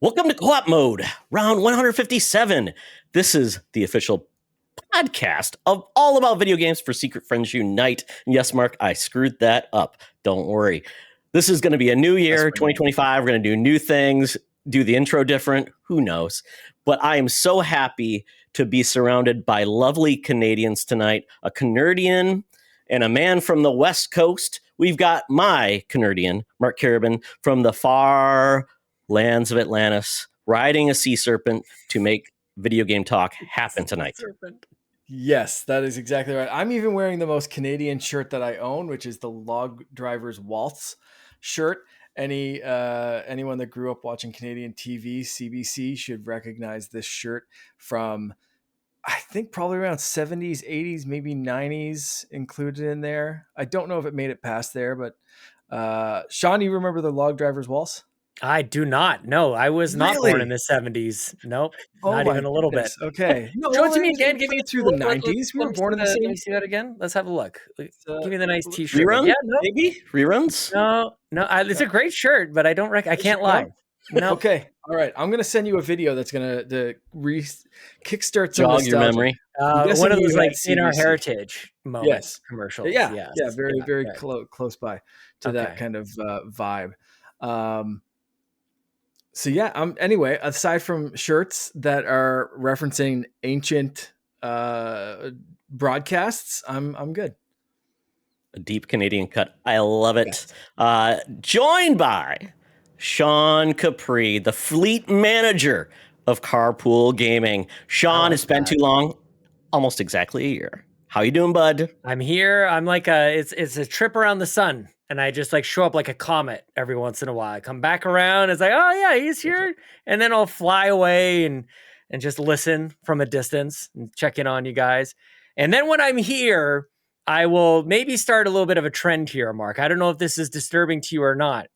Welcome to Co-op Mode, round 157. This is the official podcast of All About Video Games for Secret Friends Unite. And yes, Mark, I screwed that up. Don't worry. This is going to be a new year, 2025. We're going to do new things, do the intro different. Who knows? But I am so happy to be surrounded by lovely Canadians tonight, a Canadian and a man from the West Coast. We've got my Canadian, Mark Carabin, from the far lands of Atlantis, riding a sea serpent to make video game talk happen tonight. Yes, that is exactly right. I'm even wearing the most Canadian shirt that I own, which is the Log Driver's Waltz shirt. Anyone that grew up watching Canadian TV, CBC, should recognize this shirt from, I think, probably around 70s, 80s, maybe 90s included in there. I don't know if it made it past there, but Sean, you remember the Log Driver's Waltz? I do not. No, I was not born in the 70s. Nope. Not even a little bit. Okay. No, show it to me again. Give me through the 90s. We were born in the same. Let me see that again. Let's have a look. Give me the nice t-shirt. Rerun? Yeah, no. Maybe? Reruns? No. It's a great shirt, but I can't lie. No. Okay. All right. I'm going to send you a video that's going to kickstart some jog your memory. One of those like in our heritage moments commercials. Yeah. Yes. Yeah. Very close by to that kind of vibe. So yeah, anyway, aside from shirts that are referencing ancient broadcasts, I'm good. A deep Canadian cut. I love it. Yes. Joined by Sean Capri, the fleet manager of Carpool Gaming. Sean, it's been too long. Almost exactly a year. How you doing, bud? I'm here. I'm like it's a trip around the sun. And I just like show up like a comet every once in a while. I come back around. It's like, oh yeah, he's here. And then I'll fly away and just listen from a distance and check in on you guys. And then when I'm here, I will maybe start a little bit of a trend here, Mark. I don't know if this is disturbing to you or not.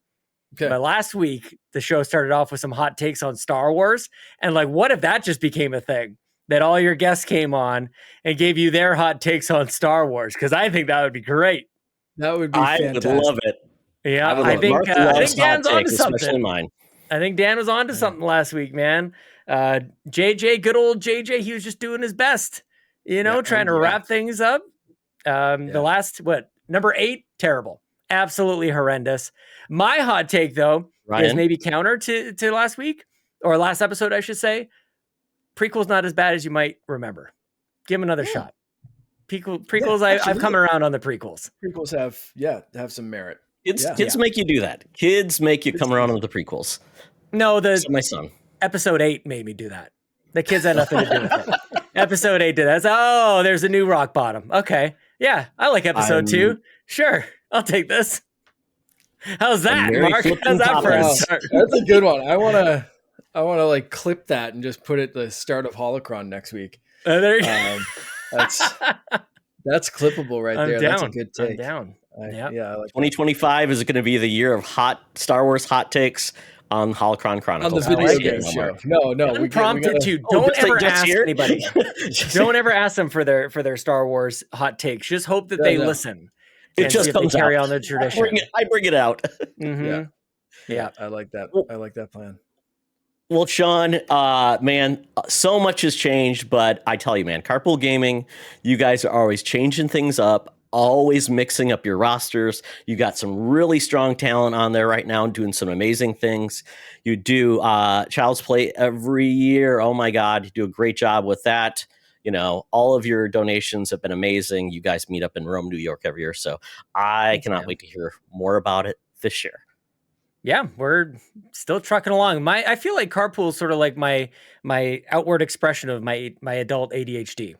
Okay. But last week, the show started off with some hot takes on Star Wars. And like, what if that just became a thing? That all your guests came on and gave you their hot takes on Star Wars? Because I think that would be great. That would be fantastic. I would love it. Yeah, I think Dan's on to something. Mine. I think Dan was on to something last week, man. JJ, good old JJ, he was just doing his best, trying to wrap things up. The last, number 8, terrible. Absolutely horrendous. My hot take, though, is maybe counter to last week, or last episode, I should say. Prequel's not as bad as you might remember. Give him another shot. Prequels, I've come around on the prequels. Prequels have some merit. Kids make you do that. Kids make you come around on the prequels. No, my son. Episode 8 made me do that. The kids had nothing to do with it. Episode 8 did that. There's a new rock bottom. Okay. Yeah, I like episode 2. Sure, I'll take this. How's that, Mark? How's that for a start? That's a good one. I wanna like clip that and just put it at the start of Holocron next week. There you go. That's clippable right there. Down. That's a good take. I'm down. I like 2025 is going to be the year of hot Star Wars hot takes on Holocron Chronicles. On the video game show. No. Unprompted to. Don't ever ask anybody. Don't ever ask them for their Star Wars hot takes. Just hope that they listen. It just comes carry out. On their tradition. I bring it out. Mm-hmm. Yeah, I like that. I like that plan. Well, Sean, man, so much has changed, but I tell you, man, Carpool Gaming, you guys are always changing things up, always mixing up your rosters. You got some really strong talent on there right now, doing some amazing things. You do Child's Play every year. Oh my God, you do a great job with that. All of your donations have been amazing. You guys meet up in Rome, New York every year. So I cannot wait to hear more about it this year. Yeah, we're still trucking along. I feel like Carpool is sort of like my outward expression of my adult ADHD.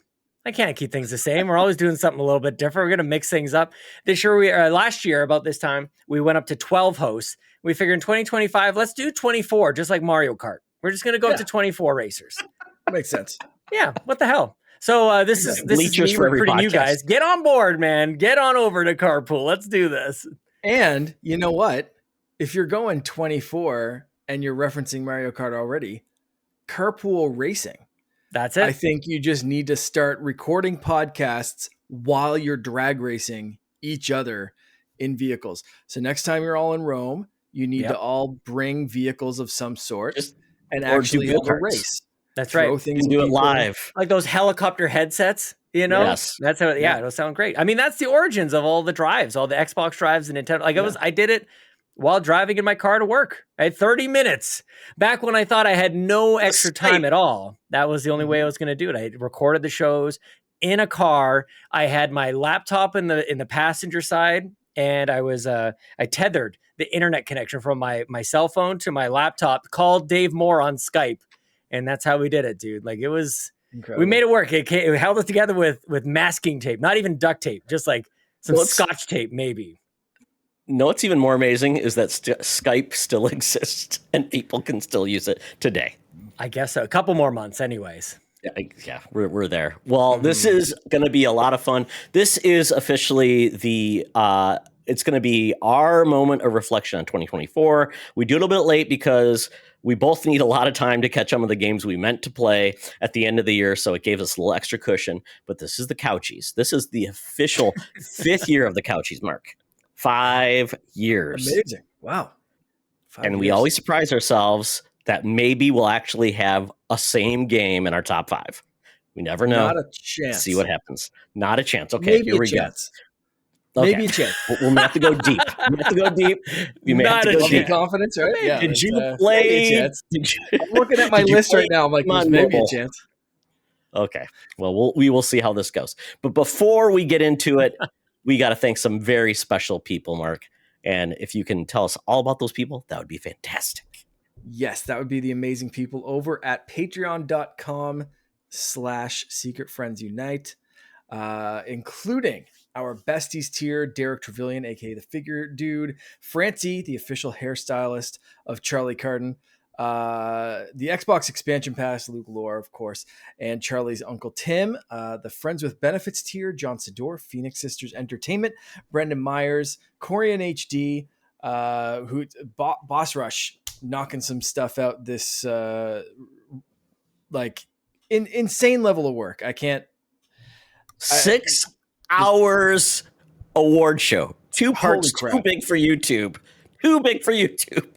I can't keep things the same. We're always doing something a little bit different. We're going to mix things up. This year, last year, about this time, we went up to 12 hosts. We figured in 2025, let's do 24, just like Mario Kart. We're just going to go up to 24 racers. Makes sense. Yeah, what the hell? So this is me recruiting you guys. Get on board, man. Get on over to Carpool. Let's do this. And you know what? If you're going 24 and you're referencing Mario Kart already, Carpool Racing. That's it. I think you just need to start recording podcasts while you're drag racing each other in vehicles. So next time you're all in Rome, you need to all bring vehicles of some sort. and Or do actually have a go-karts. race. That's Throw right. You things can at do it people. live. Like those helicopter headsets, you know? Yes. That's how, yeah, it'll sound great. I mean, that's the origins of all the drives, all the Xbox drives and Nintendo. Like I did it while driving in my car to work. I had 30 minutes back when I thought I had no extra time at all. That was the only way I was going to do it. I recorded the shows in a car. I had my laptop in the passenger side, and I tethered the internet connection from my cell phone to my laptop, called Dave Moore on Skype. And that's how we did it, dude. Like, it was, Incredible. we made it work. It held it together with masking tape, not even duct tape, just like some Scotch tape, maybe. No, what's even more amazing is that Skype still exists and people can still use it today. I guess so. A couple more months, anyways. Yeah, we're there. Well, this is going to be a lot of fun. This is officially it's going to be our moment of reflection on 2024. We do it a little bit late because we both need a lot of time to catch up on the games we meant to play at the end of the year, so it gave us a little extra cushion. But this is the Couchies. This is the official 5th year of the Couchies, Mark. 5 years. Amazing. Wow. 5 And years. we always surprise ourselves that maybe we'll actually have a same game in our top 5. We never know. Not a chance. See what happens. Not a chance. Okay, Maybe here we chance. go. Okay. Maybe a chance. We'll have to go deep. We have to go deep. You may have to go deep. Confidence, right? Yeah. Did you maybe a play? chance. I'm looking at my list right now. I'm like, there's maybe a chance. Okay. Well, we will see how this goes. But before we get into it, we got to thank some very special people, Mark. And if you can tell us all about those people, that would be fantastic. Yes, that would be the amazing people over at patreon.com/secretfriendsunite, including our besties tier, Derek Trevelyan, aka the Figure Dude, Francie, the official hairstylist of Charlie Carden, the Xbox expansion pass, Luke Lore, of course, and Charlie's Uncle Tim, the Friends with Benefits tier, John Sador, Phoenix Sisters Entertainment, Brendan Myers, Corian HD, who Boss Rush, knocking some stuff out this insane level of work. I can't. 6 hours award show. 2 parts, too big for YouTube. Too big for YouTube.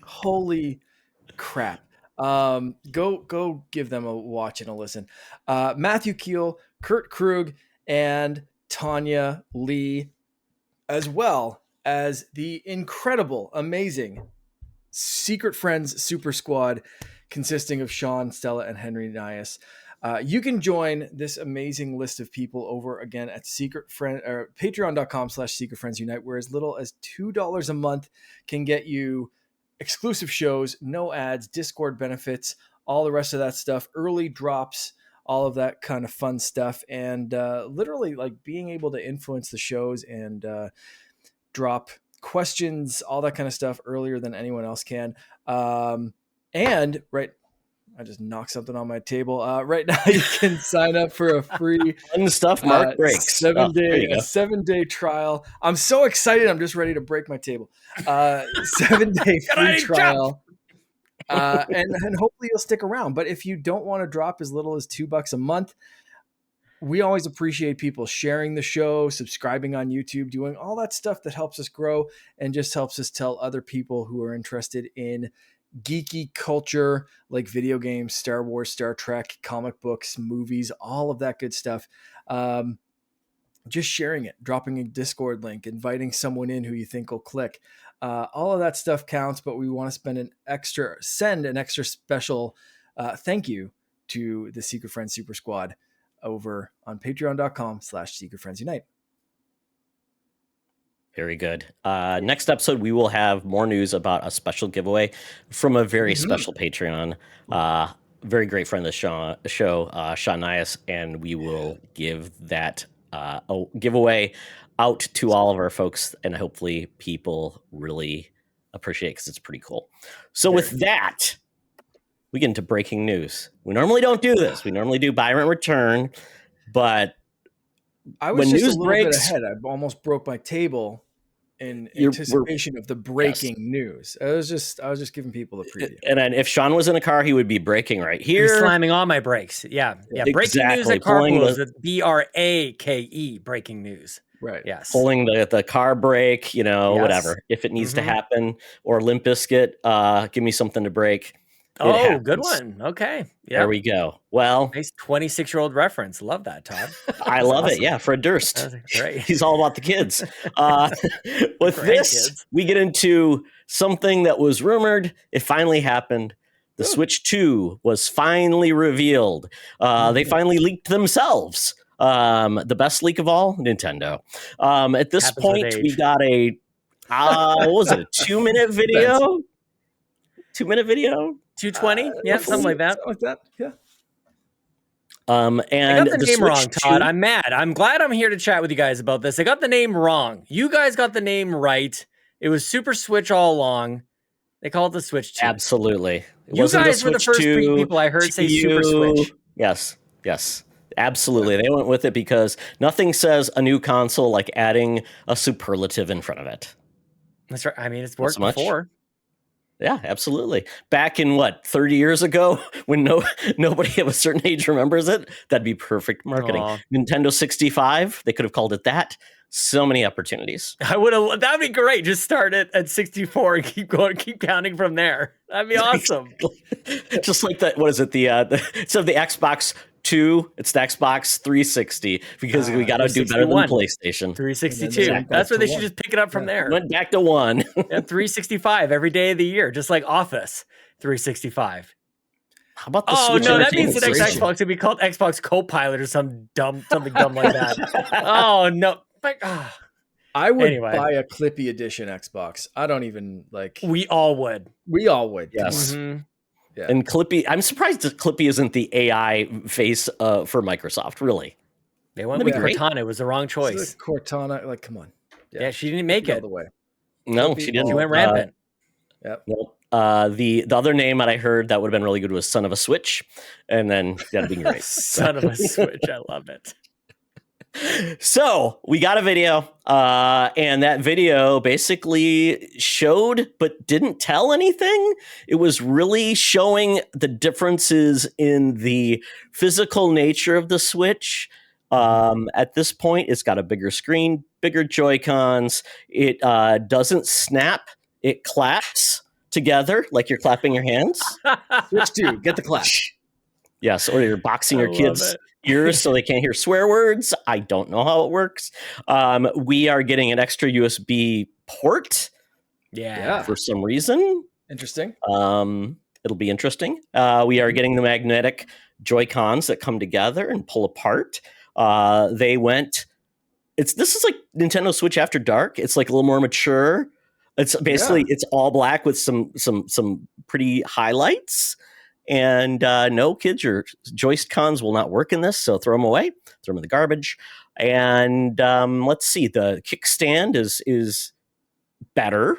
Holy crap. Go give them a watch and a listen. Matthew Keel, Kurt Krug, and Tanya Lee, as well as the incredible, amazing Secret Friends Super Squad consisting of Sean, Stella, and Henry Nias. You can join this amazing list of people over again at patreon.com/secretfriendsunite, where as little as $2 a month can get you exclusive shows, no ads, Discord benefits, all the rest of that stuff, early drops, all of that kind of fun stuff, and literally like being able to influence the shows and drop questions, all that kind of stuff earlier than anyone else can. And right, I just knocked something on my table. Right now, you can sign up for a free fun stuff. Mark breaks 7-day trial. I'm so excited. I'm just ready to break my table. 7-day free trial. And hopefully you'll stick around. But if you don't want to drop as little as $2 a month, we always appreciate people sharing the show, subscribing on YouTube, doing all that stuff that helps us grow and just helps us tell other people who are interested in geeky culture like video games, Star Wars, Star Trek, comic books, movies, all of that good stuff. Just sharing it, dropping a Discord link, inviting someone in who you think will click. All of that stuff counts, but we want to send an extra special thank you to the Secret Friends Super Squad over on patreon.com/secretfriendsunite. Very good. Next episode, we will have more news about a special giveaway from a very special Patreon. Very great friend of the show, Sean Nias, and we will give that giveaway out to all of our folks, and hopefully people really appreciate it because it's pretty cool. So with that, we get into breaking news. We normally don't do this. We normally do buy, rent, return, but I was just a little bit ahead. I almost broke my table in anticipation of the breaking news. I was just giving people a preview. And then if Sean was in a car, he would be braking right here. He's slamming on my brakes. Yeah. Breaking news at Carpool is BRAKE, breaking news. Right. Yes. Pulling the car brake, whatever. If it needs to happen. Or Limp Bizkit, give me something to break. Oh, good happens. one. Okay. There Yeah. we go. Well, Nice 26-year-old reference. Love that, Todd. I That's love it. awesome. Yeah, Fred Durst. That's great. He's all about the kids. Uh, with this, Grandkids. we get into something that was rumored. It finally happened. The Switch 2 was finally revealed. They finally leaked themselves. The best leak of all, Nintendo. At this Happens with point, we age. got a what was it? A 2-minute video? 2-minute video? 220? Yeah, something like that. Something like that. Yeah. And I got the name Switch wrong, 2 Todd. I'm mad. I'm glad I'm here to chat with you guys about this. I got the name wrong. You guys got the name right. It was Super Switch all along. They called it the Switch 2. Absolutely. It You wasn't guys were the Switch first 2 people I heard say to Super you. Switch. Yes. Absolutely. They went with it because nothing says a new console like adding a superlative in front of it. That's right. I mean, it's worked so much. before. Yeah, absolutely. Back in 30 years ago, when nobody of a certain age remembers it, that'd be perfect marketing. Aw. Nintendo 65, they could have called it that. So many opportunities. That'd be great. Just start it at 64 and keep counting from there. That'd be awesome. Just like that. What is it? Instead of the Xbox 2, it's the Xbox 360 because we got to do better than 361. PlayStation. 362. Exactly. That's where they To should one. just pick it up from there. Went back to 1. Yeah, 365 every day of the year, just like Office 365. How about the Oh Switch no, that means the Entertainment next Station? Xbox would be called Xbox Copilot or something dumb like that. Oh no. I would Anyway. buy a Clippy edition Xbox. I don't even like. We all would. We all would. Yes. Mhm. Yeah. And Clippy, I'm surprised that Clippy isn't the AI face for Microsoft, really. They went That'd with be great. Cortana. It was the wrong choice. Cortana, like, come on. Yeah, she didn't make All it. the way. No, Clippy, she didn't. She went rampant. Yep. Nope. The other name that I heard that would have been really good was Son of a Switch. And then that'd be great. Son of a Switch. I love it. So we got a video, and that video basically showed but didn't tell anything. It was really showing the differences in the physical nature of the Switch. At this point, it's got a bigger screen, bigger Joy-Cons. It doesn't snap. It claps together like you're clapping your hands. Switch 2, get the clap. Yes, or you're boxing your I love kids' it. ears so they can't hear swear words. I don't know how it works. We are getting an extra USB port Yeah. for some reason. Interesting. It'll be interesting. We are getting the magnetic Joy-Cons that come together and pull apart. This is like Nintendo Switch After Dark. It's like a little more mature. It's basically it's all black with some pretty highlights. And no, kids, your Joy-Cons will not work in this, so throw them away, throw them in the garbage. And let's see, the kickstand is better.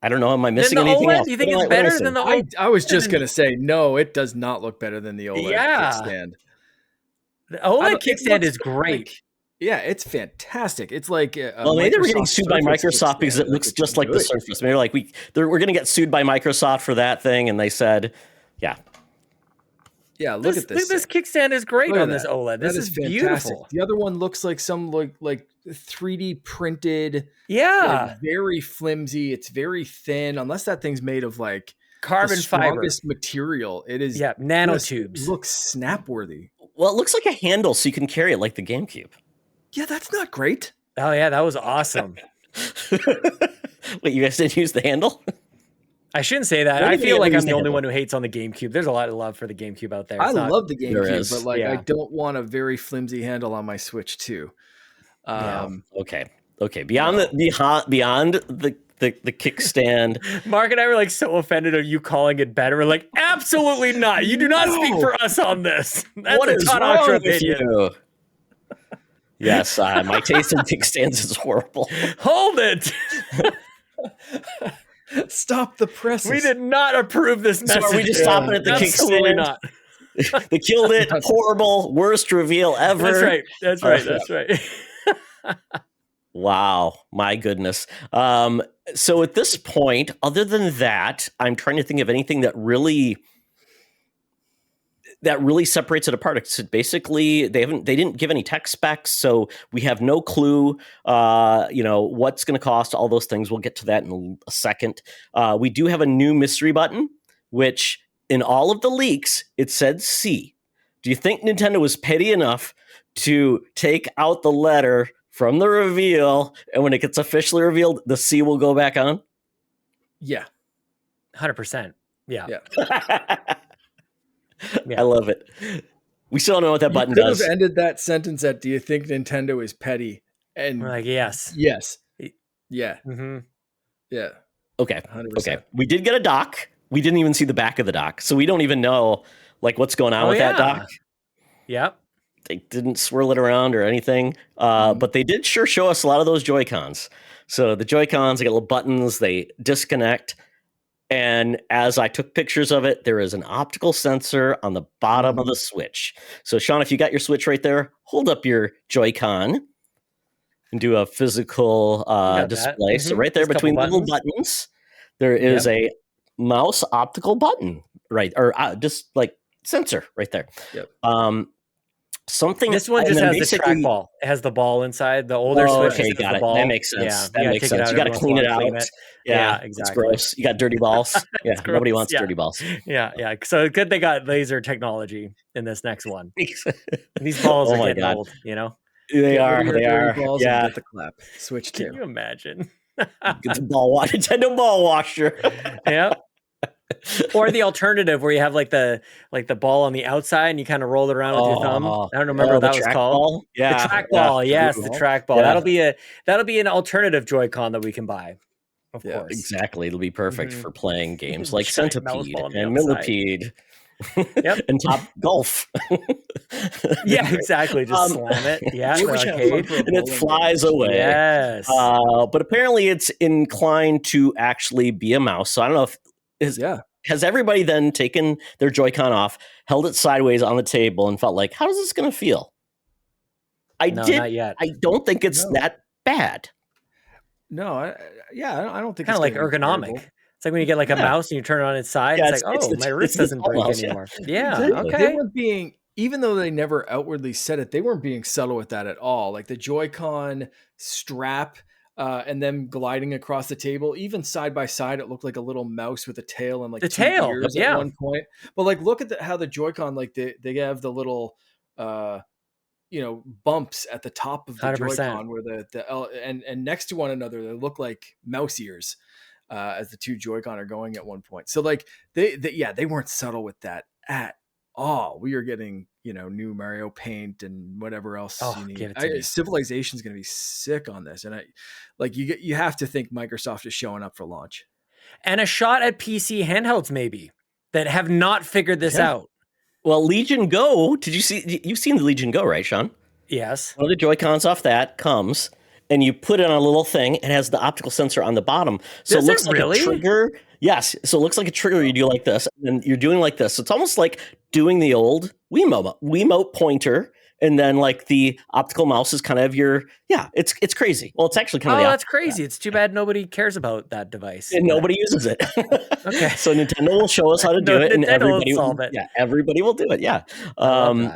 I don't know, am I missing Then the anything OLED, else? you think What it's am I better missing? than the OLED? I was just going to say, no, it does not look better than the OLED Yeah. kickstand. The I OLED don't- it kickstand looks is great. like- yeah, it's fantastic. It's like Well, maybe they're getting Microsoft sued by Surface Microsoft because kickstand. it looks It's just like the good. Surface. Maybe like we're going to get sued by Microsoft for that thing, and they said, yeah. Yeah, look at this. This kickstand is great Look at on this that. OLED. This That is fantastic. beautiful. The other one looks like some like 3D printed, Yeah. like, very flimsy. It's very thin. Unless that thing's made of like Carbon the fiber. strongest material, it is. Yeah, nanotubes. It looks snap worthy. Well, it looks like a handle so you can carry it like the GameCube. Yeah, that's not great. Oh yeah, that was awesome. Wait, you guys didn't use the handle? I shouldn't say that. What I do you feel think like of I'm the only handle? one who hates on the GameCube. There's a lot of love for the GameCube out there. I It's not- love the There GameCube, is. but like I Yeah. don't want a very flimsy handle on my Switch too. Okay. Beyond the kickstand. Mark and I were like so offended of you calling it better. We're like, absolutely not. You do not speak for us on this. That's What a is Todd wrong Oxford with opinion. you? Yes, my taste in kickstands is horrible. Hold it. Stop the presses. We did not approve this So message. are we just stopping at the Absolutely kickstand? not. They killed it. Horrible. Worst reveal ever. That's right. That's right. That's right. Wow, my goodness. So at this point, other than that, I'm trying to think of anything that really separates it apart. It's basically, they didn't give any tech specs, so we have no clue, what's going to cost. All those things. We'll get to that in a second. We do have a new mystery button, which in all of the leaks, it said C. Do you think Nintendo was petty enough to take out the letter from the reveal, and when it gets officially revealed, the C will go back on? Yeah. 100%. Yeah. I love it. We still don't know what that button could does. have ended that sentence at, do you think Nintendo is petty? And We're like, yes. Yes. Yeah. Mm-hmm. Yeah. Okay. 100%. Okay. We did get a dock. We didn't even see the back of the dock. So we don't even know like what's going on with that dock. Yep. They didn't swirl it around or anything. But they did sure show us a lot of those Joy-Cons. So the Joy-Cons, they got little buttons, they disconnect. And as I took pictures of it, there is an optical sensor on the bottom of the Switch. So Sean, if you got your Switch right there, hold up your Joy-Con and do a physical display. So right there between the little buttons, there is a mouse optical button, right? Or just like sensor right there. Yep. Something. This one just has the trackball. It has the ball inside. The older Switch has got the it. ball. That makes sense. Yeah, that makes sense. You got to clean it out. Yeah, exactly. It's gross. You got dirty balls. Yeah, nobody wants dirty balls. Yeah. So good they got laser technology in this next one. These balls are getting old, you know? They are. Balls and get the clap. Switch 2. Can you imagine? Get the Nintendo ball washer. Yeah. Or the alternative where you have like the ball on the outside and you kind of roll it around with your thumb. I don't remember what that was called. Ball? Yeah, the trackball. Yes, the trackball. Yeah. That'll be an alternative Joy-Con that we can buy. Of course, exactly. It'll be perfect for playing games like Centipede and Millipede. And Top Golf. Yeah, exactly. Just slam it. Yeah, and it flies away. Yes. But apparently it's inclined to actually be a mouse. So I don't know if has everybody then taken their Joy-Con off, held it sideways on the table, and felt like, how is this going to feel? Not yet. I don't think it's that bad. No, I don't think kind of like ergonomic. Terrible. It's like when you get like a mouse and you turn it on its side. It's like, my wrist doesn't break anymore. Yeah, exactly. They weren't being, even though they never outwardly said it, they weren't being subtle with that at all. Like the Joy-Con strap and them gliding across the table, even side by side, it looked like a little mouse with a tail and like two ears at one point. But like, look at how the Joy-Con, like they have the little, bumps at the top of the 100%. Joy-Con where and next to one another, they look like mouse ears. As the two Joy-Con are going at one point. So like they weren't subtle with that at all. We are getting, new Mario Paint and whatever else you need. Civilization's going to be sick on this. And you have to think Microsoft is showing up for launch. And a shot at PC handhelds maybe that have not figured this out. Well, Legion Go, you've seen the Legion Go, right, Sean? Yes. One of the Joy-Cons off that comes and you put it on a little thing. It has the optical sensor on the bottom. So it looks like a trigger. Yes. So it looks like a trigger. You do like this, and you're doing like this. So it's almost like doing the old Wiimote pointer. And then like the optical mouse is kind of it's crazy. Well, it's actually kind of that's crazy. It's too bad nobody cares about that device. And nobody uses it. Okay. So Nintendo will show us how to do it, and everybody will solve it. Yeah, everybody will do it. Yeah.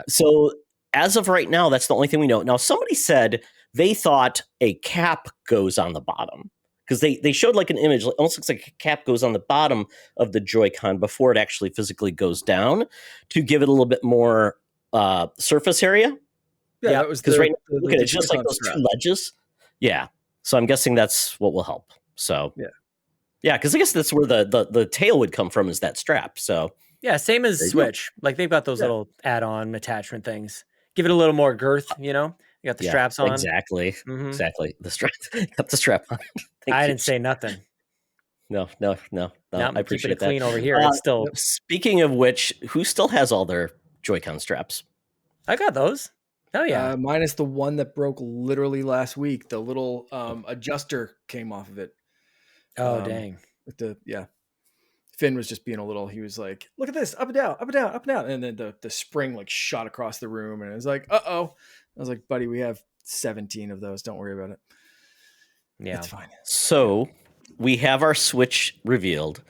So as of right now, that's the only thing we know. Now, somebody said they thought a cap goes on the bottom because they showed like an image. It almost looks like a cap goes on the bottom of the Joy-Con before it actually physically goes down to give it a little bit more surface area. Yeah, that was because right now, look at it, just like those two ledges. Yeah. So I'm guessing that's what will help. So yeah, because I guess that's where the tail would come from, is that strap. So yeah, same as Switch. Like they've got those little add-on attachment things. Give it a little more girth, You got the straps on. Exactly. Mm-hmm. Exactly. The strap. Got the strap on. I didn't say nothing. No. I appreciate it clean over here. It's still. Speaking of which, who still has all their Joy-Con straps? I got those. Oh yeah. Minus the one that broke literally last week. The little adjuster came off of it. Oh dang. With Finn was just being a little. He was like, "Look at this, up and down, up and down, up and down," and then the spring like shot across the room, and it was like, "Uh-oh." I was like, "Buddy, we have 17 of those. Don't worry about it." Yeah, it's fine. So we have our Switch revealed.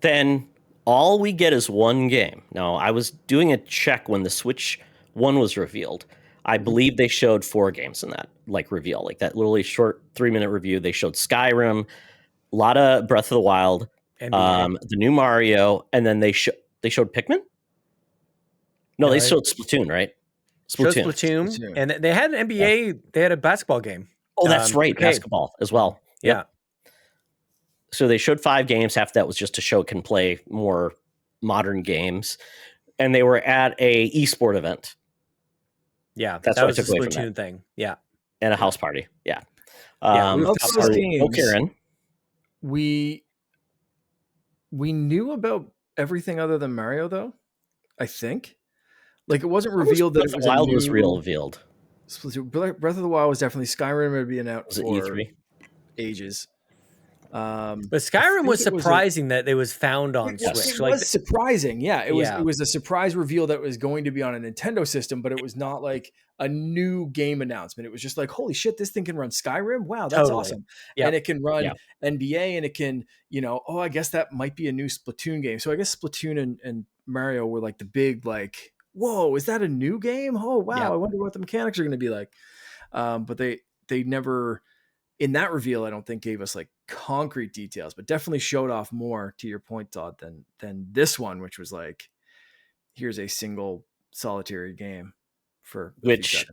Then all we get is one game. Now, I was doing a check when the Switch 1 was revealed. I believe they showed 4 games in that reveal, like that literally short 3-minute review. They showed Skyrim, a lot of Breath of the Wild, NBA. the new Mario, and then they showed Pikmin. No, they showed Splatoon, right? Showed Splatoon, and they had an NBA. Yeah. They had a basketball game. Oh, that's right, 2K. basketball as well. Yep. Yeah. So they showed 5 games. Half that was just to show it can play more modern games, and they were at a esport event. Yeah, that's that what was I a took away from Splatoon that. thing. Yeah, and a house party. Yeah. Of those games, Karen. We knew about everything other than Mario, though. I think, like, it wasn't revealed that it was Wild was revealed. Breath of the Wild was definitely Skyrim had been out Was it for E3? ages. But Skyrim was surprising that it was found on Switch. It was surprising. Yeah, it was a surprise reveal that it was going to be on a Nintendo system, but it was not like a new game announcement. It was just like, holy shit, this thing can run Skyrim. Wow, that's awesome. Yep. And it can run NBA, and it can, I guess that might be a new Splatoon game. So I guess Splatoon and Mario were like the big, like, whoa, is that a new game? Oh, wow. I wonder what the mechanics are going to be like. But they never, in that reveal, I don't think gave us like concrete details, but definitely showed off more, to your point, Todd, than this one, which was like, here's a single solitary game for which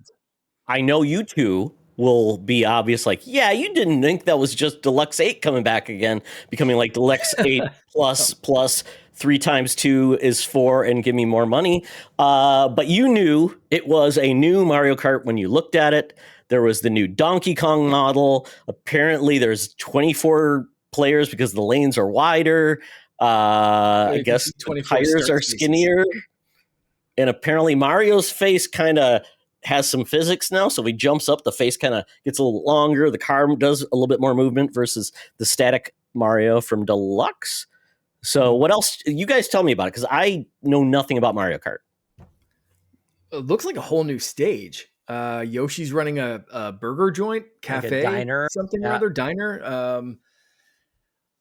I know you two will be obvious. Like, yeah, you didn't think that was just Deluxe 8 coming back again, becoming like Deluxe 8 plus 3 times 2 is 4 and give me more money. But you knew it was a new Mario Kart when you looked at it. There was the new Donkey Kong model. Apparently, there's 24 players because the lanes are wider. I guess the tires are skinnier. And apparently, Mario's face kind of has some physics now. So if he jumps up, the face kind of gets a little longer. The car does a little bit more movement versus the static Mario from Deluxe. So what else? You guys tell me about it, because I know nothing about Mario Kart. It looks like a whole new stage. Yoshi's running a burger joint, cafe, like a diner, something or other, diner.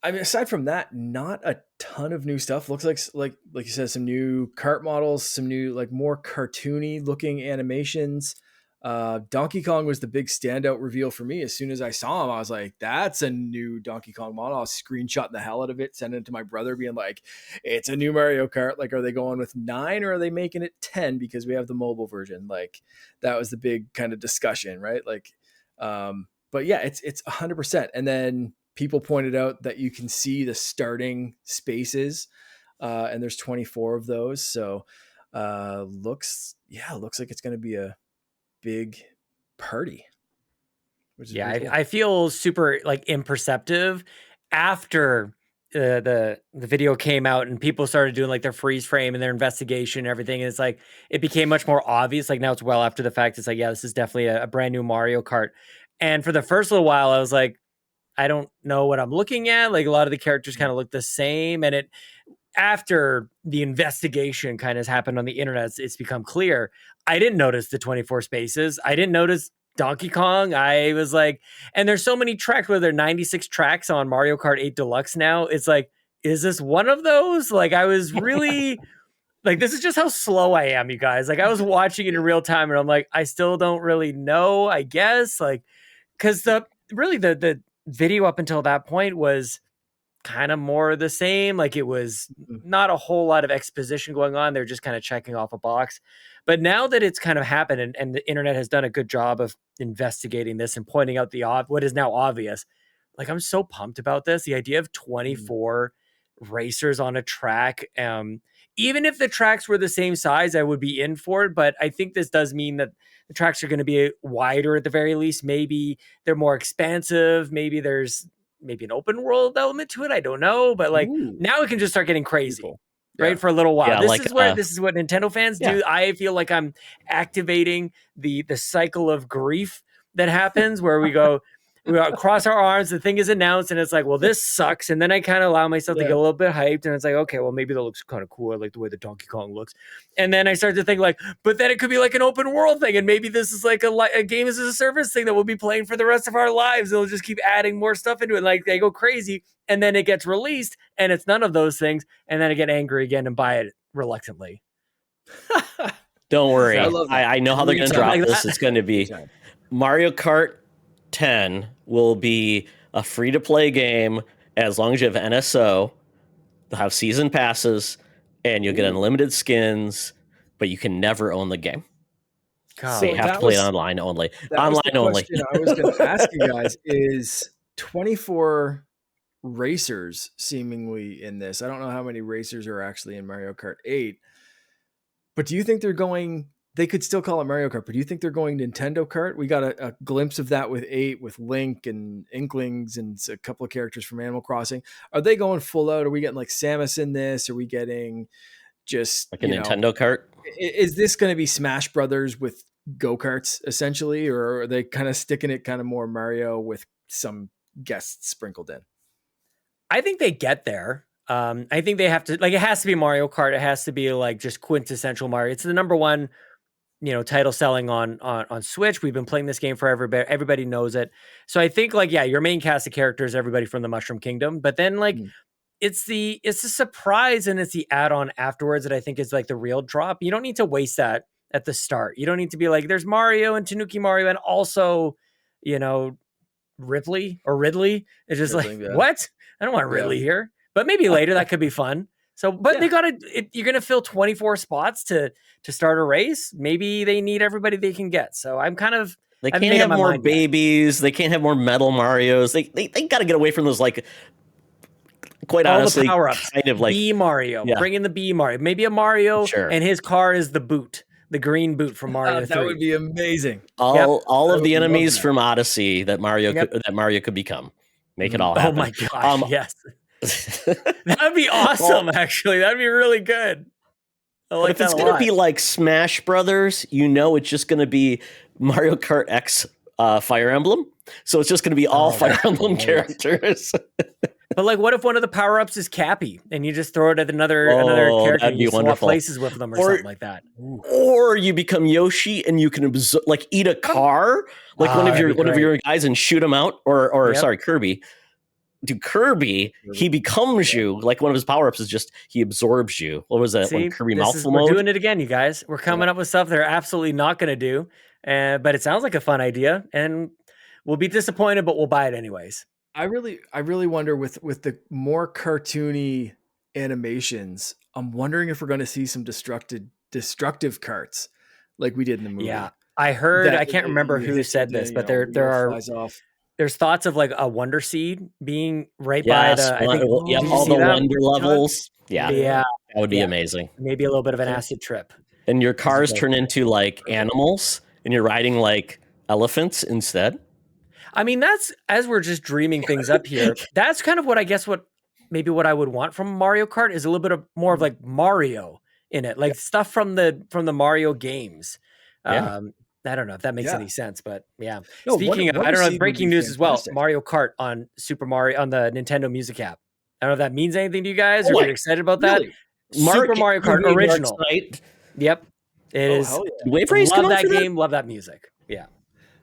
I mean, aside from that, not a ton of new stuff. Looks like you said, some new kart models, some new, like, more cartoony looking animations. Donkey Kong was the big standout reveal for me. As soon as I saw him, I was like, that's a new Donkey Kong model. I was screenshotting the hell out of it, sending it to my brother, being like, it's a new Mario Kart. Like, are they going with 9 or are they making it 10 because we have the mobile version? Like, that was the big kind of discussion, right? Like, but yeah, it's 100%. And then people pointed out that you can see the starting spaces, and there's 24 of those. So looks like it's going to be a big party. Which is cool. I feel super like imperceptive after the video came out and people started doing like their freeze frame and their investigation and everything. And it's like, it became much more obvious. Like, now it's well after the fact. It's like, yeah, this is definitely a brand new Mario Kart. And for the first little while, I was like, I don't know what I'm looking at. Like, a lot of the characters kind of look the same. And after the investigation kind of has happened on the internet, it's become clear. I didn't notice the 24 spaces. I didn't notice Donkey Kong. I was like, and there's so many tracks, where there are 96 tracks on Mario Kart 8 Deluxe now. It's like, is this one of those? Like, I was really like, this is just how slow I am, you guys. Like, I was watching it in real time and I'm like, I still don't really know, I guess. Like, because the video up until that point was kind of more the same. Like, it was not a whole lot of exposition going on. They're just kind of checking off a box. But now that it's kind of happened, and the internet has done a good job of investigating this and pointing out what is now obvious, like, I'm so pumped about this. The idea of 24 racers on a track, even if the tracks were the same size, I would be in for it. But I think this does mean that the tracks are going to be wider at the very least. Maybe they're more expansive. Maybe there's an open world element to it. I don't know. But like, now it can just start getting crazy. Cool. Right, for a little while. Yeah, this is what Nintendo fans do. I feel like I'm activating the cycle of grief that happens, where we cross our arms, the thing is announced, and it's like, well, this sucks. And then I kind of allow myself to get a little bit hyped, and it's like, okay, well, maybe that looks kind of cool. I like the way the Donkey Kong looks. And then I start to think like, but then it could be like an open world thing, and maybe this is like a game as a service thing that we'll be playing for the rest of our lives. They'll just keep adding more stuff into it. Like, they go crazy, and then it gets released, and it's none of those things, and then I get angry again and buy it reluctantly. Don't worry. I know how they're going to drop this. It's going to be Mario Kart 10 will be a free-to-play game as long as you have NSO, They'll have season passes, and you'll get unlimited skins, but you can never own the game. God. So you have to play it online only. That was the Online only. question I was going to ask you guys: is 24 racers seemingly in this? I don't know how many racers are actually in Mario Kart 8, but do you think they're going? They could still call it Mario Kart, but do you think they're going Nintendo Kart? We got a glimpse of that with 8, with Link and Inklings and a couple of characters from Animal Crossing. Are they going full out? Are we getting like Samus in this? Are we getting just like a Nintendo Kart? Is this going to be Smash Brothers with go-karts essentially, or are they kind of sticking it kind of more Mario with some guests sprinkled in? I think they get there. I think they have to, like, it has to be Mario Kart. It has to be like just quintessential Mario. It's the number one, title selling on Switch. We've been playing this game for everybody knows it. So I think like, yeah, your main cast of characters, everybody from the Mushroom Kingdom, but then like it's the surprise and it's the add-on afterwards that I think is like the real drop. You don't need to waste that at the start. You don't need to be like, there's Mario and Tanuki Mario and also, Ripley or Ridley. It's just what? I don't want Ridley here, but maybe later that could be fun. So, but they you're going to fill 24 spots to start a race. Maybe they need everybody they can get. So I'm kind of, they can't have more babies. They can't have more metal Marios. They got to get away from those, like, quite all honestly, the power-ups. Kind of like B Mario. Bring in the B Mario. Maybe a Mario and his car is the boot. The green boot from Mario 3. That would be amazing. All of the enemies from Odyssey that Mario could become. Make it all happen. Oh my gosh, yes. That'd be awesome, actually. That'd be really good. But if it's going to be like Smash Brothers, it's just going to be Mario Kart X Fire Emblem. So it's just going to be all Fire Emblem characters. But like, what if one of the power-ups is Cappy and you just throw it at another character and you swap places with them or something like that? Or you become Yoshi and you can eat a car, like one of your guys, and shoot him out. Or sorry, Kirby. Kirby, he becomes you. Like, one of his power-ups is just he absorbs you. What was that? When Kirby mouthful mode? We're doing it again, you guys. We're coming up with stuff they're absolutely not going to do. But it sounds like a fun idea, and we'll be disappointed, but we'll buy it anyways. I really wonder with the more cartoony animations, I'm wondering if we're going to see some destructive carts like we did in the movie. Yeah, I heard. I can't remember who said this, but there are. There's thoughts of like a Wonder Seed being by the. I think, all the Wonder levels. Yeah, that would be amazing. Maybe a little bit of an acid trip. And your cars turn into like animals, and you're riding like elephants instead. I mean, that's, as we're just dreaming things up here, that's kind of what I guess what I would want from Mario Kart is a little bit more of like Mario in it, like stuff from the Mario games. I don't know if that makes any sense, but yeah. No, speaking of, I don't know, breaking news as well. Mario Kart on on the Nintendo Music app. I don't know if that means anything to you guys, or if you're excited about that. Really? Super Mario Kart original. Yep, it is. Wave Race. Love that game. Love that music. Yeah.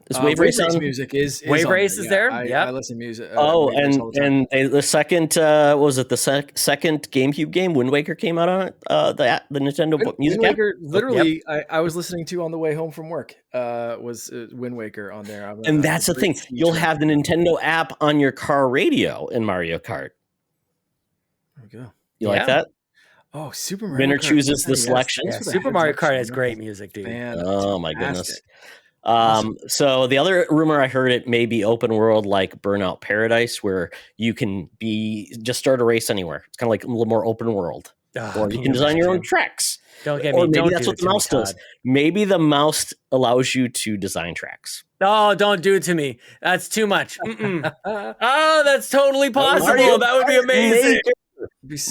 Is Wave Race music is Wave Race is there? I listen to music. And the second was it the second GameCube game? Wind Waker came out on it. The Nintendo Music Wind Waker, literally, I was listening to on the way home from work. Was Wind Waker on there? And that's the thing. You'll have the Nintendo app on your car radio in Mario Kart. There we go. You like that? Oh, Super Mario Winner Kart. chooses the selection. Yeah, Super Mario Kart has great music, dude. Oh my goodness. Awesome. So the other rumor I heard, it may be open world like Burnout Paradise, where you can just start a race anywhere. It's kind of like a little more open world, or you can design your own tracks. Don't get me. Or maybe that's what the mouse does. Maybe the mouse allows you to design tracks. Oh, don't do it to me. That's too much. Oh, that's totally possible. That would be amazing.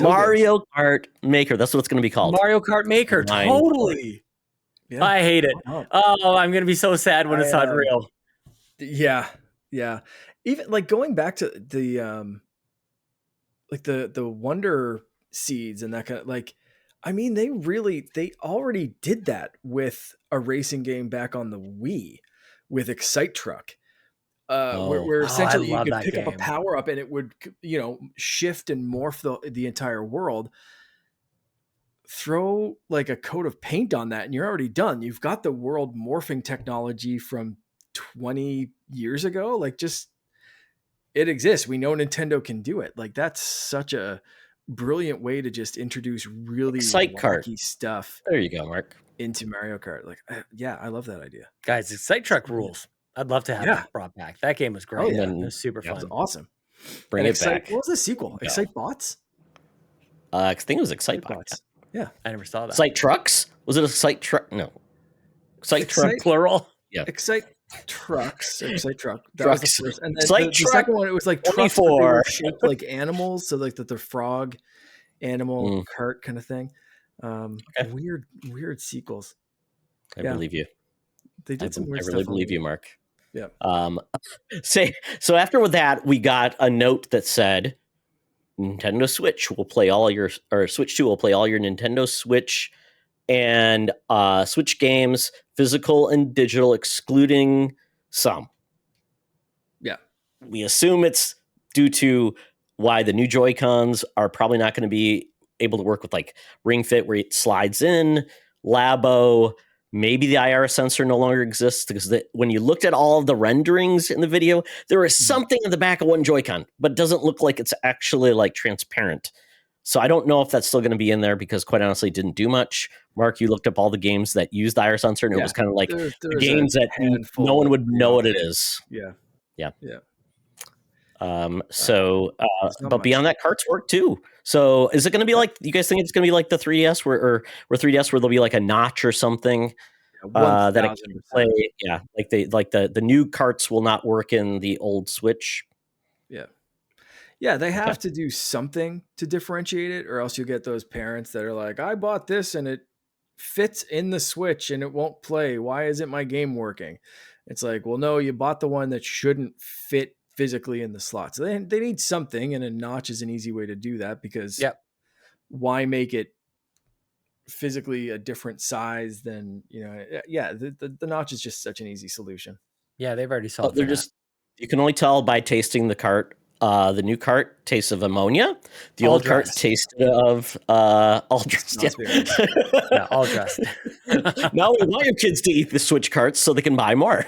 Mario Kart Maker. That's what it's going to be called. Mario Kart Maker. Totally. Yeah. I hate it. Oh, I'm going to be so sad when it's not real. Yeah. Yeah. Even like going back to the Wonder Seeds and that kind of, like, I mean, they already did that with a racing game back on the Wii with Excite Truck. Where essentially you could pick up a power up and it would, shift and morph the entire world. Throw like a coat of paint on that and you're already done. You've got the world morphing technology from 20 years ago. Like, just, it exists. We know Nintendo can do it. Like, that's such a brilliant way to just introduce really Excite Kart. wacky stuff There you go, Mark. into Mario Kart. Like, yeah, I love that idea. Guys, Excite Truck rules. I'd love to have Yeah. that brought back. That game was great. Oh, yeah. It was super Yeah. That was fun. awesome. Bring And it back. What was the sequel? Go. Excite Bots? I think it was Excite Bots. Yeah. I never saw that. Excite Trucks? Was it Excite Truck? No. Excite Truck. Plural. Yeah. Excite Trucks. Excite Truck. That was the Trucks. first. And then Excite the Truck second one, it was like trucks, but they 24. were shaped like animals. So like the frog animal cart kind of thing. Okay. Weird sequels. I believe you. They did some weird I stuff. really believe you, Mark. Yeah. So after that, we got a note that said Nintendo Switch will play all your, or Switch 2 will play all your Nintendo Switch and Switch games, physical and digital, excluding some. Yeah. We assume it's due to why the new Joy-Cons are probably not going to be able to work with like Ring Fit where it slides in, Labo. Maybe the IR sensor no longer exists because when you looked at all of the renderings in the video, there is something in the back of one Joy-Con, but it doesn't look like it's actually like transparent. So I don't know if that's still going to be in there because quite honestly, it didn't do much. Mark, you looked up all the games that used the IR sensor and it was kind of like the games that no one would know what it is. Yeah. But beyond that, carts work too. So is it going to be like, you guys think it's going to be like the 3DS where 3DS where there'll be like a notch or something that it can play? Yeah, like the new carts will not work in the old Switch. Yeah, they have to do something to differentiate it, or else you get those parents that are like, I bought this and it fits in the Switch and it won't play. Why isn't my game working? It's like, well, no, you bought the one that shouldn't fit physically in the slot. So they need something, and a notch is an easy way to do that because why make it physically a different size than, the notch is just such an easy solution. Yeah, they've already solved it. You can only tell by tasting the cart. The new cart tastes of ammonia. The old cart tasted of all dressed. Yeah, all dressed. Now we want your kids to eat the Switch carts so they can buy more.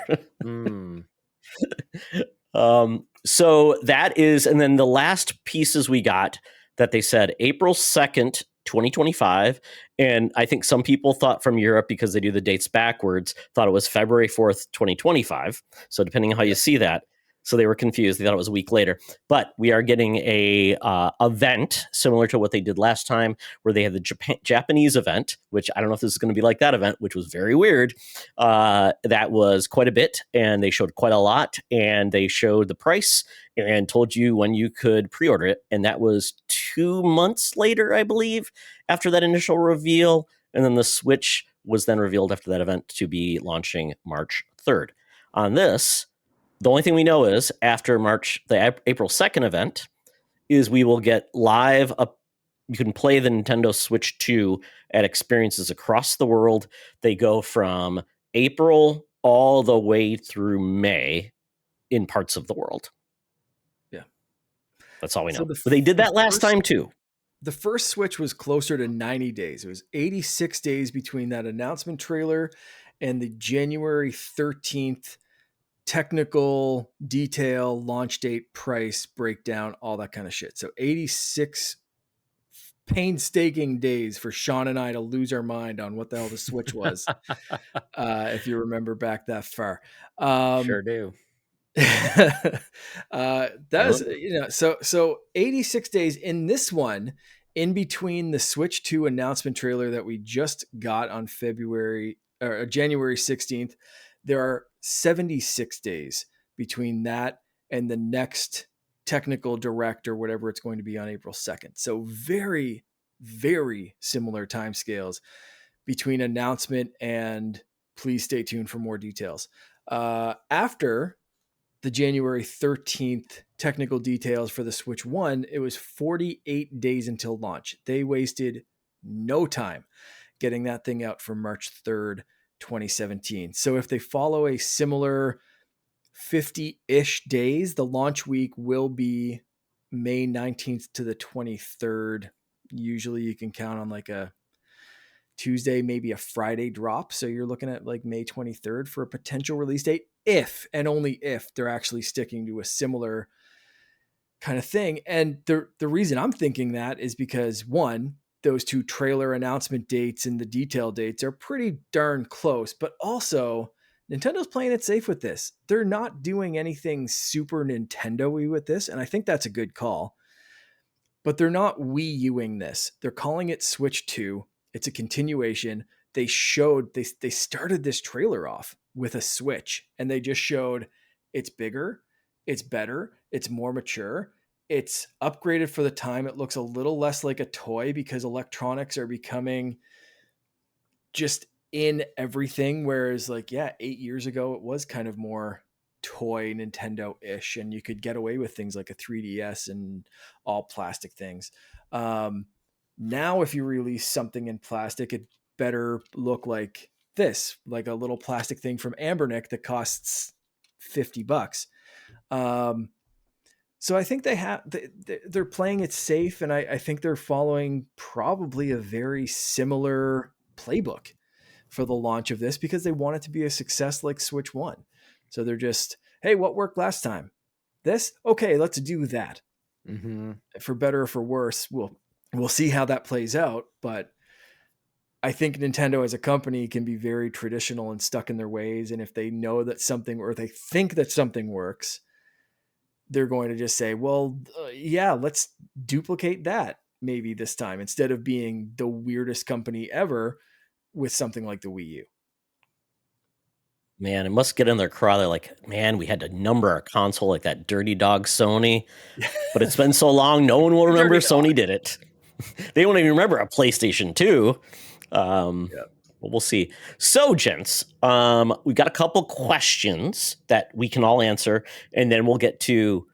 So that is, and then the last pieces we got that they said April 2nd, 2025. And I think some people thought from Europe, because they do the dates backwards, thought it was February 4th, 2025. So depending on how you see that. So they were confused. They thought it was a week later. But we are getting a event similar to what they did last time, where they had the Japanese event, which I don't know if this is going to be like that event, which was very weird. That was quite a bit, and they showed quite a lot, and they showed the price and told you when you could pre-order it. And that was 2 months later, I believe, after that initial reveal. And then the Switch was then revealed after that event to be launching March 3rd. On this, the only thing we know is after the April 2nd event is we will get live you can play the Nintendo Switch 2 at experiences across the world. They go from April all the way through May in parts of the world. Yeah. That's all we know. But they did that last time too. The first Switch was closer to 90 days. It was 86 days between that announcement trailer and the January 13th technical detail, launch date, price, breakdown, all that kind of shit. So 86 painstaking days for Sean and I to lose our mind on what the hell the Switch was. If you remember back that far. Sure do. So 86 days in this one, in between the Switch 2 announcement trailer that we just got on January 16th, there are 76 days between that and the next technical direct or whatever it's going to be on April 2nd. So very, very similar timescales between announcement and please stay tuned for more details. After the January 13th technical details for the Switch 1, it was 48 days until launch. They wasted no time getting that thing out for March 3rd, 2017. So if they follow a similar 50-ish days, the launch week will be May 19th to the 23rd. Usually you can count on like a Tuesday, maybe a Friday drop. So you're looking at like May 23rd for a potential release date, if and only if they're actually sticking to a similar kind of thing. And the reason I'm thinking that is because, one, those two trailer announcement dates and the detail dates are pretty darn close, but also Nintendo's playing it safe with this. They're not doing anything super Nintendo-y with this, and I think that's a good call. But they're not Wii Uing this. They're calling it Switch 2. It's a continuation. They started this trailer off with a Switch, and they just showed it's bigger, it's better, it's more mature, it's upgraded for the time. It looks a little less like a toy because electronics are becoming just in everything. Whereas, like, yeah, 8 years ago, it was kind of more toy Nintendo-ish, and you could get away with things like a 3DS and all plastic things. Now, if you release something in plastic, it better look like this, like a little plastic thing from Ambernick that costs $50. So I think they're playing it safe, and I think they're following probably a very similar playbook for the launch of this because they want it to be a success like Switch 1. So they're just, hey, what worked last time? This? Okay, let's do that. Mm-hmm. For better or for worse, we'll see how that plays out. But I think Nintendo as a company can be very traditional and stuck in their ways. And if they know that something, or they think that something works, they're going to just say, well, yeah, let's duplicate that maybe this time, instead of being the weirdest company ever with something like the Wii U. Man, it must get in their craw. They're like, man, we had to number our console like that dirty dog Sony, but it's been so long, no one will remember Sony did it. They won't even remember a PlayStation 2. But we'll see. So, gents, we got a couple questions that we can all answer, and then we'll get to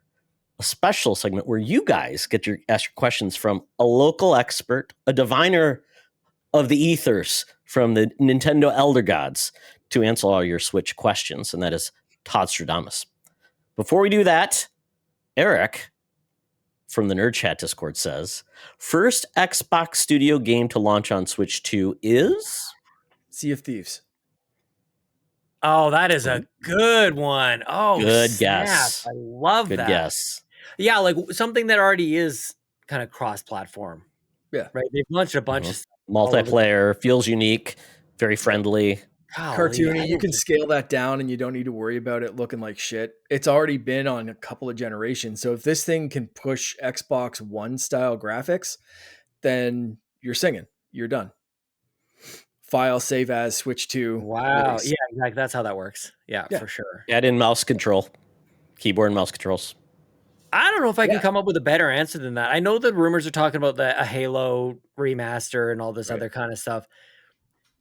a special segment where you guys get to ask your questions from a local expert, a diviner of the ethers from the Nintendo Elder Gods, to answer all your Switch questions, and that is Todd Stradamus. Before we do that, Eric from the Nerd Chat Discord says, first Xbox Studio game to launch on Switch 2 is Sea of Thieves. Oh, that is a good one. Oh, good snap. guess. I love good that. guess. Yeah, like something that already is kind of cross-platform. Yeah. Right. They've launched a bunch of stuff. Multiplayer, feels unique, very friendly. Cartoony. You can scale that down and you don't need to worry about it looking like shit. It's already been on a couple of generations. So if this thing can push Xbox One style graphics, then you're singing. You're done. File, save as, switch to. Wow. release. Yeah, like that's how that works. Yeah, for sure. Add in mouse control, keyboard and mouse controls. I don't know if I can come up with a better answer than that. I know that rumors are talking about a Halo remaster and all this other kind of stuff.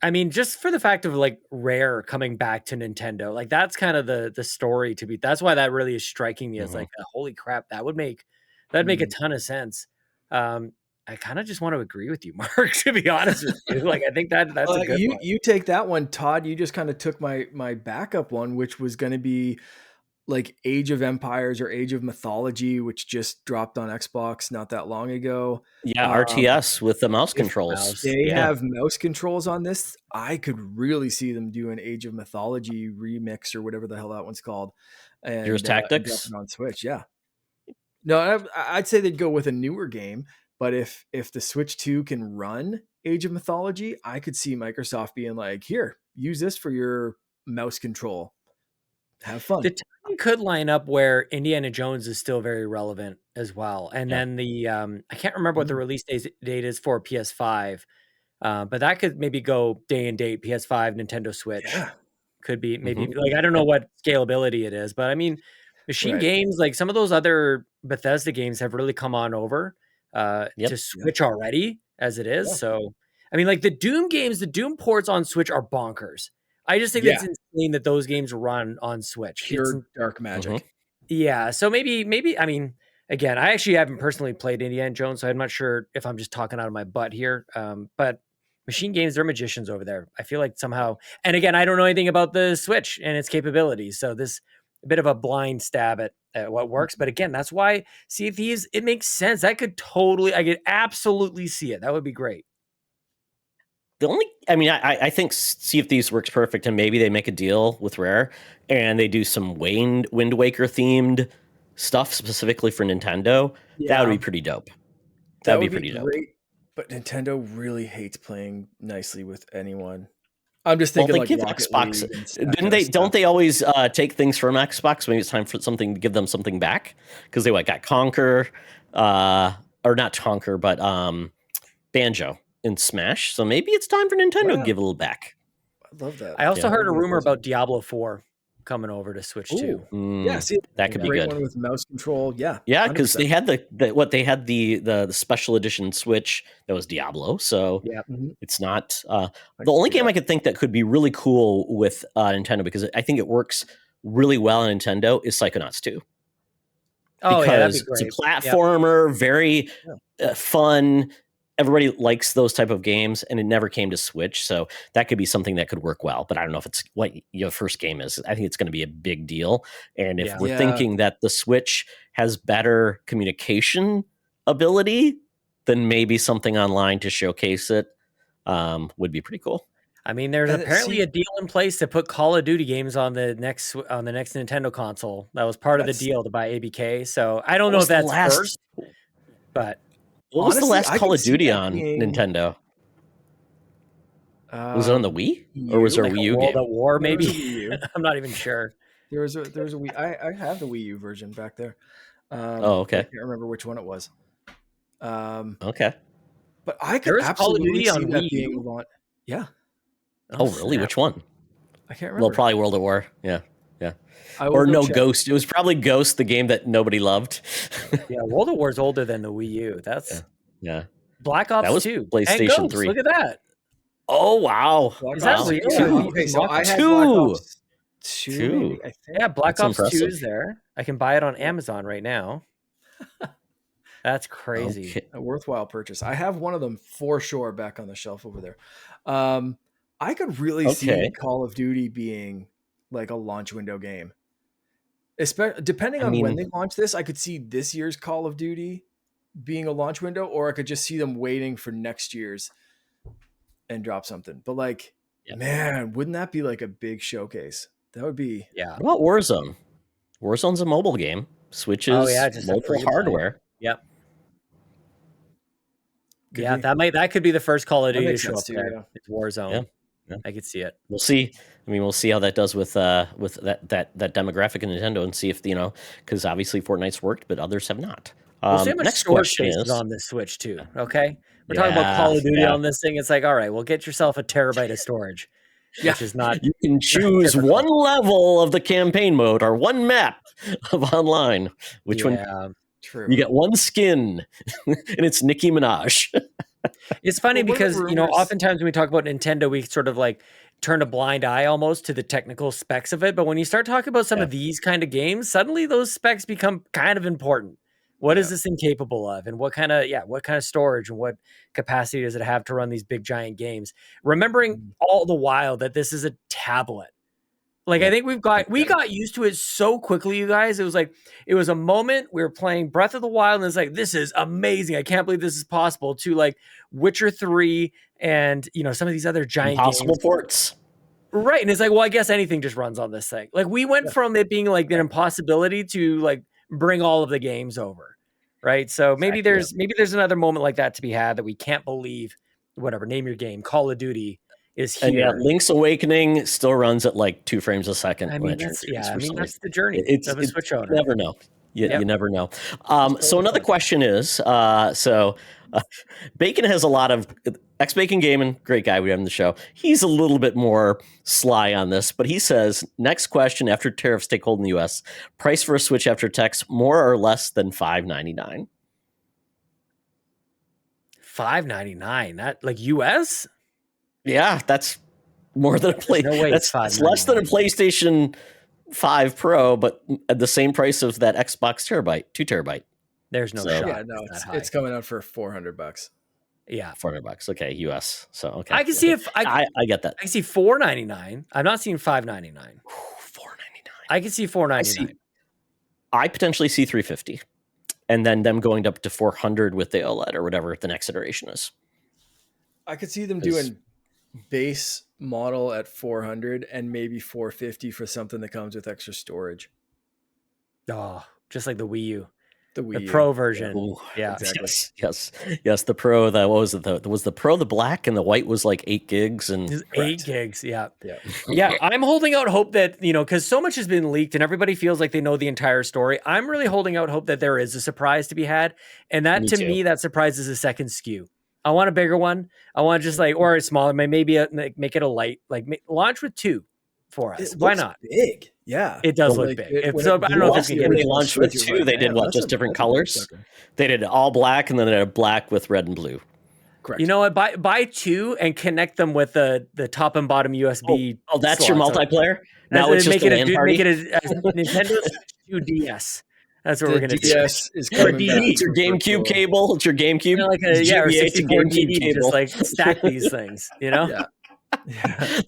I mean, just for the fact of like Rare coming back to Nintendo, like that's kind of the story to be. That's why that really is striking me as like, holy crap, that'd make a ton of sense. I kind of just want to agree with you, Mark, to be honest with you. Like, I think that's a good one. You take that one, Todd. You just kind of took my backup one, which was going to be like Age of Empires or Age of Mythology, which just dropped on Xbox not that long ago. Yeah, RTS with the mouse controls. They have mouse controls on this. I could really see them do an Age of Mythology remix or whatever the hell that one's called. And Heroes Tactics on Switch, yeah. No, I'd say they'd go with a newer game. But if the Switch 2 can run Age of Mythology, I could see Microsoft being like, here, use this for your mouse control. Have fun. The timing could line up where Indiana Jones is still very relevant as well. And then the I can't remember what the release date is for PS5, but that could maybe go day and date, PS5, Nintendo Switch. Yeah. Could be maybe like, I don't know what scalability it is, but I mean, machine games, like some of those other Bethesda games have really come on over to Switch already as it is. So, I mean, like the Doom games, the Doom ports on Switch are bonkers. I just think it's insane that those games run on Switch. Pure dark magic. Yeah. So maybe, I mean, again, I actually haven't personally played Indiana Jones, so I'm not sure if I'm just talking out of my butt here. But machine games, they're magicians over there. I feel like somehow, and again, I don't know anything about the Switch and its capabilities. So this a bit of a blind stab at what works. But again, that's why Sea of Thieves, it makes sense. I could absolutely see it. That would be great. I think Sea of Thieves works perfect, and maybe they make a deal with Rare and they do some Wind Waker themed stuff specifically for Nintendo, that would be pretty dope. That That'd would be pretty dope. great. But Nintendo really hates playing nicely with anyone. I'm just Well, thinking they like give Rocket Xbox. League and that Didn't kind of they? stuff. Don't they always take things from Xbox? Maybe it's time for something to give them something back because they got Conquer, or not Conquer, but Banjo in Smash. So maybe it's time for Nintendo to Wow. give a little back. I love that. I also Yeah. heard a rumor about Diablo 4 coming over to Switch too. Yeah, see, That could be great good. one with mouse control. Yeah, Yeah, because 100%. they had the special edition Switch that was Diablo. So Yeah. it's not I the only see game that. I could think that could be really cool with Nintendo, because I think it works really well on Nintendo, is Psychonauts 2. Oh yeah, that'd be Because it's a great. Yep. platformer, very fun. Everybody likes those type of games, and it never came to Switch, so that could be something that could work well. But I don't know if it's what your first game is. I think it's going to be a big deal, and if we're thinking that the Switch has better communication ability, then maybe something online to showcase it would be pretty cool. I mean, there's apparently a deal in place to put Call of Duty games on the next Nintendo console. That was part of the deal to buy ABK. So I don't know if that's first, but what was the last Call of Duty on Nintendo? Was it on the Wii, or was there a Wii U World game? at War? Maybe Wii U. I'm not even sure. There was a Wii. I have the Wii U version back there. Okay. I can't remember which one it was. Okay. But I could absolutely see that being launched. Yeah. Oh, really? Which one? I can't remember. Well, probably World at War. Yeah. Or no, check. Ghost. It was probably Ghost, the game that nobody loved. Yeah, World at War is older than the Wii U. That's Black Ops that was 2. PlayStation 3. Look at that. Oh wow! Is that real? Okay, so I had Black Ops 2. Maybe, I think. Yeah, Black Ops 2 is there. I can buy it on Amazon right now. That's crazy. Okay. A worthwhile purchase. I have one of them for sure back on the shelf over there. I could really see Call of Duty being like a launch window game. Depending on when they launch this, I could see this year's Call of Duty being a launch window, or I could just see them waiting for next year's and drop something. But like, man, wouldn't that be like a big showcase? That would be. Yeah. What about Warzone? Warzone's a mobile game. Switches just mobile hardware. Yep. That could be the first Call of Duty to show up there. Yeah. It's Warzone. Yeah. I could see it. We'll see. I mean, we'll see how that does with that demographic in Nintendo, and see if because obviously Fortnite's worked, but others have not. We'll see how much storage space is on this Switch too. Okay, we're talking about Call of Duty on this thing. It's like, all right, well, get yourself a terabyte of storage, which is not. You can choose one level of the campaign mode or one map of online. Which one? True. You get one skin, and it's Nicki Minaj. It's funny because oftentimes when we talk about Nintendo, we sort of like turn a blind eye almost to the technical specs of it. But when you start talking about some of these kind of games, suddenly those specs become kind of important. What is this thing capable of, and what kind of storage and what capacity does it have to run these big giant games? Remembering all the while that this is a tablet. Like I think we got used to it so quickly, you guys. It was a moment we were playing Breath of the Wild, and it's like, this is amazing. I can't believe this is possible. To like Witcher 3 and some of these other giant impossible games. ports. Right. And it's like, well, I guess anything just runs on this thing. Like we went from it being like an impossibility to like bring all of the games over. Right. So maybe there's another moment like that to be had, that we can't believe, whatever, name your game, Call of Duty is here. And Link's Awakening still runs at like 2 frames a second. I mean, that's the journey of a Switch owner. You never know. You never know. So another question is, Bacon has a lot of X-Bacon Gaming, great guy we have on the show. He's a little bit more sly on this, but he says, next question after tariffs take hold in the U.S., price for a Switch after tax more or less than $5.99? $5.99? That like US? Yeah, that's more than a that's less than a PlayStation 5 Pro, but at the same price of that Xbox 2 terabyte. There's no shot. Yeah, no, it's coming out for $400. Yeah, $400. Okay, US. So okay, I can see if I get that. I can see $4.99. I'm not seeing $5.99. $4.99. I can see $4.99. I potentially see $350, and then them going up to $400 with the OLED or whatever the next iteration is. I could see them doing base model at $400 and maybe $450 for something that comes with extra storage. Oh, just like the Wii U, The Wii the U. Pro version. Ooh, Yeah. Exactly. Yes. The Pro. That what was it? Was the Pro the black and the white was like 8 gigs and Just Correct. 8 gigs. Yeah. Yeah. Yeah. I'm holding out hope that, because so much has been leaked and everybody feels like they know the entire story. I'm really holding out hope that there is a surprise to be had. And that, Me to too. me, that surprise is a second SKU. I want a bigger one. I want just or a smaller, maybe make it a light, launch with 2 for us. It Why looks not? big. Yeah. It does Well, look Like, big. when So it I don't know blew if off it's the gonna when get they original launched with Switch, you're 2, like, they did "Man, what? that's Just different that's a big colors. sucker." They did all black and then they had black with red and blue. Correct. You know what? Buy 2 and connect them with the top and bottom USB. Oh, that's your slots. multiplayer. Now it's just make a it LAN party. make it a Nintendo Switch 2 DS. That's what The we're gonna do. DS is Or coming DVD. back. It's your for GameCube virtual. cable. It's your GameCube. Or GBA to 64 GameCube DD. cable. Just stack these things. Yeah. Yeah.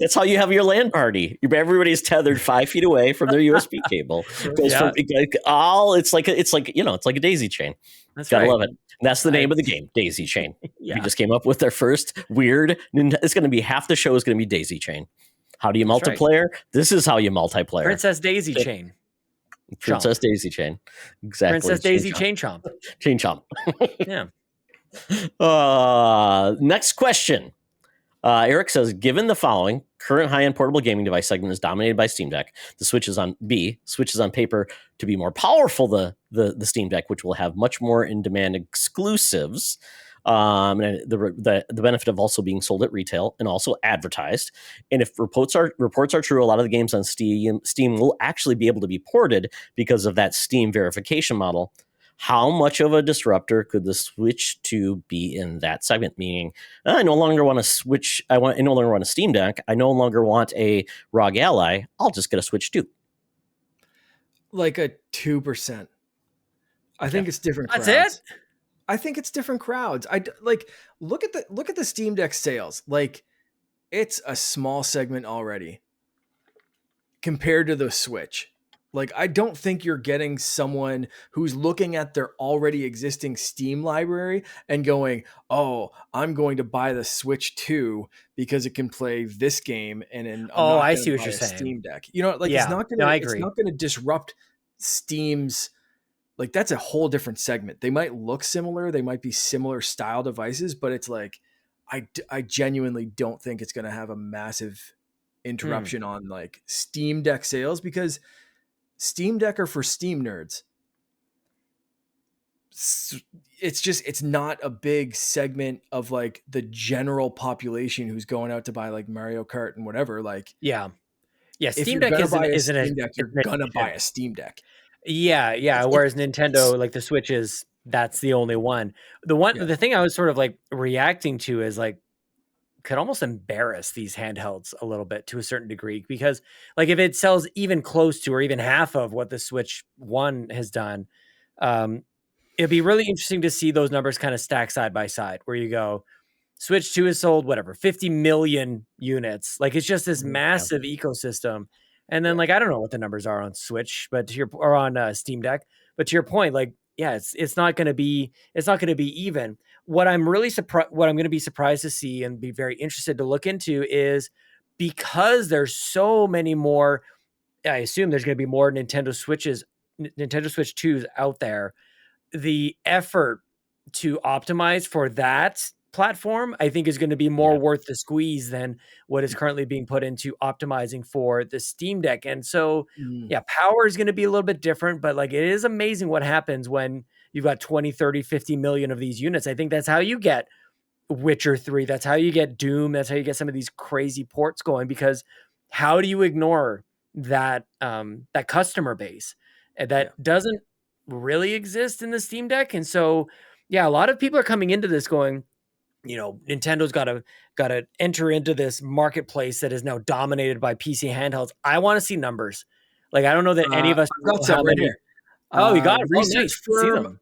That's how you have your LAN party. Everybody's tethered 5 feet away from their USB cable. Goes Yeah. from all. It's like a daisy chain. That's Gotta right. love it. And that's the name of the game, Daisy Chain. Yeah. We just came up with their first weird. It's going to be half the show is going to be Daisy Chain. How do you That's right. multiplayer? This is how you multiplayer. Princess Daisy Chain. Princess Daisy Chain. Exactly. Princess Daisy Chain Chomp. Chain chomp. Yeah. Next question. Eric says, given the following, current high-end portable gaming device segment is dominated by Steam Deck. The Switch is on paper to be more powerful. The Steam Deck, which will have much more in-demand exclusives, and the benefit of also being sold at retail and also advertised. And if reports are true, a lot of the games on Steam will actually be able to be ported because of that Steam verification model. How much of a disruptor could the Switch 2 be in that segment? Meaning, I no longer want a Switch. I no longer want a Steam Deck. I no longer want a ROG Ally. I'll just get a Switch 2. Like a 2%. I think it's different crowds. That's it? I think it's different crowds. Look at the Steam Deck sales. Like, it's a small segment already compared to the Switch. Like, I don't think you're getting someone who's looking at their already existing Steam library and going, "Oh, I'm going to buy the Switch 2 because it can play this game." And then I see what you're saying. Steam Deck. It's Yeah. not going No, I to. agree. It's not going to disrupt Steam's. Like, that's a whole different segment. They might look similar. They might be similar style devices, but it's like, I genuinely don't think it's going to have a massive interruption on like Steam Deck sales, because Steam Deck are for Steam nerds. It's not a big segment of like the general population who's going out to buy like Mario Kart and whatever. Like, Yeah. if Steam you're Deck gonna buy a isn't Steam Deck, you're gonna buy a Steam Deck. Yeah. Whereas Nintendo, like the Switch that's the only one. The thing I was sort of like reacting to is like, could almost embarrass these handhelds a little bit to a certain degree, because like if it sells even close to or even half of what the Switch 1 has done, it'd be really interesting to see those numbers kind of stack side by side, where you go, Switch 2 has sold 50 million units. Like, it's just this massive ecosystem. And then like, I don't know what the numbers are on Switch, or on Steam Deck, but to your point, like, yeah, it's not going to be even. What I'm really what I'm going to be surprised to see and be very interested to look into is, because there's so many more, I assume there's going to be more Nintendo Switch 2s out there. The effort to optimize for that platform, I think, is going to be more worth the squeeze than what is currently being put into optimizing for the Steam Deck. And so, power is going to be a little bit different, but like, it is amazing what happens when you've got 20, 30, 50 million of these units. I think that's how you get Witcher 3. That's how you get Doom. That's how you get some of these crazy ports going, because how do you ignore that, that customer base that doesn't really exist in the Steam Deck? And so, a lot of people are coming into this going, Nintendo's got to enter into this marketplace that is now dominated by PC handhelds. I want to see numbers. Like, I don't know that any of us got some right here. Oh, you got it. Research See firm them.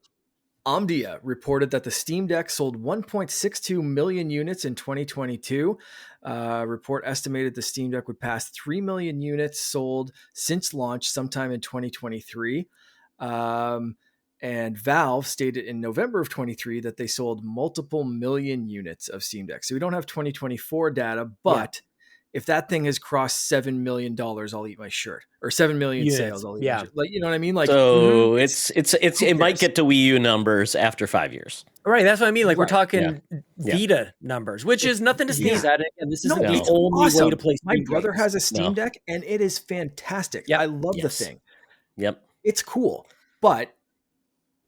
Omdia reported that the Steam Deck sold 1.62 million units in 2022. Report estimated the Steam Deck would pass 3 million units sold since launch sometime in 2023. And Valve stated in November of 23 that they sold multiple million units of Steam Deck. So we don't have 2024 data, but if that thing has crossed $7 million, I'll eat my shirt, or 7 million Units, sales, I'll eat my yeah. shirt. Like, you know what I mean? Like, So who it might cares? get to Wii U numbers after 5 years. Right, that's what I mean. Like we're Right. talking Yeah. Vita numbers, which is nothing to sneeze Yeah. at. And this No, isn't the it's only awesome. way to play My Steam brother games. has a Steam No. Deck, and it is fantastic. Yep. I love the Yes. thing. Yep. It's cool, but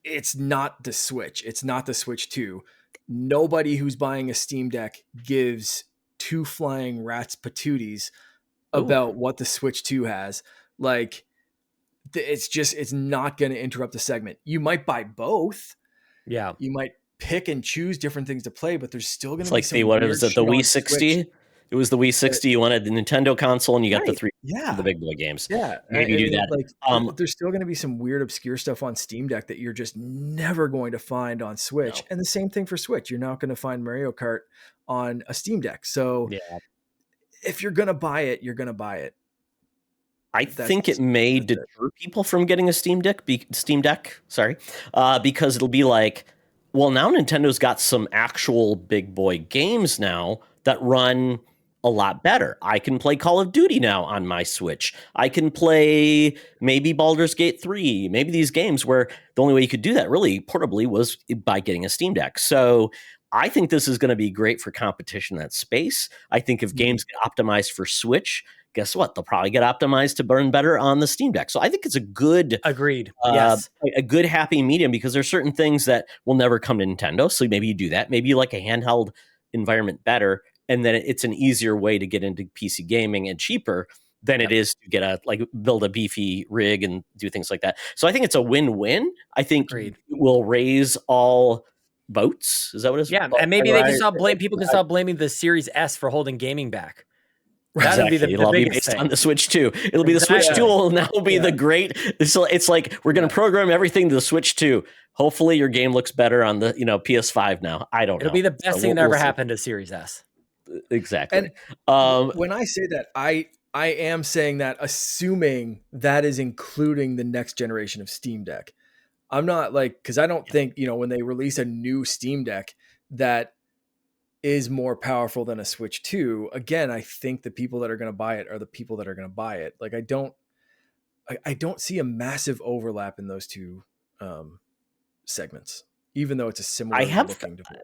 it's not the Switch. It's not the Switch 2. Nobody who's buying a Steam Deck gives two flying rats patooties about what the Switch 2 has. Like, it's not going to interrupt the segment. You might buy both. Yeah. You might pick and choose different things to play, but there's still going It's to be like some the what weird was it? The shit on Wii 60. Switch. It was the Wii 60. You wanted the Nintendo console, and you got the Right. three Yeah. the big boy games. Yeah, Maybe do that. Like, there's still going to be some weird, obscure stuff on Steam Deck that you're just never going to find on Switch. No. And the same thing for Switch. You're not going to find Mario Kart on a Steam Deck. So Yeah. if you're going to buy it, you're going to buy it. I think it may deter people from getting a Steam Deck, because it'll be like, well, now Nintendo's got some actual big boy games now that run a lot better. I can play Call of Duty now on my Switch. I can play maybe Baldur's Gate 3, maybe these games where the only way you could do that really portably was by getting a Steam Deck. So I think this is going to be great for competition in that space. I think if games get optimized for Switch, guess what? They'll probably get optimized to burn better on the Steam Deck. So I think it's a good, agreed. Yes, a good happy medium, because there's certain things that will never come to Nintendo. So maybe you do that. Maybe you like a handheld environment better, and then it's an easier way to get into PC gaming and cheaper than it is to get build a beefy rig and do things like that. So I think it's a win-win. I think it will raise all boats. Is that what it's? Yeah, and maybe they can stop blaming. People can stop blaming the Series S for holding gaming back. That'll be the It'll be biggest based thing. on the Switch 2. It'll be the Switch 2 will now be the great. It's like we're going to program everything to the Switch 2. Hopefully your game looks better on the PS5 now. I don't know. It'll be the best thing that ever happened to Series S. Exactly. And when I say that, I am saying that assuming that is including the next generation of Steam Deck. I'm not because I don't think, when they release a new Steam Deck that is more powerful than a Switch 2. Again, I think the people that are going to buy it are the people that are going to buy it. Like, I don't see a massive overlap in those two segments, even though it's a similar looking device.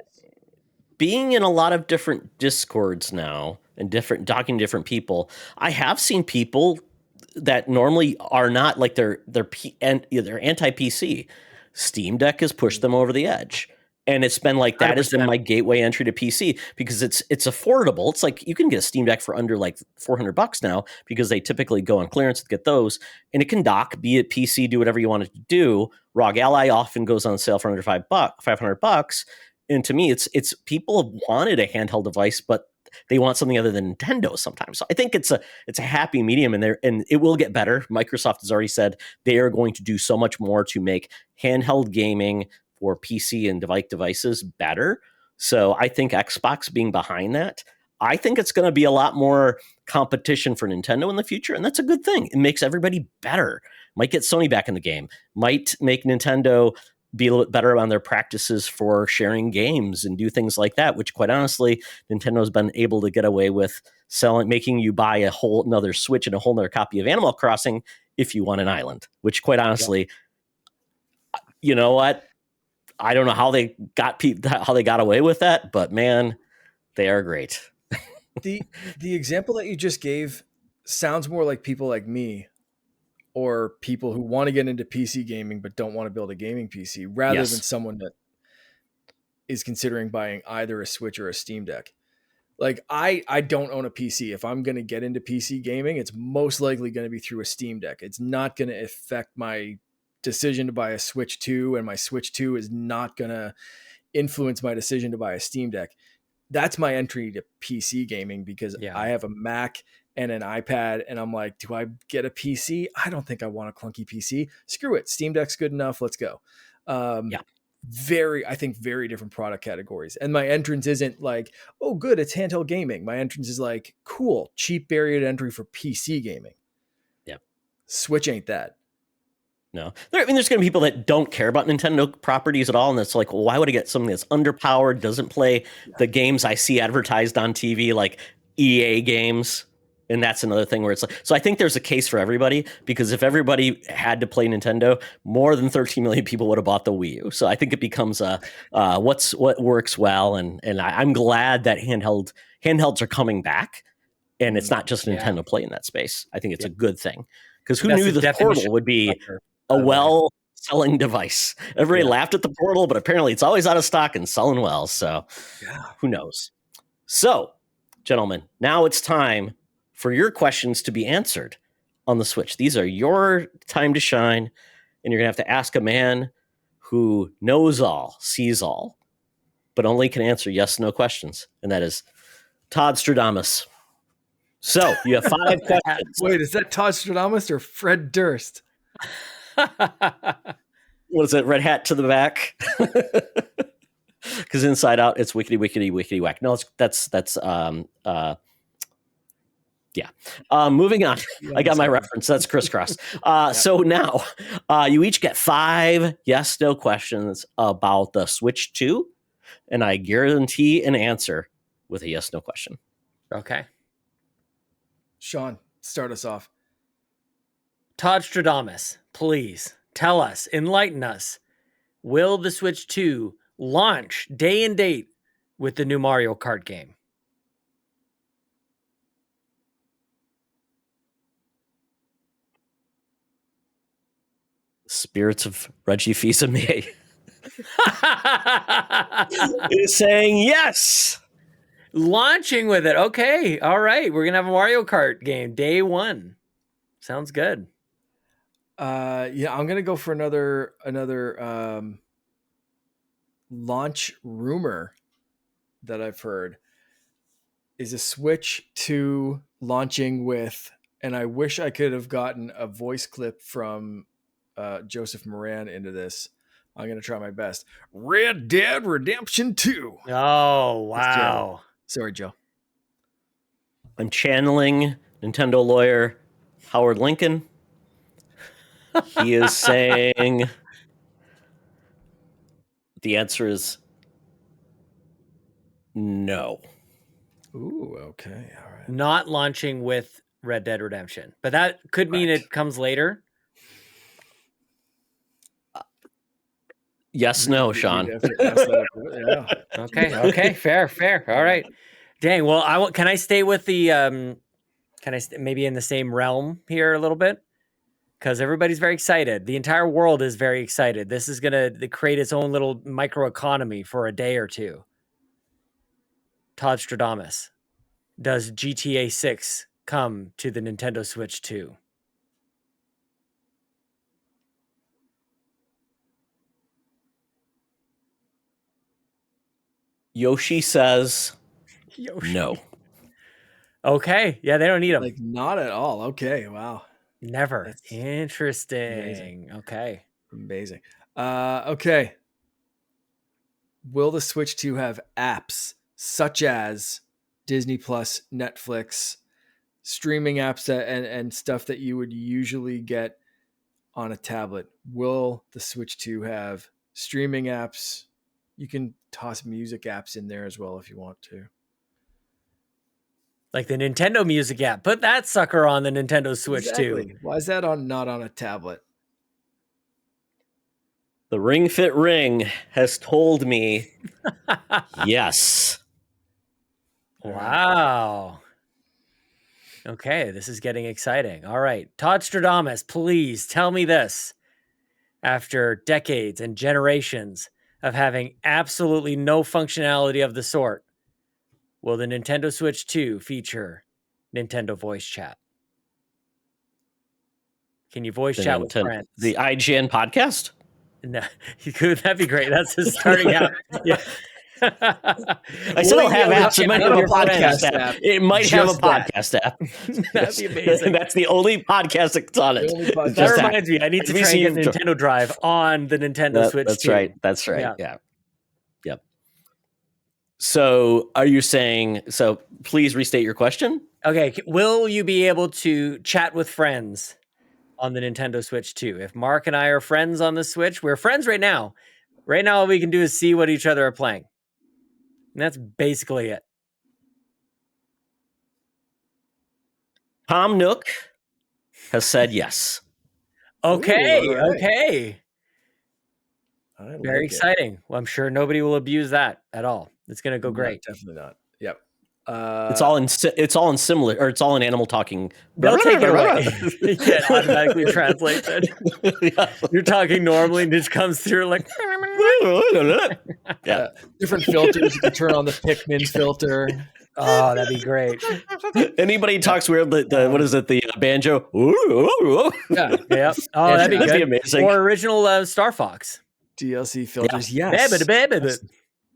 Being in a lot of different Discords now and talking to different people, I have seen people that normally are not like they're anti-PC. Steam Deck has pushed them over the edge. And it's been like that 100%. Has been my gateway entry to PC because it's affordable. It's like you can get a Steam Deck for under like $400 now because they typically go on clearance to get those, and it can dock, be it PC, do whatever you want it to do. ROG Ally often goes on sale for under $500, and to me, it's people have wanted a handheld device, but they want something other than Nintendo sometimes. So I think it's a happy medium, and it will get better. Microsoft has already said they are going to do so much more to make handheld gaming for PC and devices better. So I think Xbox being behind that, I think it's going to be a lot more competition for Nintendo in the future. And that's a good thing. It makes everybody better. Might get Sony back in the game. Might make Nintendo be a little bit better on their practices for sharing games and do things like that, which quite honestly, Nintendo's been able to get away with making you buy a whole another Switch and a whole nother copy of Animal Crossing if you want an island, which quite honestly, you know what? I don't know how they got away with that, but man, they are great. The example that you just gave sounds more like people like me or people who want to get into PC gaming but don't want to build a gaming PC rather than someone that is considering buying either a Switch or a Steam Deck. Like I don't own a PC. If I'm going to get into PC gaming, it's most likely going to be through a Steam Deck. It's not going to affect my decision to buy a Switch 2, and my Switch 2 is not going to influence my decision to buy a Steam Deck. That's my entry to PC gaming because I have a Mac and an iPad, and I'm like, do I get a PC? I don't think I want a clunky PC. Screw it. Steam Deck's good enough. Let's go. I think very different product categories. And my entrance isn't like, oh, good, it's handheld gaming. My entrance is like, cool, cheap barrier to entry for PC gaming. Yeah. Switch ain't that. No, there's going to be people that don't care about Nintendo properties at all. And it's like, well, why would I get something that's underpowered, doesn't play the games I see advertised on TV, like EA games? And that's another thing where it's like, so I think there's a case for everybody, because if everybody had to play Nintendo, more than 13 million people would have bought the Wii U. So I think it becomes what works well. And I'm glad that handhelds are coming back, and it's not just Nintendo playing that space. I think it's a good thing, because who knew the Portal would be a well-selling device? Everybody laughed at the Portal, but apparently it's always out of stock and selling well. So who knows? So, gentlemen, now it's time for your questions to be answered on the Switch. These are your time to shine, and you're going to have to ask a man who knows all, sees all, but only can answer yes/no questions, and that is Todd Stradamus. So you have 5 questions. Wait, is that Todd Stradamus or Fred Durst? What is it? Red hat to the back? Because Inside Out, it's wickety wickety wickety whack. No, that's moving on. I got my reference. That's crisscross. So now you each get 5 yes/no questions about the Switch 2, and I guarantee an answer with a yes/no question. Okay. Sean, start us off. Todd Stradamus, please tell us, enlighten us. Will the Switch 2 launch day and date with the new Mario Kart game? Spirits of Reggie Fils-Aimé is saying yes. Launching with it. Okay. All right. We're going to have a Mario Kart game day 1. Sounds good. I'm going to go for another launch rumor that I've heard is a Switch 2 launching with, and I wish I could have gotten a voice clip from Joseph Moran into this. I'm going to try my best. Red Dead Redemption 2. Oh, wow. Sorry, Joe. I'm channeling Nintendo lawyer Howard Lincoln. He is saying the answer is no. Ooh, okay. All right. Not launching with Red Dead Redemption, but that could mean it comes later. Yes, no, Sean. Yeah. Okay. Fair. All right. Dang. Well, can I stay with the, maybe in the same realm here a little bit? Because everybody's very excited. The entire world is very excited. This is going to create its own little microeconomy for a day or two. Todd Stradamus, does GTA 6 come to the Nintendo Switch 2? Yoshi says no. Okay. Yeah, they don't need them. Like, not at all. Okay. Wow. Never. That's interesting. amazing. Okay. Amazing. Okay. Will the Switch 2 have apps such as Disney Plus, Netflix, streaming apps and stuff that you would usually get on a tablet? Will the Switch 2 have streaming apps? You can toss music apps in there as well if you want to. Like the Nintendo Music app. Put that sucker on the Nintendo Switch too. Why is that not on a tablet? The Ring Fit Ring has told me yes. Wow. Okay, this is getting exciting. All right. Todd Stradamus, please tell me this. After decades and generations of having absolutely no functionality of the sort, will the Nintendo Switch 2 feature Nintendo voice chat? Can you voice chat with friends? The IGN podcast? No, that'd be great. That's just starting out. Yeah. I still have apps. It might have a podcast app. It might have a podcast app. That'd be amazing. That's the only podcast that's on it. That reminds me, I need to try and get Nintendo Drive on the Nintendo Switch. That's right. That's right. Yeah. Yep. So are you saying, so please restate your question? Okay. Will you be able to chat with friends on the Nintendo Switch 2? If Mark and I are friends on the Switch, we're friends right now. Right now, all we can do is see what each other are playing. And that's basically it. Tom Nook has said yes. Okay, Ooh, all right. okay. I Very like it. exciting. Well, I'm sure nobody will abuse that at all. It's going to go No, great. definitely not. Yep. It's all in similar, or it's all in animal talking. They'll take it away. You can't automatically translate that. Yeah. You're talking normally and it just comes through like. Yeah. different filters. You can turn on the Pikmin filter. Oh, that'd be great. Anybody talks weird, what is it? The banjo. Yeah. Yep. Oh, that'd be That'd good. be amazing. Or original Star Fox. DLC filters. Yeah. Yes. Babbit.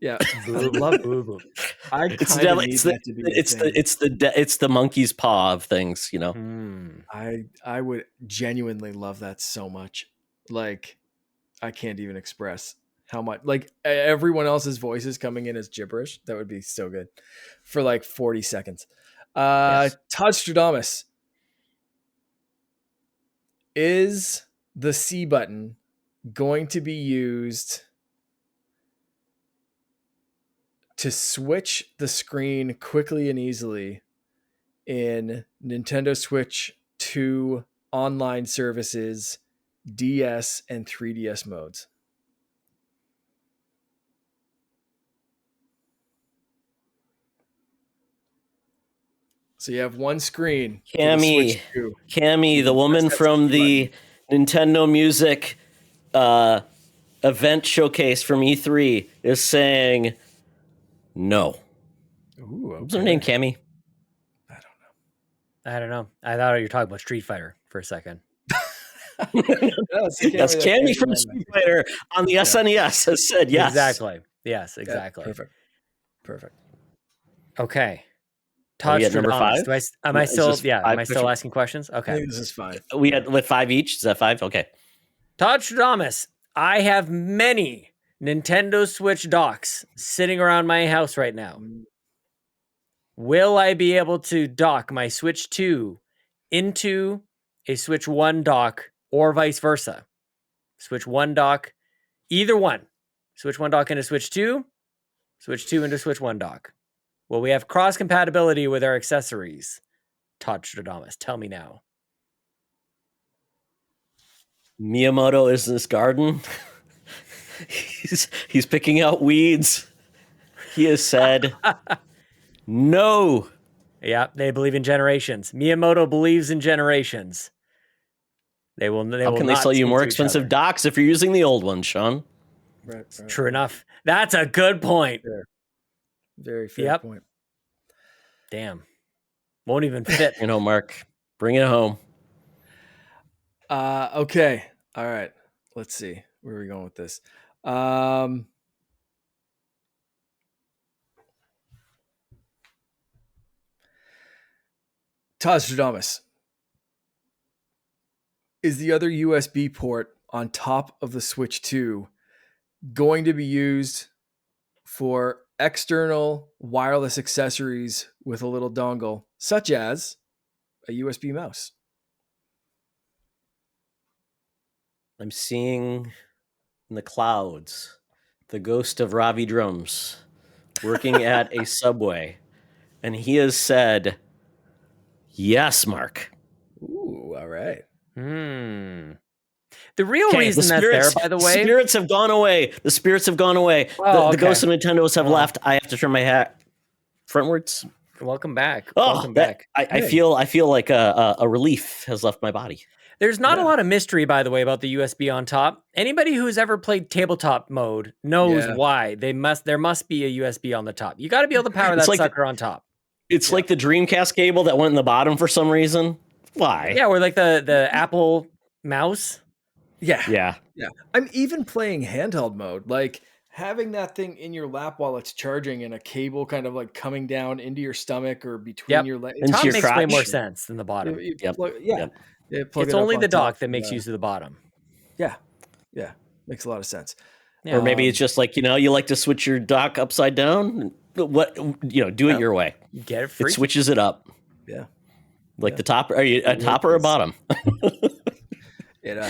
Yeah. I love it. I It's kind of definitely need that to be a thing. it's the monkey's paw of things, you know. I would genuinely love that so much. Like, I can't even express how much. Like, everyone else's voices coming in as gibberish. That would be so good for like 40 seconds. Yes. Todd Stradamus, is the C button going to be used to switch the screen quickly and easily in Nintendo Switch 2 online services, DS and 3DS modes? So you have one screen. for the Cammy, Switch 2. Cammy, the woman Press that from C the Nintendo Music event showcase from E3 is saying no. Ooh, okay. What's her name, Cammy? I don't know. I thought you were talking about Street Fighter for a second. No, it's the That's camera that Cammy from came Street Fighter on the SNES has said yes. Exactly. Yes, Yeah, exactly. Perfect. Okay. Are Todd we at number Stradamus. 5? Am I Is still? this Yeah. Am I 5 still picture? asking questions? I Okay. think this is 5. We had with 5 each. Is that 5? Okay. Todd Stradamus. I have many Nintendo Switch docks sitting around my house right now. Will I be able to dock my Switch 2 into a Switch 1 dock or vice versa? Switch 1 dock, either one. Switch 1 dock into Switch 2, Switch 2 into Switch 1 dock. Will we have cross compatibility with our accessories? Todd Stradamus, tell me now. Miyamoto is in his garden. he's picking out weeds. He has said no. Yeah, they believe in generations. Miyamoto believes in generations. They will. How can they sell you more expensive docks if you're using the old one, Sean? Right. True enough. That's a good point. Very fair point. Damn. Won't even fit. You know, Mark, bring it home. Okay. All right. Let's see. Where are we going with this? Todd Stradamus, is the other USB port on top of the Switch 2 going to be used for external wireless accessories with a little dongle, such as a USB mouse? I'm seeing in the clouds the ghost of Ravi Drums working at a Subway, and he has said, "Yes, Mark." Ooh, all right. The real reason that's there, by the way, spirits have gone away. The spirits have gone away. Oh, the ghosts of Nintendo's have left. I have to turn my hat frontwards. Welcome back. Oh, Welcome back. I feel like a relief has left my body. There's not a lot of mystery, by the way, about the USB on top. Anybody who's ever played tabletop mode knows why. There must be a USB on the top. You got to be able to power that sucker on top. It's like the Dreamcast cable that went in the bottom for some reason. Why? Yeah, or like the Apple mouse. Yeah. I'm even playing handheld mode. Like, having that thing in your lap while it's charging and a cable kind of like coming down into your stomach or between your legs. Top makes way more sense than the bottom. It's only the dock that makes use of the bottom. Yeah. Makes a lot of sense. Or maybe it's just like, you like to switch your dock upside down. Do it your way. You get it free. It switches it up. Yeah. Like the top. Are you a top or a bottom? You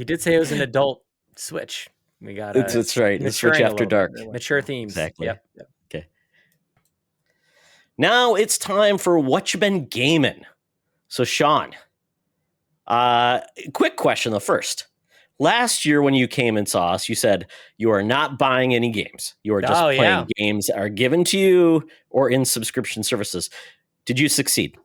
did say it was an adult Switch. We got it's right. The Switch After Dark. Mature themes. Exactly. Yep. Okay. Now it's time for What You Been Gaming. So, Sean, quick question though first. Last year when you came and saw us, you said you are not buying any games. You are just playing games that are given to you or in subscription services. Did you succeed?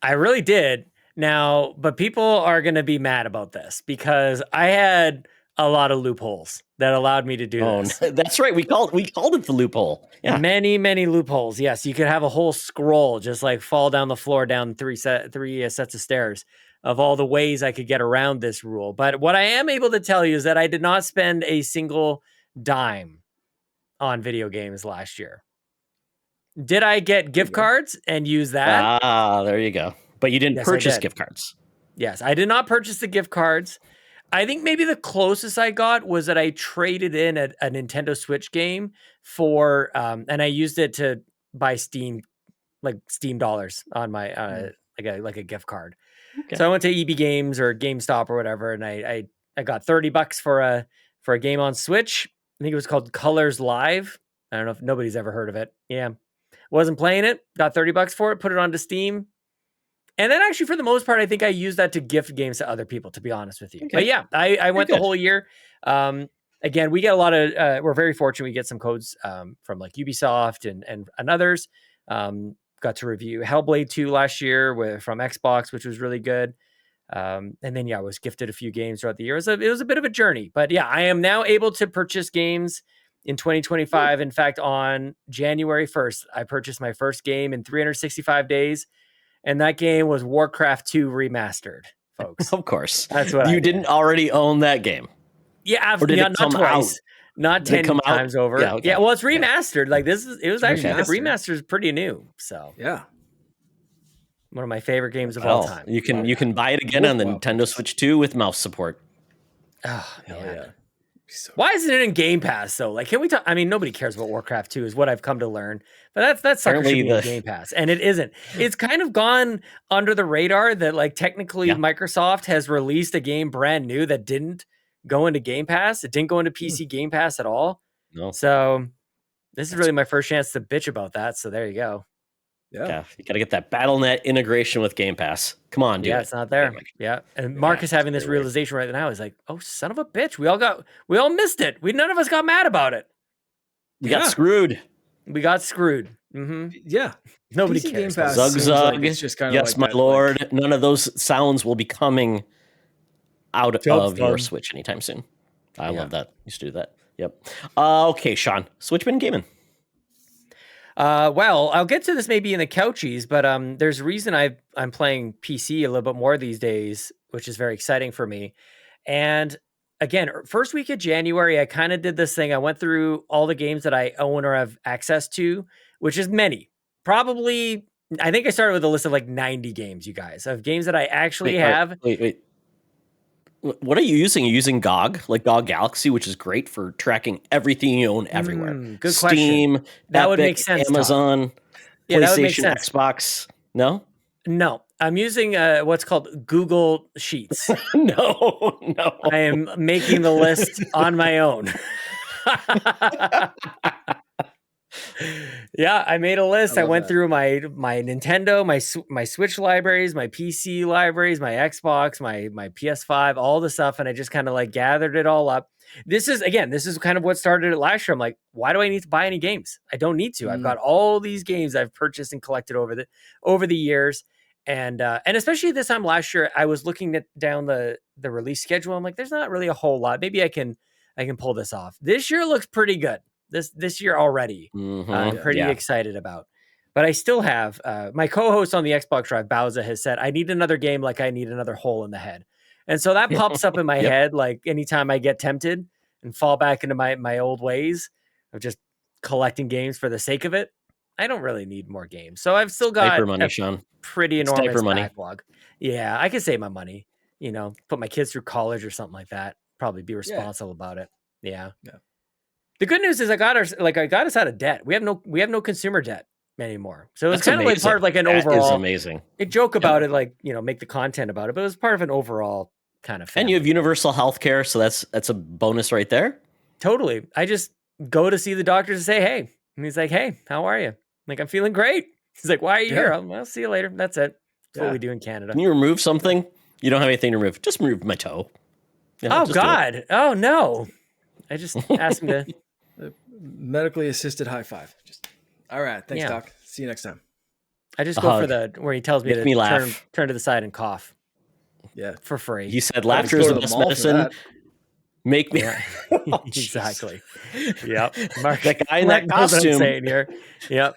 I really did. Now, but people are going to be mad about this because I had a lot of loopholes that allowed me to do this. That's right. We called it the loophole. Yeah. Many loopholes. Yes, you could have a whole scroll just like fall down the floor down three sets of stairs of all the ways I could get around this rule. But what I am able to tell you is that I did not spend a single dime on video games last year. Did I get gift cards and use that? There you go. But you didn't purchase gift cards. Yes, I did not purchase the gift cards. I think maybe the closest I got was that I traded in a Nintendo Switch game for, and I used it to buy Steam dollars on my like a gift card. Okay. So I went to EB Games or GameStop or whatever, and I got $30 for a game on Switch. I think it was called Colors Live. I don't know if nobody's ever heard of it. Yeah, wasn't playing it. Got $30 for it. Put it onto Steam. And then actually, for the most part, I think I used that to gift games to other people, to be honest with you. Okay. But yeah, I went the whole year. Again, we get a lot of, we're very fortunate. We get some codes from like Ubisoft and others. Got to review Hellblade 2 last year from Xbox, which was really good. And then, yeah, I was gifted a few games throughout the year. It was a bit of a journey. But yeah, I am now able to purchase games in 2025. In fact, on January 1st, I purchased my first game in 365 days. And that game was Warcraft 2 remastered, folks. Of course. That's what you didn't already own that game. Yeah, not twice. Out? Not 10 times over. Yeah, okay. Yeah, well, it's remastered. Like it was actually the remaster is pretty new. So yeah. One of my favorite games of all time. You can buy it again on the Nintendo Switch 2 with mouse support. Oh, yeah. Why isn't it in Game Pass though? Like, can we talk? I mean, nobody cares about Warcraft 2 is what I've come to learn, but that's sucker should be in Game Pass, and it isn't. It's kind of gone under the radar that like technically Microsoft has released a game brand new that didn't go into Game Pass. It didn't go into PC Game Pass at all. No. So this is really my first chance to bitch about that. So there you go. Yeah, you got to get that BattleNet integration with Game Pass. Come on, dude. Yeah, it's not there. Yeah, and Mark is having this realization right now. He's like, "Oh, son of a bitch! We all missed it. None of us got mad about it. We got screwed. We got screwed. Mm-hmm. Yeah, nobody cares. Zug zug. Like it's just kind of yes, like my lord. Like... None of those sounds will be coming out of your Switch anytime soon. I love that. Used to do that. Yep. Okay, Sean. Switch been gaming. Well, I'll get to this maybe in the Couchies, but there's a reason I'm playing PC a little bit more these days, which is very exciting for me. And again, first week of January, I kind of did this thing. I went through all the games that I own or have access to, which is many. Probably, I think I started with a list of like 90 games, you guys, of games that I actually have. Wait. What are you using? Are you using GOG, like GOG Galaxy, which is great for tracking everything you own everywhere? Good Steam, question. That would make sense. Amazon, yeah, PlayStation, Xbox. No? No. I'm using what's called Google Sheets. No. I am making the list on my own. Yeah, I made a list. I went through my Nintendo, my Switch libraries, my PC libraries, my Xbox, my PS5, all the stuff, and I just kind of like gathered it all up. This is kind of what started it last year. I'm like, why do I need to buy any games? I don't need to. I've got all these games I've purchased and collected over the years, and especially this time last year, I was looking down the release schedule. I'm like, there's not really a whole lot. Maybe I can pull this off. This year looks pretty good. This year already, I'm pretty excited about. But I still have my co-host on the Xbox Drive, Bowser, has said I need another game like I need another hole in the head, and so that pops up in my head like anytime I get tempted and fall back into my old ways of just collecting games for the sake of it. I don't really need more games, so I've still got Sean. Pretty enormous backlog. Yeah, I can save my money. Put my kids through college or something like that. Probably be responsible about it. Yeah. The good news is I got us out of debt. We have no consumer debt anymore. So it's kind of like part of like an overall. That is amazing. A joke about it, like make the content about it, but it was part of an overall kind of. Family. And you have universal health care, so that's a bonus right there. Totally. I just go to see the doctor and say, "Hey," and he's like, "Hey, how are you?" I'm Like, I'm feeling great. He's like, why are you Yeah. here? I'll see you later. That's it. That's what Yeah. we do in Canada. Can you remove something? You don't have anything to remove. Just remove my toe. Oh, just do it. God. Oh, no. I just asked him to. Medically assisted high five. Just all right. Thanks, Yeah. Doc. See you next time. I just A go for hug. the where he tells me Make to me laugh. turn to the side and cough Yeah. for free. He said Gotta laughter go is to the the best mall for medicine. that. Make me. Yeah. Oh, jeez. Exactly. Yep. Mark, That guy in Mark that knows what I'm costume. saying here. Yep.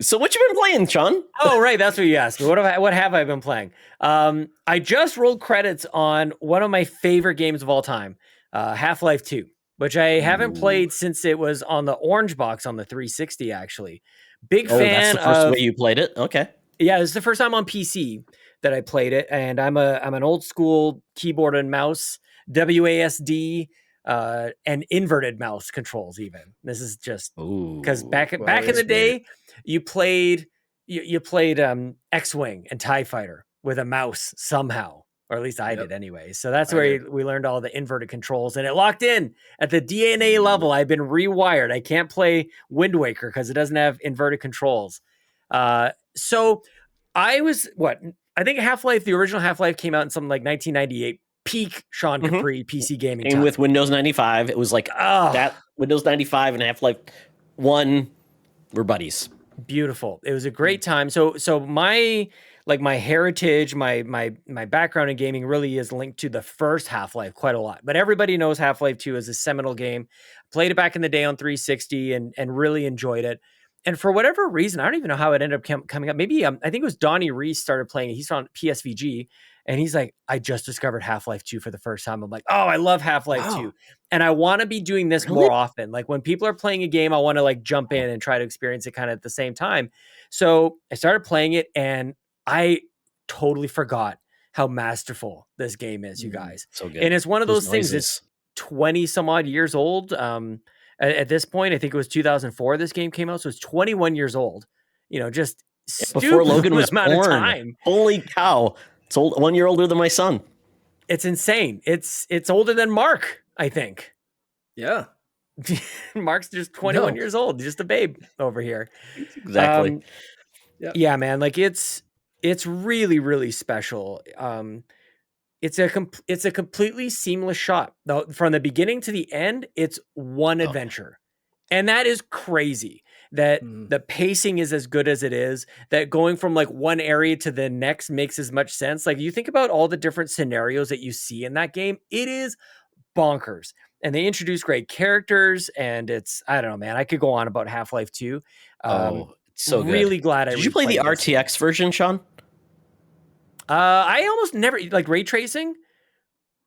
So what you been playing, Sean? Oh, right. That's what you asked me. What have I been playing? I just rolled credits on one of my favorite games of all time, Half-Life 2, which I haven't played since it was on the orange box on the 360, actually. Big Oh, fan that's the first of... way you played it? Okay. Yeah, this is the first time on PC that I played it, and I'm an old school keyboard and mouse, WASD, and inverted mouse controls. Even this is just because back in the day, you played X-Wing and TIE Fighter with a mouse somehow, or at least I did anyway. So that's where we learned all the inverted controls, and it locked in at the DNA level. I've been rewired. I can't play Wind Waker because it doesn't have inverted controls. So I was I think Half-Life, the original Half-Life came out in something like 1998, peak Sean Capri PC gaming Came time. with Windows 95. It was like that Windows 95 and Half-Life 1 were buddies. Beautiful. It was a great time. So my heritage, my background in gaming really is linked to the first Half-Life quite a lot. But everybody knows Half-Life 2 is a seminal game. Played it back in the day on 360 and really enjoyed it. And for whatever reason, I don't even know how it ended up coming up. Maybe I think it was Donnie Reese started playing it. He's on PSVG, and he's like, I just discovered Half-Life 2 for the first time. I'm like, oh, I love Half-Life 2. And I want to be doing this more often. Like when people are playing a game, I want to like jump in and try to experience it kind of at the same time. So I started playing it, and I totally forgot how masterful this game is, you guys. So good. And it's one of those things that's 20 some odd years old. At this point, I think it was 2004 this game came out, so it's 21 years old. You know, just before Logan was born. Holy cow. It's 1 year older than my son. It's insane. It's older than Mark, I think. Yeah. Mark's just 21 years old, just a babe over here. Exactly. Yeah, man, like it's really, really special. It's a completely seamless shot. From the beginning to the end, it's one adventure. And that is crazy that the pacing is as good as it is, that going from like one area to the next makes as much sense. Like you think about all the different scenarios that you see in that game, it is bonkers. And they introduce great characters, and it's, I don't know, man, I could go on about Half-Life 2. It's so good. Really glad I Did you play the RTX version, Sean? I almost never like ray tracing.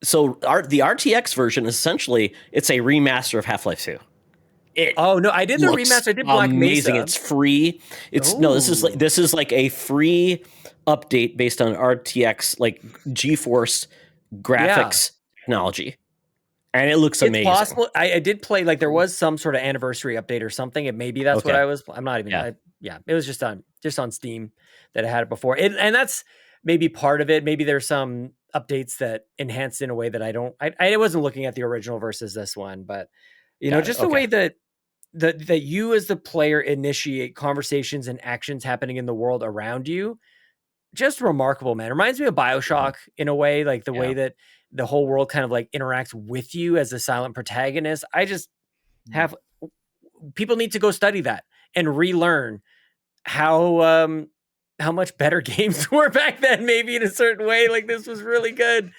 So the RTX version, essentially, it's a remaster of Half-Life 2. No, I did the remaster. I did Black amazing. Mesa. It's free. This is like a free update based on RTX, like GeForce graphics technology. And it looks amazing. It's possible. I did play, like, there was some sort of anniversary update or something, and maybe that's what I was. I'm not even. It was just on Steam that I had it before, and that's maybe part of it. Maybe there's some updates that enhanced in a way that I don't. I wasn't looking at the original versus this one, but the way that you as the player initiate conversations and actions happening in the world around you, just remarkable, man. It reminds me of BioShock in a way, like the way that the whole world kind of like interacts with you as a silent protagonist. I just have people need to go study that and relearn how much better games were back then, maybe in a certain way. Like this was really good.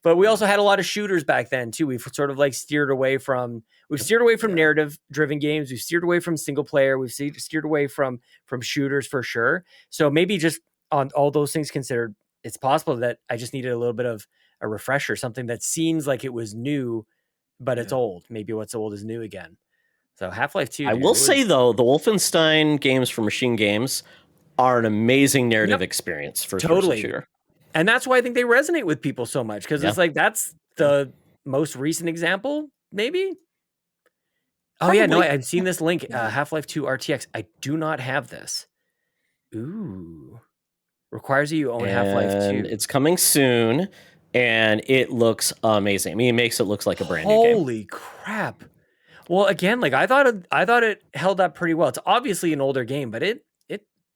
But we also had a lot of shooters back then too. We've sort of like steered away from narrative driven games. We've steered away from single player. We've steered away from shooters for sure. So maybe just on all those things considered, it's possible that I just needed a little bit of a refresher, something that seems like it was new, but it's old. Maybe what's old is new again. So Half-Life 2. I will say though, the Wolfenstein games from Machine Games are an amazing narrative experience for a shooter. And that's why I think they resonate with people so much, because it's like that's the most recent example, maybe. Probably. I've seen this link, Half-Life 2 RTX. I do not have this. Ooh. Requires you own Half-Life 2. It's coming soon, and it looks amazing. I mean, it makes it look like a brand new game. Holy crap. Well, again, like I thought it held up pretty well. It's obviously an older game, but it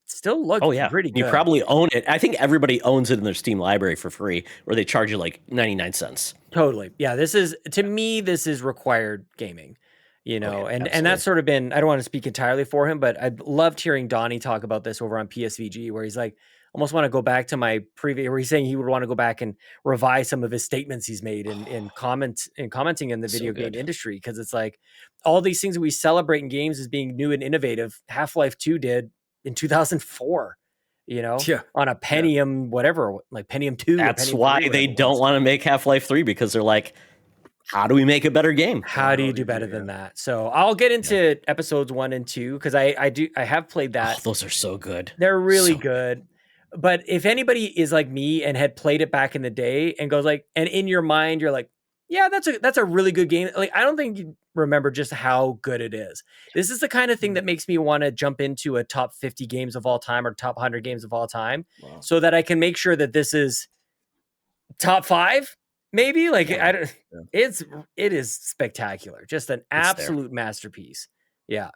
still looked Oh yeah, pretty you good. probably own it. I think everybody owns it in their Steam library for free, where they charge you like 99 cents. Totally. Yeah, this is to me this is required gaming. You know, Oh, yeah, and that's sort of been I don't want to speak entirely for him, but I loved hearing Donnie talk about this over on PSVG where he's like almost want to go back to my previous where he's saying he would want to go back and revise some of his statements he's made in commenting in the So video game good. industry because it's like all these things that we celebrate in games as being new and innovative, Half-Life 2 did in 2004, you know, Yeah. on a Pentium whatever, like Pentium 2 That's or Pentium why 3, they whatever it don't was. want to make Half-Life 3 because they're like, how do we make a better game? How do you do better than that? So I'll get into episodes 1 and 2 because I have played that. Oh, those are so good. They're really So good. But if anybody is like me and had played it back in the day and goes like, and in your mind you're like, yeah, that's a really good game. Like I don't think you remember just how good it is. This is the kind of thing that makes me want to jump into a top 50 games of all time or top 100 games of all time, so that I can make sure that this is top 5 maybe like I don't it is spectacular, just an absolute masterpiece. Yeah,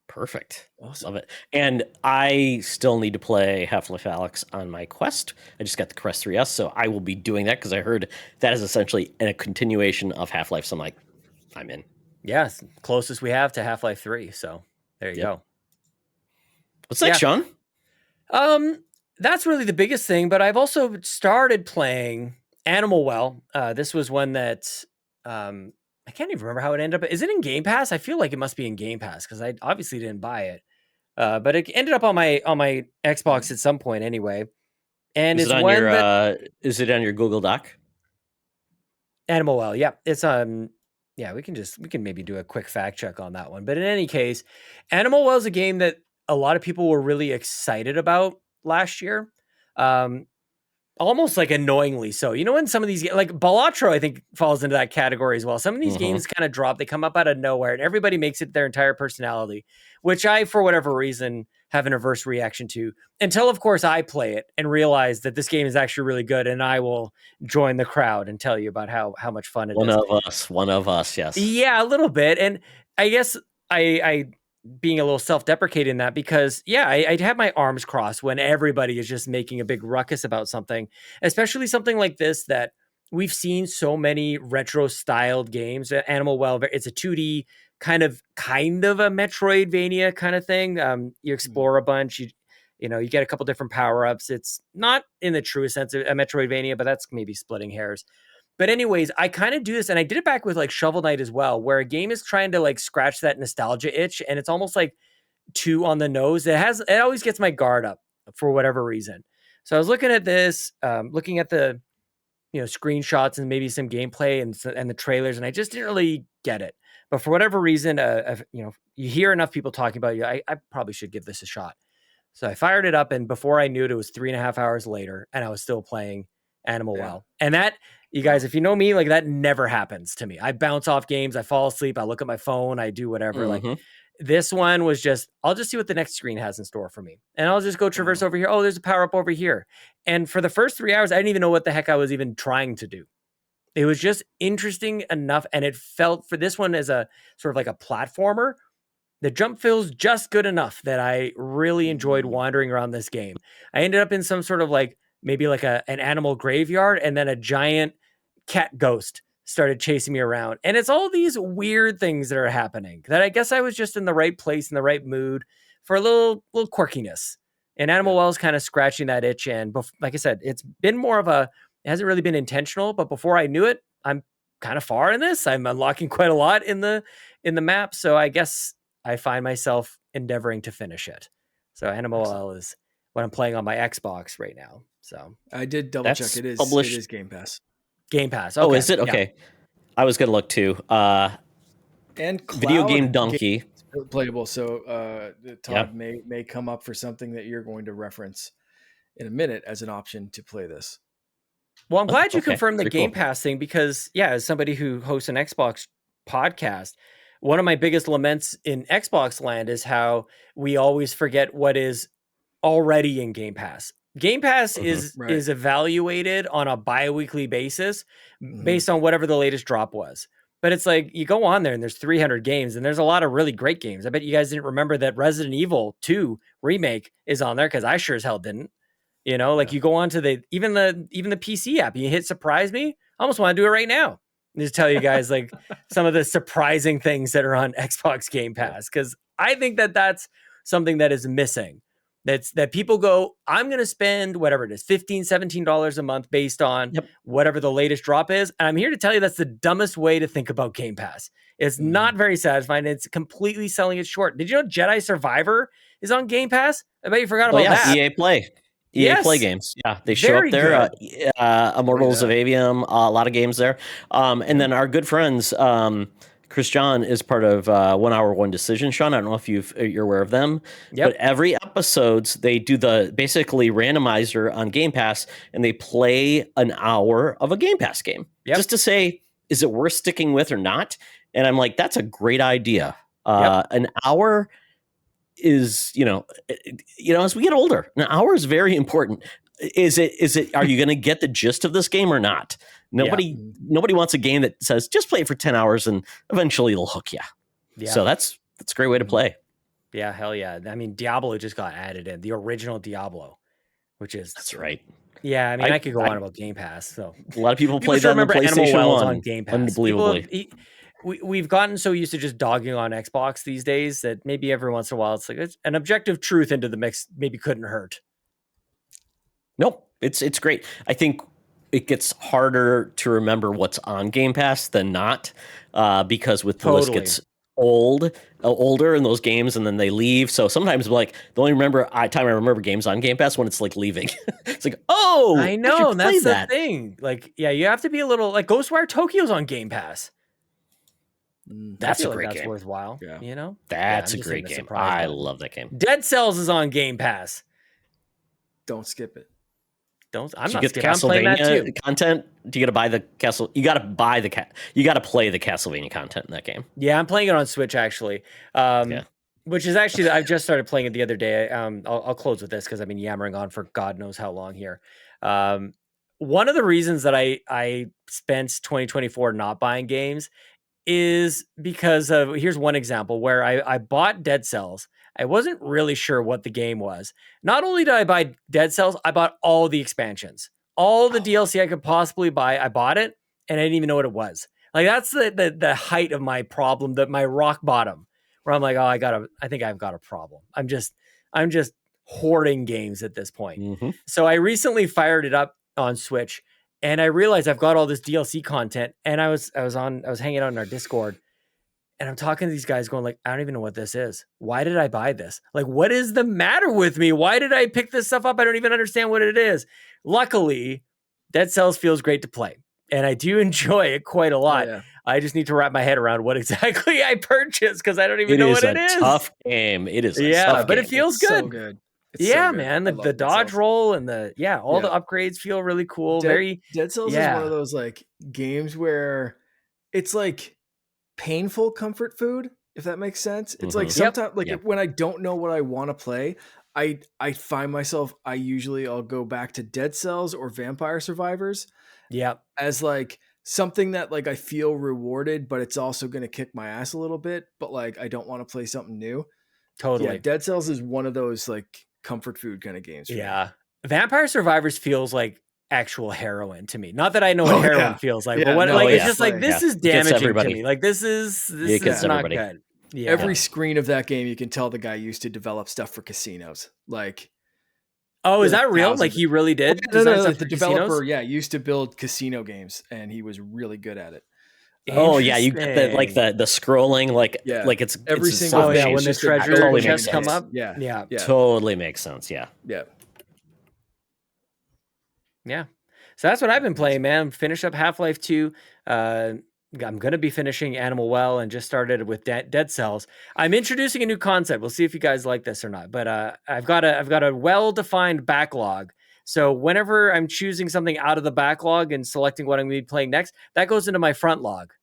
perfect. Awesome. Love it. And I still need to play Half-Life Alyx on my Quest. I just got the Quest 3S, so I will be doing that because I heard that is essentially a continuation of Half-Life. So I'm like, I'm in. yeah, it's closest we have to Half-Life 3, so there you go. What's next, Sean? That's really the biggest thing, but I've also started playing Animal Well. This was one that I can't even remember how it ended up. Is it in Game Pass? I feel like it must be in Game Pass because I obviously didn't buy it. But it ended up on my Xbox at some point anyway. And Is it's it on one your that is it on your Google Doc? Animal Well, yeah, it's yeah, we can maybe do a quick fact check on that one. But in any case, Animal Well is a game that a lot of people were really excited about last year. Almost like annoyingly so. You know, when some of these like Balatro, I think falls into that category as well. Some of these games kind of drop, they come up out of nowhere and everybody makes it their entire personality, which I, for whatever reason, have an averse reaction to until of course I play it and realize that this game is actually really good. And I will join the crowd and tell you about how much fun it is. One of us. Yes. Yeah, a little bit. And I guess I being a little self-deprecating in that because I'd have my arms crossed when everybody is just making a big ruckus about something, especially something like this that we've seen so many retro styled games. Animal Well, it's a 2D kind of a Metroidvania kind of thing. You explore a bunch, you get a couple different power-ups. It's not in the truest sense of a Metroidvania, but that's maybe splitting hairs. But anyways, I kind of do this, and I did it back with like Shovel Knight as well, where a game is trying to like scratch that nostalgia itch, and it's almost like too on the nose. It always gets my guard up for whatever reason. So I was looking at this, looking at the screenshots and maybe some gameplay and the trailers, and I just didn't really get it. But for whatever reason, you hear enough people talking about it, I probably should give this a shot. So I fired it up, and before I knew it, it was 3.5 hours later, and I was still playing Animal Well. And that, you guys, if you know me, like that never happens to me. I bounce off games, I fall asleep, I look at my phone, I do whatever. Like this one was just, I'll just see what the next screen has in store for me. And I'll just go traverse over here. Oh, there's a power up over here. And for the first 3 hours, I didn't even know what the heck I was even trying to do. It was just interesting enough. And it felt for this one as a sort of like a platformer. The jump feels just good enough that I really enjoyed wandering around this game. I ended up in some sort of like, maybe like an animal graveyard, and then a giant cat ghost started chasing me around. And it's all these weird things that are happening that I guess I was just in the right place, in the right mood for a little quirkiness. And Animal Well is kind of scratching that itch. And like I said, it's been more of it hasn't really been intentional, but before I knew it, I'm kind of far in this. I'm unlocking quite a lot in the map. So I guess I find myself endeavoring to finish it. So Animal Well is what I'm playing on my Xbox right now. So I did double check. It is Game Pass. Game Pass. Okay. Oh, is it? Okay. Yeah. I was going to look too. And Video Game Donkey. Playable. So Todd may come up for something that you're going to reference in a minute as an option to play this. Well, I'm glad you confirmed the Game Pass thing because, as somebody who hosts an Xbox podcast, one of my biggest laments in Xbox land is how we always forget what is already in Game Pass. Game Pass is evaluated on a bi-weekly basis based on whatever the latest drop was. But it's like you go on there and there's 300 games and there's a lot of really great games. I bet you guys didn't remember that Resident Evil 2 remake is on there because I sure as hell didn't. You know, like you go on to even the PC app, you hit surprise me. I almost want to do it right now. Just tell you guys like some of the surprising things that are on Xbox Game Pass, because I think that that's something that is missing. That people go, I'm going to spend whatever it is, $15, $17 a month based on whatever the latest drop is. And I'm here to tell you that's the dumbest way to think about Game Pass. It's not very satisfying. It's completely selling it short. Did you know Jedi Survivor is on Game Pass? I bet you forgot about that. EA Play. EA Play games. Yeah, they show Very up there. good. Immortals of Avium, a lot of games there. And then our good friends, Chris John is part of 1 Hour, One Decision. Sean, I don't know if you're aware of them, but every episodes they do the basically randomizer on Game Pass, and they play an hour of a Game Pass game just to say, is it worth sticking with or not? And I'm like, that's a great idea. An hour is, as we get older, an hour is very important. Is it, are you going to get the gist of this game or not? Nobody wants a game that says, just play it for 10 hours and eventually it'll hook you. Yeah. So that's a great way to play. Yeah. Hell yeah. I mean, Diablo just got added in, the original Diablo, which is. That's right. Yeah. I mean, I could go on about Game Pass. So a lot of people play that on the PlayStation 1 on Game Pass. Unbelievably. We've gotten so used to just dogging on Xbox these days that maybe every once in a while it's like an objective truth into the mix maybe couldn't hurt. Nope, it's great. I think it gets harder to remember what's on Game Pass than not, because with the list gets older in those games, and then they leave. So sometimes like the only time I remember games on Game Pass when it's like leaving. It's like, oh, I know that's the thing. Like, yeah, you have to be a little like Ghostwire Tokyo's on Game Pass. That's a great game. That's worthwhile. Yeah. You know, that's a great game. I love that game. Dead Cells is on Game Pass. Don't skip it. I'm not skipping. I'm playing that too. Content. Do you got to buy the castle? You got to buy you got to play the Castlevania content in that game. Yeah, I'm playing it on Switch actually. Which is actually, I've just started playing it the other day. I'll close with this because I've been yammering on for God knows how long here. One of the reasons that I spent 2024 not buying games is because of, here's one example where I bought Dead Cells. I wasn't really sure what the game was. Not only did I buy Dead Cells, I bought all the expansions, all the DLC I could possibly buy. I bought it and I didn't even know what it was. Like that's the height of my problem, my rock bottom, where I'm like, oh, I think I've got a problem. I'm just hoarding games at this point. Mm-hmm. So I recently fired it up on Switch. And I realized I've got all this DLC content, and I was hanging out in our Discord, and I'm talking to these guys going like, I don't even know what this is. Why did I buy this? Like, what is the matter with me? Why did I pick this stuff up? I don't even understand what it is. Luckily, Dead Cells feels great to play, and I do enjoy it quite a lot. Yeah. I just need to wrap my head around what exactly I purchased because I don't even know what it is. It is a tough game. It is but game. It feels good. So good. It's so good. Man, the dodge roll and the upgrades feel really cool. Dead Cells is one of those like games where it's like painful comfort food, if that makes sense. It's like sometimes when I don't know what I want to play, I find myself I'll go back to Dead Cells or Vampire Survivors. Yeah. As like something that like I feel rewarded, but it's also gonna kick my ass a little bit, but like I don't want to play something new. Totally. Yeah, Dead Cells is one of those like comfort food kind of games. Yeah. Vampire Survivors feels like actual heroin to me. Not that I know what heroin feels like, but it's just like this is damaging to me. Like this is not good. Yeah. Every screen of that game, you can tell the guy used to develop stuff for casinos. Like, oh, is that real? Like he really did? No, the developer, used to build casino games, and he was really good at it. Oh yeah, you get the scrolling like it's every single when the treasure chests come up. Yeah, totally makes sense. Yeah. So that's what I've been playing, man. Finish up Half-Life 2. I'm gonna be finishing Animal Well and just started with Dead Cells. I'm introducing a new concept. We'll see if you guys like this or not. But I've got a well-defined backlog. So whenever I'm choosing something out of the backlog and selecting what I'm going to be playing next, that goes into my front log.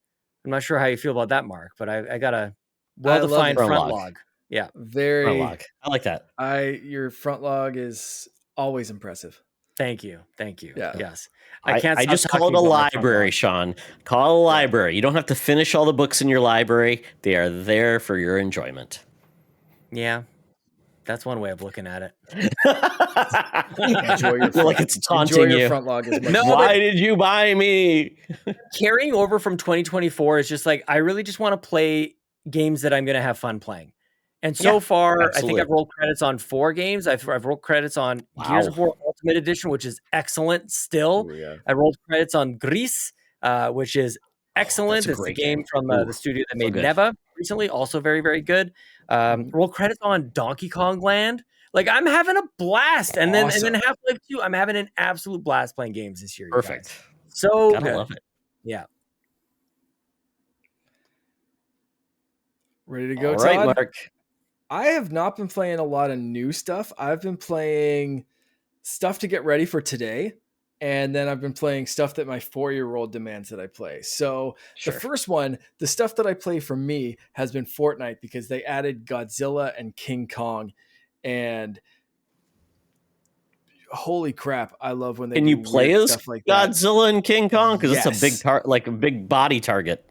I'm not sure how you feel about that, Mark, but I got a well-defined front log. Yeah. Very front log. I like that. Your front log is always impressive. Thank you. Yeah. Yes, I can't. I Stop just call it talking a about my front library, lawn. Sean. Call it a library. You don't have to finish all the books in your library. They are there for your enjoyment. Yeah, that's one way of looking at it. Enjoy your Feel like front, it's enjoy taunting your you. front log as much. No, as Why did you buy me? carrying over from 2024 is just like I really just want to play games that I'm going to have fun playing. And so Yeah, far, I think absolutely. I've rolled credits on 4 games. I've rolled credits on Gears of Wow. War Ultimate Edition, which is excellent still. Ooh, yeah. I rolled credits on Gris, which is Oh, that's excellent. a It's the great game game. from Ooh, the studio that so made good. Neva recently, also very, very good. Mhm. Rolled credits on Donkey Kong Land. Like I'm having a blast. And then Awesome. Half-Life 2, I'm having an absolute blast playing games this year, you guys. Perfect. So Gotta good. love it. Yeah. Ready to go, All right, Todd? Mark. I have not been playing a lot of new stuff. I've been playing stuff to get ready for today. And then I've been playing stuff that my 4-year-old demands that I play. So Sure. the first one, the stuff that I play for me has been Fortnite because they added Godzilla and King Kong. And holy crap, I love when they Can do you play weird as stuff like that. Godzilla and King Kong? Because it's a Yes. a big body target.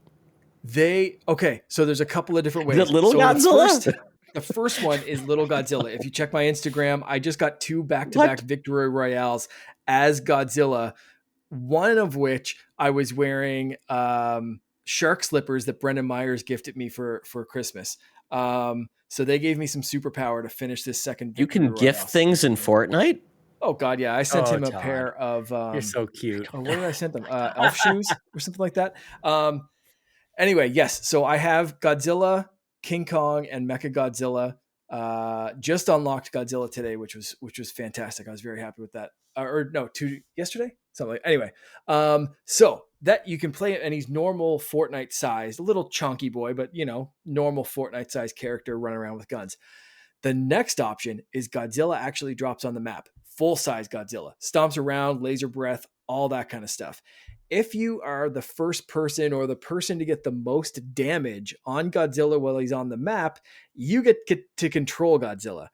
So there's a couple of different Is ways. it little So Godzilla? the first one is Little Godzilla. If you check my Instagram, I just got 2 back-to-back What? victory royales as Godzilla, one of which I was wearing shark slippers that Brendan Myers gifted me for Christmas. So they gave me some superpower to finish this second You victory can gift royale. things in Fortnite? Oh God, yeah. I sent Oh, him a Todd. pair of You're so cute. what did I send them? Elf shoes or something like that. Anyway, yes. So I have Godzilla, King Kong, and Mecha Godzilla. Just unlocked Godzilla today, which was fantastic. I was very happy with that. Yesterday, something like. Anyway, so that you can play it, and he's normal Fortnite size, a little chunky boy, but normal Fortnite size character running around with guns. The next option is Godzilla actually drops on the map, full size Godzilla, stomps around, laser breath, all that kind of stuff. If you are the first person or the person to get the most damage on Godzilla while he's on the map, you get to control Godzilla.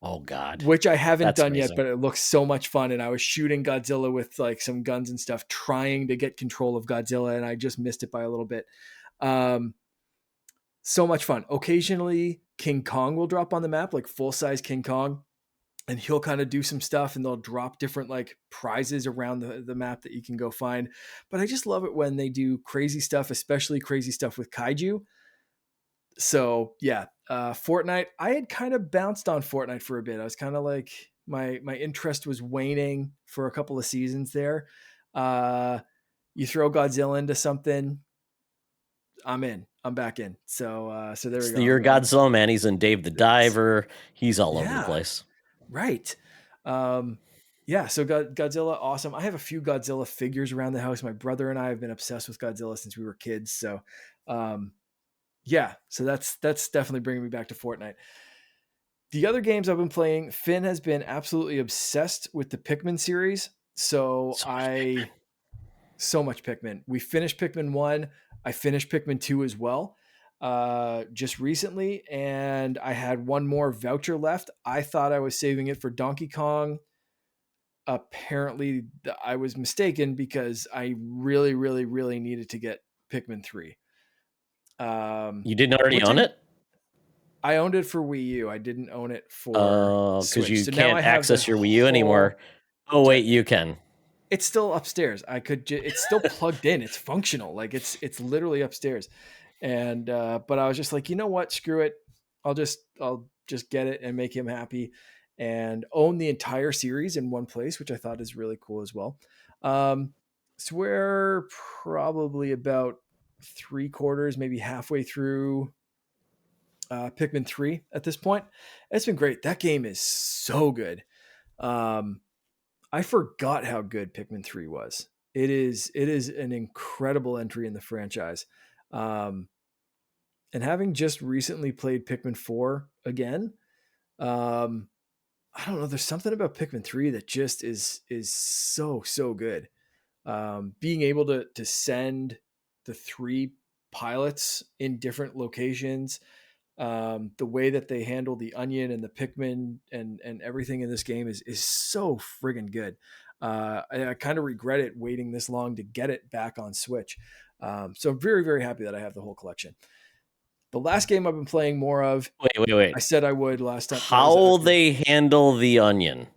Oh God. Which I haven't That's done amazing. yet, but it looks so much fun. And I was shooting Godzilla with like some guns and stuff, trying to get control of Godzilla, and I just missed it by a little bit. So much fun. Occasionally, King Kong will drop on the map, like full size King Kong, and he'll kind of do some stuff, and they'll drop different like prizes around the map that you can go find. But I just love it when they do crazy stuff, especially crazy stuff with kaiju. So yeah, Fortnite. I had kind of bounced on Fortnite for a bit. I was kind of like my interest was waning for a couple of seasons there. You throw Godzilla into something, I'm in. I'm back in. So there we go. You're Godzilla, man. He's in Dave the Diver. He's all over the place. Right. Yeah. So Godzilla, awesome. I have a few Godzilla figures around the house. My brother and I have been obsessed with Godzilla since we were kids. So, yeah. So that's definitely bringing me back to Fortnite. The other games I've been playing, Finn has been absolutely obsessed with the Pikmin series. So much Pikmin. We finished Pikmin 1. I finished Pikmin 2 as well just recently, and I had one more voucher left. I thought I was saving it for Donkey Kong. Apparently, I was mistaken because I really, really, really needed to get Pikmin 3. You didn't already own it? I owned it for Wii U. I didn't own it for because Switch. you So now I can't have access the your Wii U anymore. Oh wait, you can. It's still upstairs. It's still plugged in. It's functional. Like it's literally upstairs. And but I was just like, you know what? Screw it. I'll just get it and make him happy and own the entire series in one place, which I thought is really cool as well. So we're probably about 3/4, maybe halfway through Pikmin 3 at this point. It's been great. That game is so good. I forgot how good Pikmin 3 was. It is an incredible entry in the franchise. And having just recently played Pikmin 4 again, I don't know, there's something about Pikmin 3 that just is so good. Being able to send the 3 pilots in different locations, The way that they handle the onion and the Pikmin and everything in this game is so friggin' good. I kind of regret it waiting this long to get it back on Switch. So I'm very, very happy that I have the whole collection. The last game I've been playing more of, Wait. I said I would last time. How they handle the onion?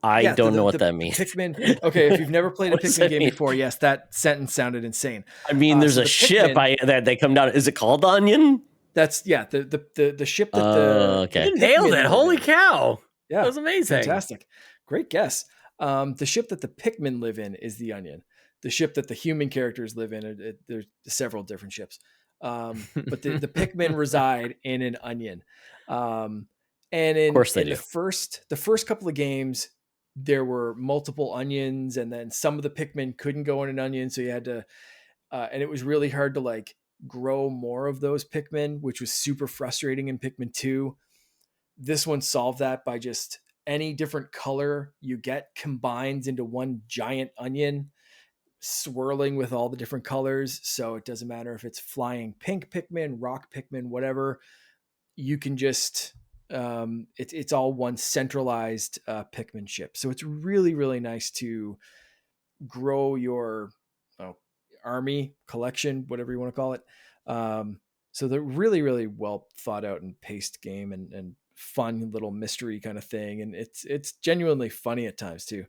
I don't know what that means. Pikmin. Okay, if you've never played a Pikmin game before, yes, that sentence sounded insane. I mean, there's a ship that they come down. Is it called the Onion? That's the ship that okay. You nailed it! Holy cow! Yeah, that was amazing. Fantastic, great guess. The ship that the Pikmin live in is the Onion. The ship that the human characters live in, there's several different ships, but the Pikmin reside in an onion. And in, of course they in do. the first couple of games, there were multiple onions, and then some of the Pikmin couldn't go in an onion, so you had to, and it was really hard to like grow more of those Pikmin, which was super frustrating in Pikmin 2. This one solved that by just any different color you get combines into one giant onion, swirling with all the different colors. So it doesn't matter if it's flying pink Pikmin, rock Pikmin, whatever. You can just it's all one centralized Pikmin ship. So it's really, really nice to grow your army collection, whatever you want to call it. So they're really, really well thought out and paced game and fun little mystery kind of thing. And it's genuinely funny at times too,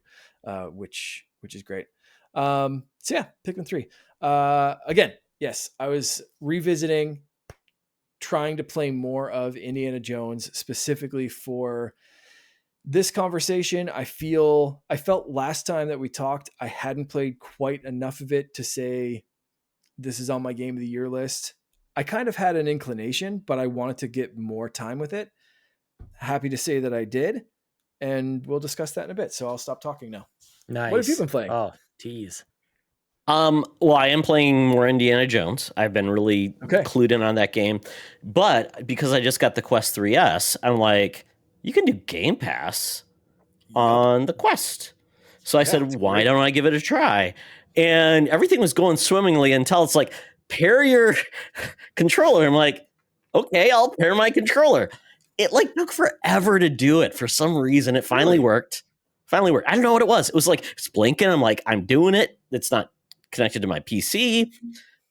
which is great. So yeah, Pikmin 3. Again, yes, I was revisiting, trying to play more of Indiana Jones specifically for this conversation. I felt last time that we talked, I hadn't played quite enough of it to say this is on my game of the year list. I kind of had an inclination, but I wanted to get more time with it. Happy to say that I did, and we'll discuss that in a bit. So I'll stop talking now. Nice. What have you been playing? Oh, tease. Well, I am playing more Indiana Jones. I've been really clued in on that game. But because I just got the Quest 3S, I'm like, you can do Game Pass on the Quest. So I said, why don't I give it a try? And everything was going swimmingly until it's like, pair your controller. I'm like, okay, I'll pair my controller. It like took forever to do it. For some reason, it finally worked. I don't know what it was. It was like, it's blinking. I'm like, I'm doing it. It's not connected to my PC,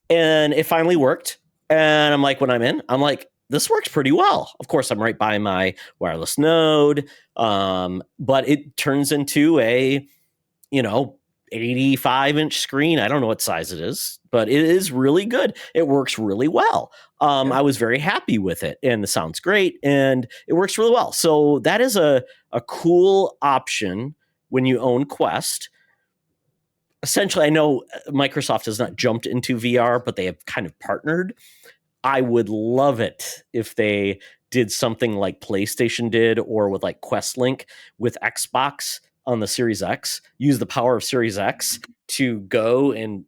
and it finally worked. And I'm like, when I'm in, I'm like, this works pretty well. Of course, I'm right by my wireless node, but it turns into a 85-inch screen. I don't know what size it is, but it is really good. It works really well. I was very happy with it, and the sound's great, and it works really well. So that is a cool option when you own Quest. Essentially, I know Microsoft has not jumped into VR, but they have kind of partnered. I would love it if they did something like PlayStation did, or with like Quest Link with Xbox on the Series X, use the power of Series X to go and,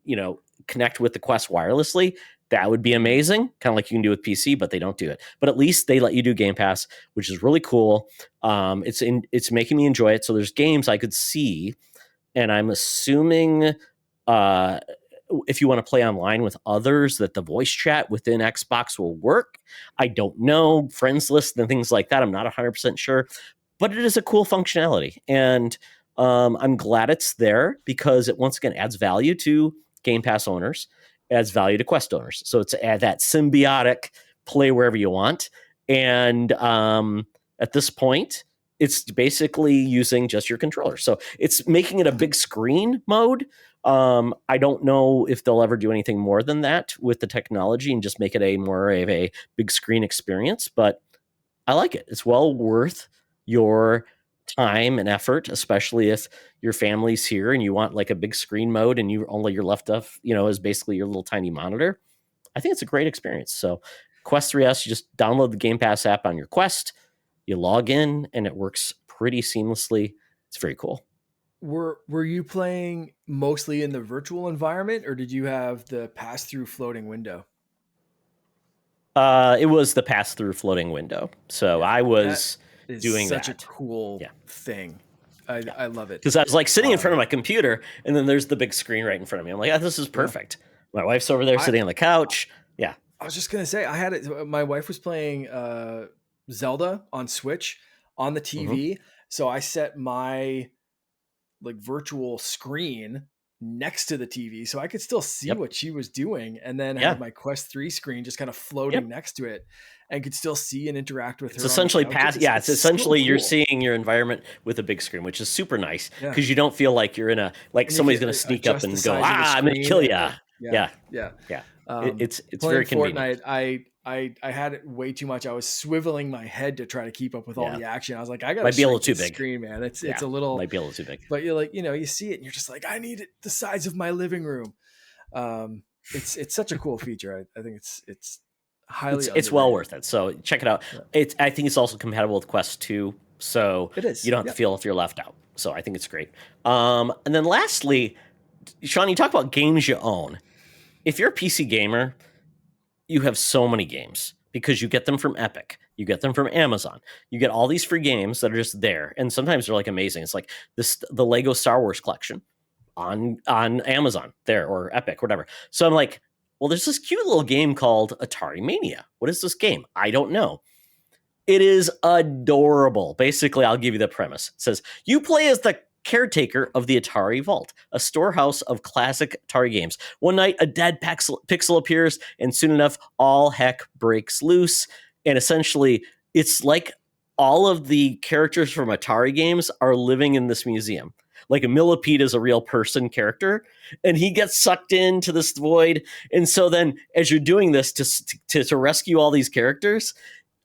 connect with the Quest wirelessly. That would be amazing. Kind of like you can do with PC, but they don't do it. But at least they let you do Game Pass, which is really cool. It's making me enjoy it. So there's games I could see. And I'm assuming if you want to play online with others, that the voice chat within Xbox will work. I don't know. Friends list and things like that, I'm not 100% sure. But it is a cool functionality. And I'm glad it's there because it, once again, adds value to Game Pass owners, adds value to Quest owners. So it's that symbiotic play wherever you want. And at this point, it's basically using just your controller. So it's making it a big screen mode. I don't know if they'll ever do anything more than that with the technology and just make it a more of a big screen experience. But I like it. It's well worth your time and effort, especially if your family's here and you want like a big screen mode and you're left off, is basically your little tiny monitor. I think it's a great experience. So Quest 3S, you just download the Game Pass app on your Quest. You log in and it works pretty seamlessly. It's very cool. Were you playing mostly in the virtual environment, or did you have the pass-through floating window? It was the pass-through floating window. So I was doing such a cool thing. I love it. Because I was like sitting in front of my computer, and then there's the big screen right in front of me. I'm like, this is perfect. My wife's over there sitting on the couch. Yeah. I was just gonna say I had it. My wife was playing Zelda on Switch on the TV, so I set my like virtual screen next to the TV so I could still see Yep. what she was doing, and then Yeah. had my Quest 3 screen just kind of floating next to it and could still see and interact with It's her on the essentially couch. it's It's so essentially you're cool. seeing your environment with a big screen, which is super nice Yeah. because you don't feel like you're in a like And you somebody's can going to sneak up adjust the and go, size of the I'm going to screen kill and ya. Yeah. yeah. It's Playing very convenient. Fortnite, I had it way too much. I was swiveling my head to try to keep up with all the action. I was like, I gotta Might be a little shrink too this big. screen, man. It's a little, Might be a little too big. but you're like, you see it and you're just like, I need it the size of my living room. It's such a cool feature. I think it's highly it's well underrated. worth it. So check it out. I think it's also compatible with Quest 2, so It is. you don't have to feel if you're left out. So I think it's great. And then lastly, Sean, you talk about games you own. If you're a PC gamer, you have so many games because you get them from Epic, you get them from Amazon, you get all these free games that are just there, and sometimes they're like amazing. It's like the Lego Star Wars collection on Amazon there or Epic, whatever. So I'm like, well, there's this cute little game called Atari Mania. What is this game? I don't know. It is adorable. Basically, I'll give you the premise. It says you play as the caretaker of the Atari Vault, a storehouse of classic Atari games. One night, a dead pixel appears, and soon enough, all heck breaks loose. And essentially, it's like all of the characters from Atari games are living in this museum. Like a millipede is a real person character, and he gets sucked into this void. And so then, as you're doing this to rescue all these characters,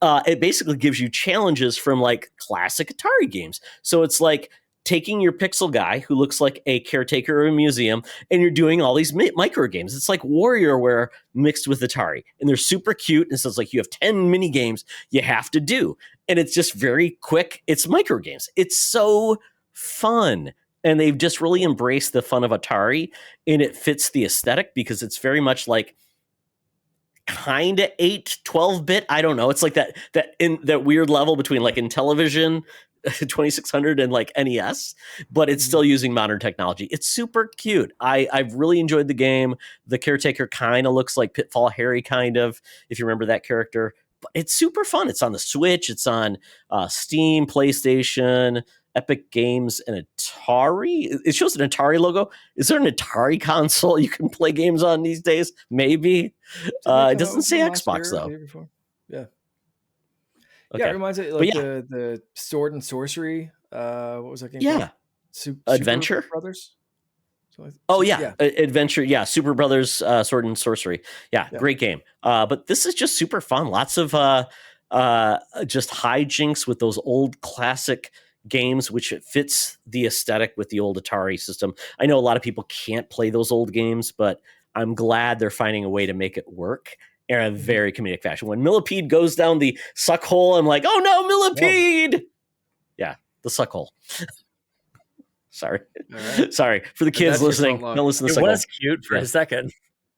it basically gives you challenges from like classic Atari games. So it's like taking your pixel guy who looks like a caretaker of a museum, and you're doing all these micro games. It's like WarioWare mixed with Atari, and they're super cute. And so it's like you have 10 mini games you have to do, and it's just very quick. It's micro games. It's so fun. And they've just really embraced the fun of Atari, and it fits the aesthetic because it's very much like kind of 12-bit. I don't know. It's like that in that weird level between like Intellivision 2600 and like NES, but it's still using modern technology. It's super cute. I've really enjoyed the game. The caretaker kind of looks like Pitfall Harry, kind of, if you remember that character. But it's super fun. It's on the Switch. It's on Steam, PlayStation, Epic Games, and Atari. It shows an Atari logo. Is there an Atari console you can play games on these days? Maybe. It doesn't say Xbox though. Yeah. Okay. Yeah, it reminds me like the Sword and Sorcery. What was that game? Yeah. Super Adventure Brothers. Adventure. Yeah, Super Brothers, Sword and Sorcery. Yeah, great game. But this is just super fun. Lots of just hijinks with those old classic games, which it fits the aesthetic with the old Atari system. I know a lot of people can't play those old games, but I'm glad they're finding a way to make it work in a very comedic fashion. When Millipede goes down the suck hole, I'm like, oh no, Millipede! No. Yeah, the suck hole. Sorry. Right. Sorry. For the kids listening, don't listen to suck hole. It was cute for a second.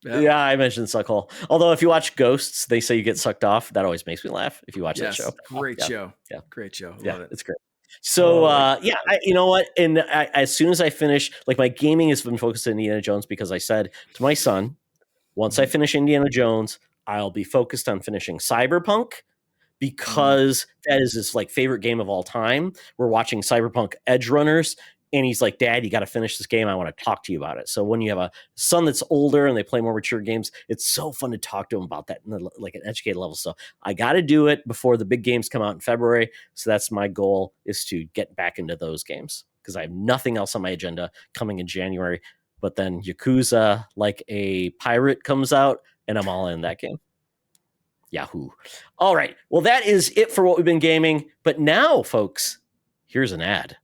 Yeah, I mentioned suck hole. Although if you watch Ghosts, they say you get sucked off. That always makes me laugh if you watch that show. Great show. Yeah. Great show. Love it. It's great. So, you know what? And as soon as I finish, like my gaming has been focused on Indiana Jones because I said to my son, once I finish Indiana Jones, I'll be focused on finishing Cyberpunk because that is his like favorite game of all time. We're watching Cyberpunk Edge Runners, and he's like, Dad, you got to finish this game. I want to talk to you about it. So when you have a son that's older and they play more mature games, it's so fun to talk to him about that in like an educated level. So I got to do it before the big games come out in February. So that's my goal, is to get back into those games because I have nothing else on my agenda coming in January. But then Yakuza, like a pirate, comes out, and I'm all in that game. Yahoo. All right. Well, that is it for what we've been gaming. But now, folks, here's an ad.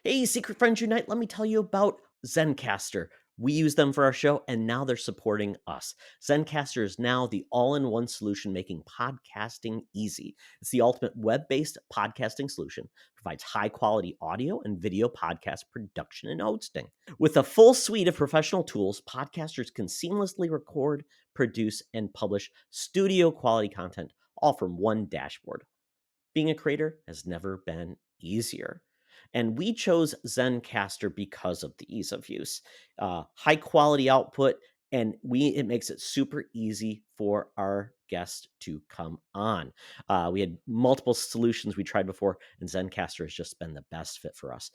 Hey, Secret Friends Unite, let me tell you about Zencastr. We use them for our show, and now they're supporting us. Zencastr is now the all-in-one solution making podcasting easy. It's the ultimate web-based podcasting solution. Provides high-quality audio and video podcast production and hosting. With a full suite of professional tools, podcasters can seamlessly record, produce, and publish studio-quality content, all from one dashboard. Being a creator has never been easier. And we chose Zencastr because of the ease of use. High quality output And it makes it super easy for our guests to come on. We had multiple solutions we tried before, and Zencastr has just been the best fit for us.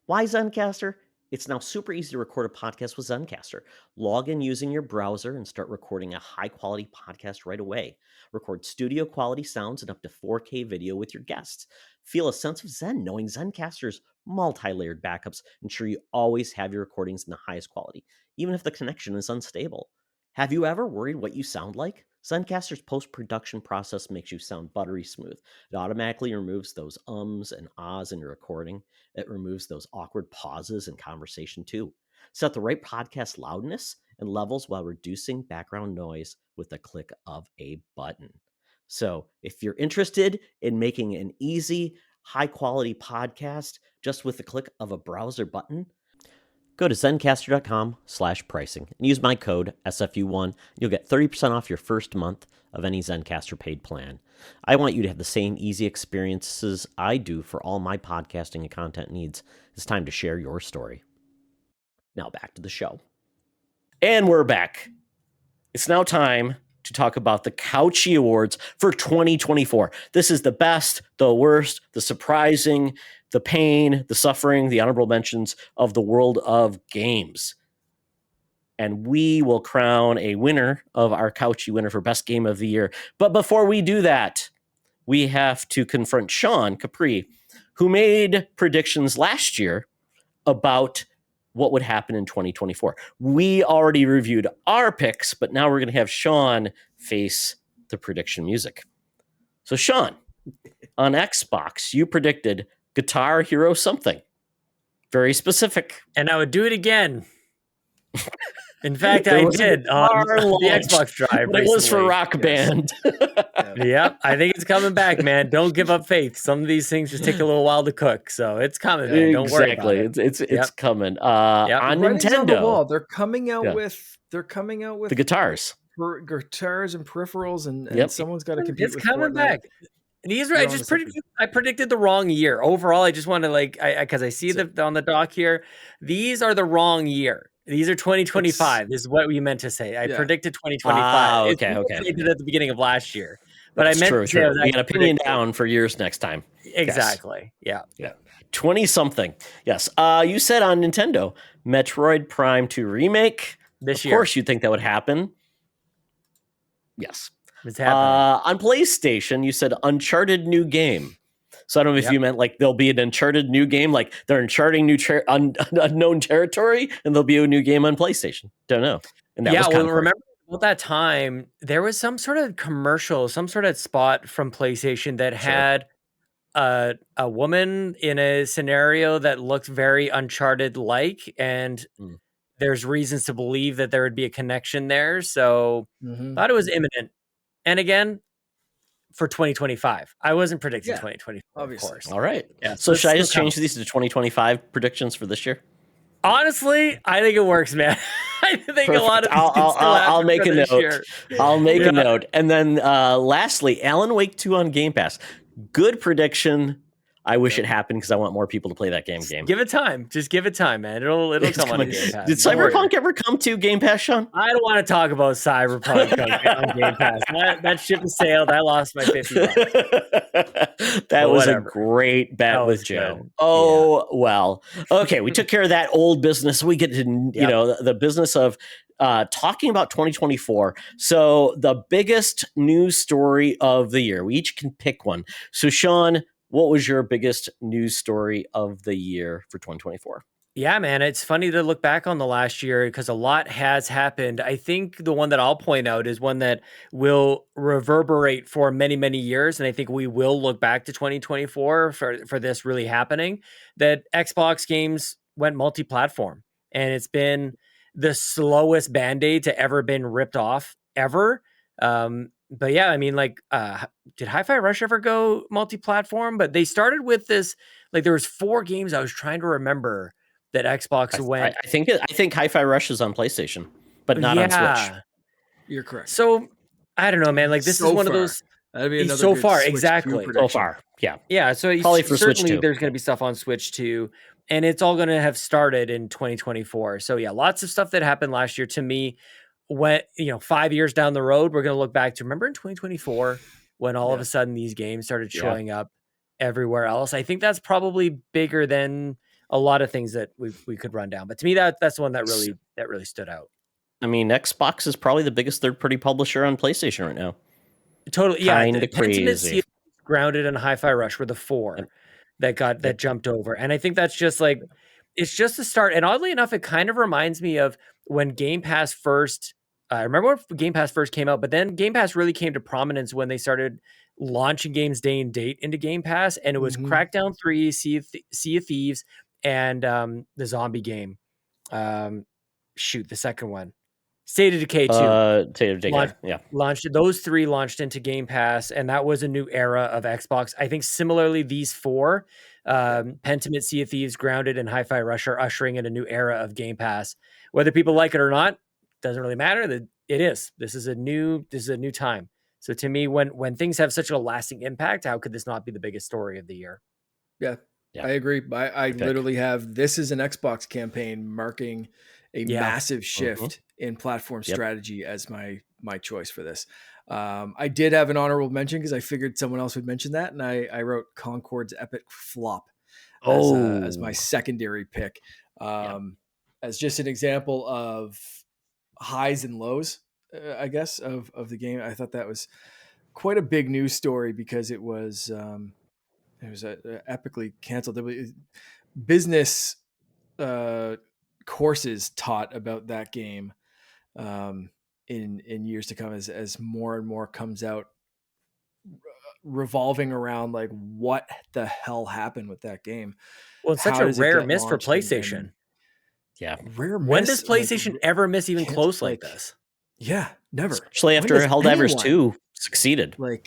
Why Zencastr? It's now super easy to record a podcast with Zencastr. Log in using your browser and start recording a high-quality podcast right away. Record studio-quality sounds and up to 4K video with your guests. Feel a sense of zen knowing Zencastr's multi-layered backups ensure you always have your recordings in the highest quality, even if the connection is unstable. Have you ever worried what you sound like? Zencastr's post-production process makes you sound buttery smooth. It automatically removes those ums and ahs in your recording. It removes those awkward pauses in conversation too. Set the right podcast loudness and levels while reducing background noise with the click of a button. So if you're interested in making an easy, high-quality podcast just with the click of a browser button, go to Zencastr.com/pricing and use my code SFU1. You'll get 30% off your first month of any Zencastr paid plan. I want you to have the same easy experiences I do for all my podcasting and content needs. It's time to share your story. Now back to the show. And we're back. It's now time to talk about the Couchy Awards for 2024. This is the best, the worst, the surprising, the pain, the suffering, the honorable mentions of the world of games. And we will crown a winner of our Couchy winner for best game of the year. But before we do that, we have to confront Sean Capri, who made predictions last year about what would happen in 2024. We already reviewed our picks, but now we're going to have Sean face the prediction music. So Sean, on Xbox, you predicted Guitar Hero something. Very specific. And I would do it again. In fact, I did on the Xbox Drive. It was for Rock Band. Yep, I think it's coming back, man. Don't give up faith. Some of these things just take a little while to cook, so it's coming, man. Don't worry about it. It's coming. On Nintendo, they're coming out with the guitars. Guitars and peripherals, and someone's got to compete. It's coming back. These are I predicted the wrong year. Overall, I just want to because I see on the doc here. These are the wrong year. These are 2025. This is what we meant to say. I predicted 2025. Okay. I did at the beginning of last year, but That's I meant true. We got opinion down for years next time. Exactly. Yes. Yeah. 20-something. Yes. You said on Nintendo, Metroid Prime 2 remake this year. Of course, you'd think that would happen. Yes. It's happening. On PlayStation, you said Uncharted new game. So I don't know if you meant like there'll be an Uncharted new game, like they're uncharting new unknown territory, and there'll be a new game on PlayStation. Don't know. And that was remember at that time there was some sort of commercial, some sort of spot from PlayStation that had a woman in a scenario that looked very Uncharted-like, and there's reasons to believe that there would be a connection there. So thought it was imminent. And again, for 2025. I wasn't predicting 2025, obviously. Of course. All right. Yeah, so should I just change these to 2025 predictions for this year? Honestly, I think it works, man. I think Perfect. a lot of I'll make a note. I'll make a note. And then lastly, Alan Wake 2 on Game Pass. Good prediction. I wish it happened because I want more people to play that game. Give it time. Just give it time, man. It'll come on Game Pass. Did Cyberpunk ever come to Game Pass, Sean? I don't want to talk about Cyberpunk on Game Pass. That ship has sailed. I lost my $50. That was a great bet with Joe. Well. Okay, we took care of that old business. We get to the business of talking about 2024. So the biggest news story of the year. We each can pick one. So Sean, what was your biggest news story of the year for 2024? Yeah, man, it's funny to look back on the last year because a lot has happened. I think the one that I'll point out is one that will reverberate for many, many years. And I think we will look back to 2024 for this really happening, that Xbox games went multi-platform. And it's been the slowest Band-Aid to ever been ripped off ever. But yeah, I mean, did Hi-Fi Rush ever go multi-platform? But they started with this, there was 4 games I was trying to remember that Xbox went. I think Hi-Fi Rush is on PlayStation, but not on Switch. You're correct. So I don't know, man. This is one of those. That'd be another so far, Switch exactly. So far, yeah. Yeah, so probably for certainly Switch 2. There's going to be stuff on Switch too, and it's all going to have started in 2024. So yeah, lots of stuff that happened last year. To me, when 5 years down the road, we're going to look back to remember in 2024 when all of Yeah. a sudden these games started showing up everywhere else. I think that's probably bigger than a lot of things that we could run down. But to me, that's the one that really stood out. I mean, Xbox is probably the biggest third-party publisher on PlayStation right now. Totally, yeah. Kinda crazy. Grounded, and Hi-Fi Rush were the four that jumped over, and I think that's just like it's just the start. And oddly enough, it kind of reminds me of when Game Pass first. I remember when Game Pass first came out, but then Game Pass really came to prominence when they started launching games day and date into Game Pass, and it was Crackdown 3, Sea of Thieves, and the zombie game. The second one. State of Decay 2. State of Decay, launched. Those three launched into Game Pass, and that was a new era of Xbox. I think similarly, these four, Pentiment, Sea of Thieves, Grounded, and Hi-Fi Rush are ushering in a new era of Game Pass. Whether people like it or not, doesn't really matter. It is. This is a new time. So to me, when things have such a lasting impact, how could this not be the biggest story of the year? Yeah. I agree. I literally have This Is an Xbox campaign marking a massive shift in platform strategy as my choice for this. I did have an honorable mention because I figured someone else would mention that, and I wrote Concord's Epic Flop as my secondary pick, as just an example of highs and lows, I guess, of the game. I thought that was quite a big news story because it was epically canceled. There was business courses taught about that game in years to come as more and more comes out, revolving around like what the hell happened with that game. Well, it's such a rare miss for PlayStation. Rare miss. When does PlayStation ever miss even close like this? Yeah, never. Especially after Helldivers 2 succeeded. When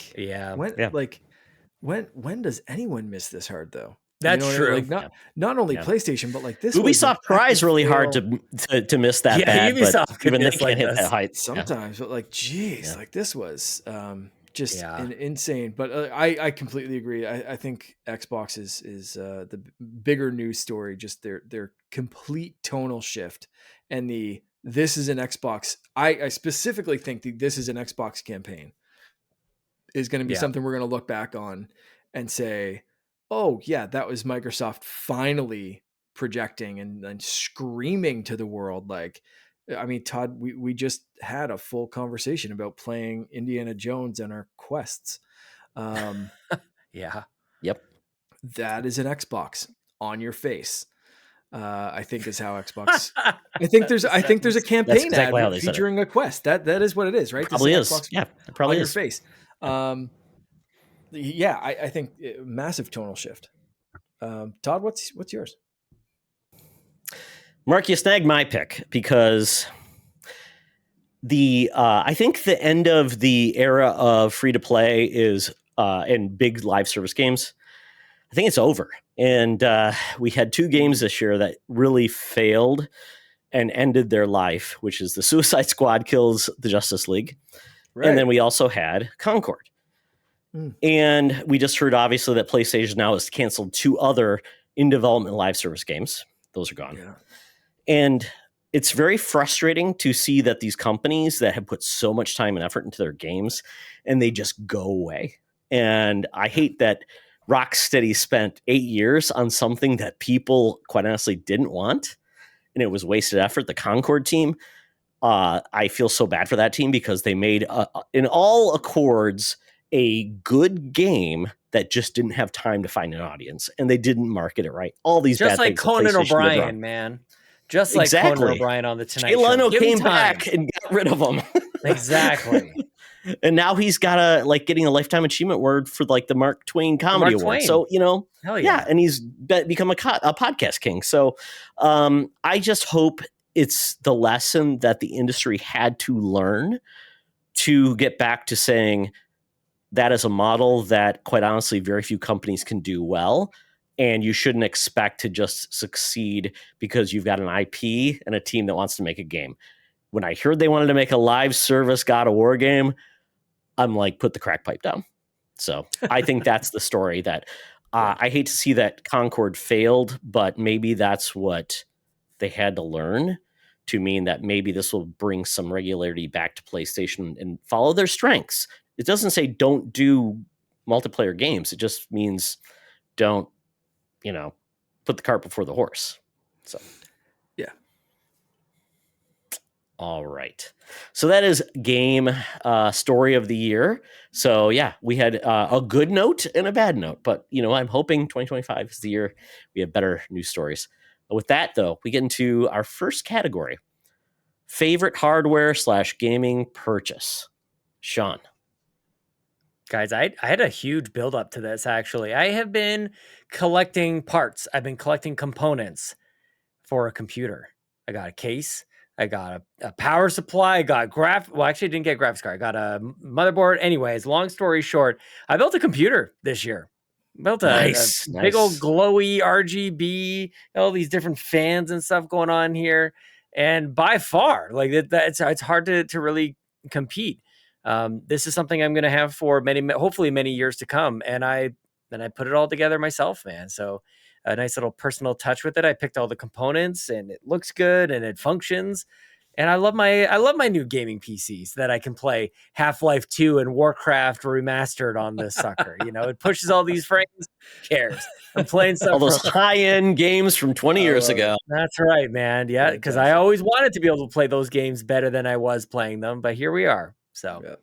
does anyone miss this hard though? That's true. Like not only PlayStation, but like this. Ubisoft tries really hard to miss that bad, but even they can't hit that height sometimes. But like, geez, like this was just insane. But I completely agree. I think Xbox is the bigger news story. Just their complete tonal shift and This Is an Xbox. I specifically think This Is an Xbox campaign is going to be something we're going to look back on and say, oh yeah, that was Microsoft finally projecting and screaming to the world. Like, I mean, Todd, we just had a full conversation about playing Indiana Jones and our quests. Yep. That is an Xbox on your face. I think is how Xbox. I think there's a campaign ad featuring a quest. That is what it is, right? Probably is. Xbox it probably on is. Your face. I think massive tonal shift. Todd, what's yours? Mark, you snagged my pick because I think the end of the era of free to play is and big live service games. I think it's over. And we had two games this year that really failed and ended their life, which is the Suicide Squad kills the Justice League. Right. And then we also had Concord. And we just heard, obviously, that PlayStation now has canceled two other in-development live service games. Those are gone. Yeah. And it's very frustrating to see that these companies that have put so much time and effort into their games, and they just go away. And I hate that Rocksteady spent 8 years on something that people, quite honestly, didn't want. And it was wasted effort. The Concord team, I feel so bad for that team because they made, in all accords, a good game that just didn't have time to find an audience, and they didn't market it right. All these just bad like things Conan O'Brien, man. Just like Conan O'Brien on the Tonight Show. Leno came back and got rid of him. Exactly. And now he's got getting a Lifetime Achievement Award for like the Mark Twain Comedy Award. So, hell yeah. And he's become a podcast king. So I just hope it's the lesson that the industry had to learn to get back to saying, that is a model that, quite honestly, very few companies can do well. And you shouldn't expect to just succeed because you've got an IP and a team that wants to make a game. When I heard they wanted to make a live service God of War game, I'm like, put the crack pipe down. So I think that's the story that I hate to see that Concord failed, but maybe that's what they had to learn to mean that maybe this will bring some regularity back to PlayStation and follow their strengths. It doesn't say don't do multiplayer games. It just means don't, put the cart before the horse. So, yeah. All right. So that is game story of the year. So yeah, we had a good note and a bad note, but I'm hoping 2025 is the year we have better news stories. With that though, we get into our first category, favorite hardware / gaming purchase. Sean. Guys, I had a huge build up to this, actually. I have been collecting parts. I've been collecting components for a computer. I got a case. I got a power supply. I got well, actually, I didn't get a graphics card. I got a motherboard. Anyways, long story short, I built a computer this year. Built a big old glowy RGB, all these different fans and stuff going on here. And by far, like it's hard to really compete. This is something I'm going to have for hopefully many years to come. And I put it all together myself, man. So a nice little personal touch with it. I picked all the components and it looks good and it functions. And I love my new gaming PCs that I can play Half-Life 2 and Warcraft remastered on this sucker. It pushes all these frames. Who cares? I'm playing stuff. All those high-end games from 20 years ago. That's right, man. Yeah, because I always wanted to be able to play those games better than I was playing them, but here we are. So,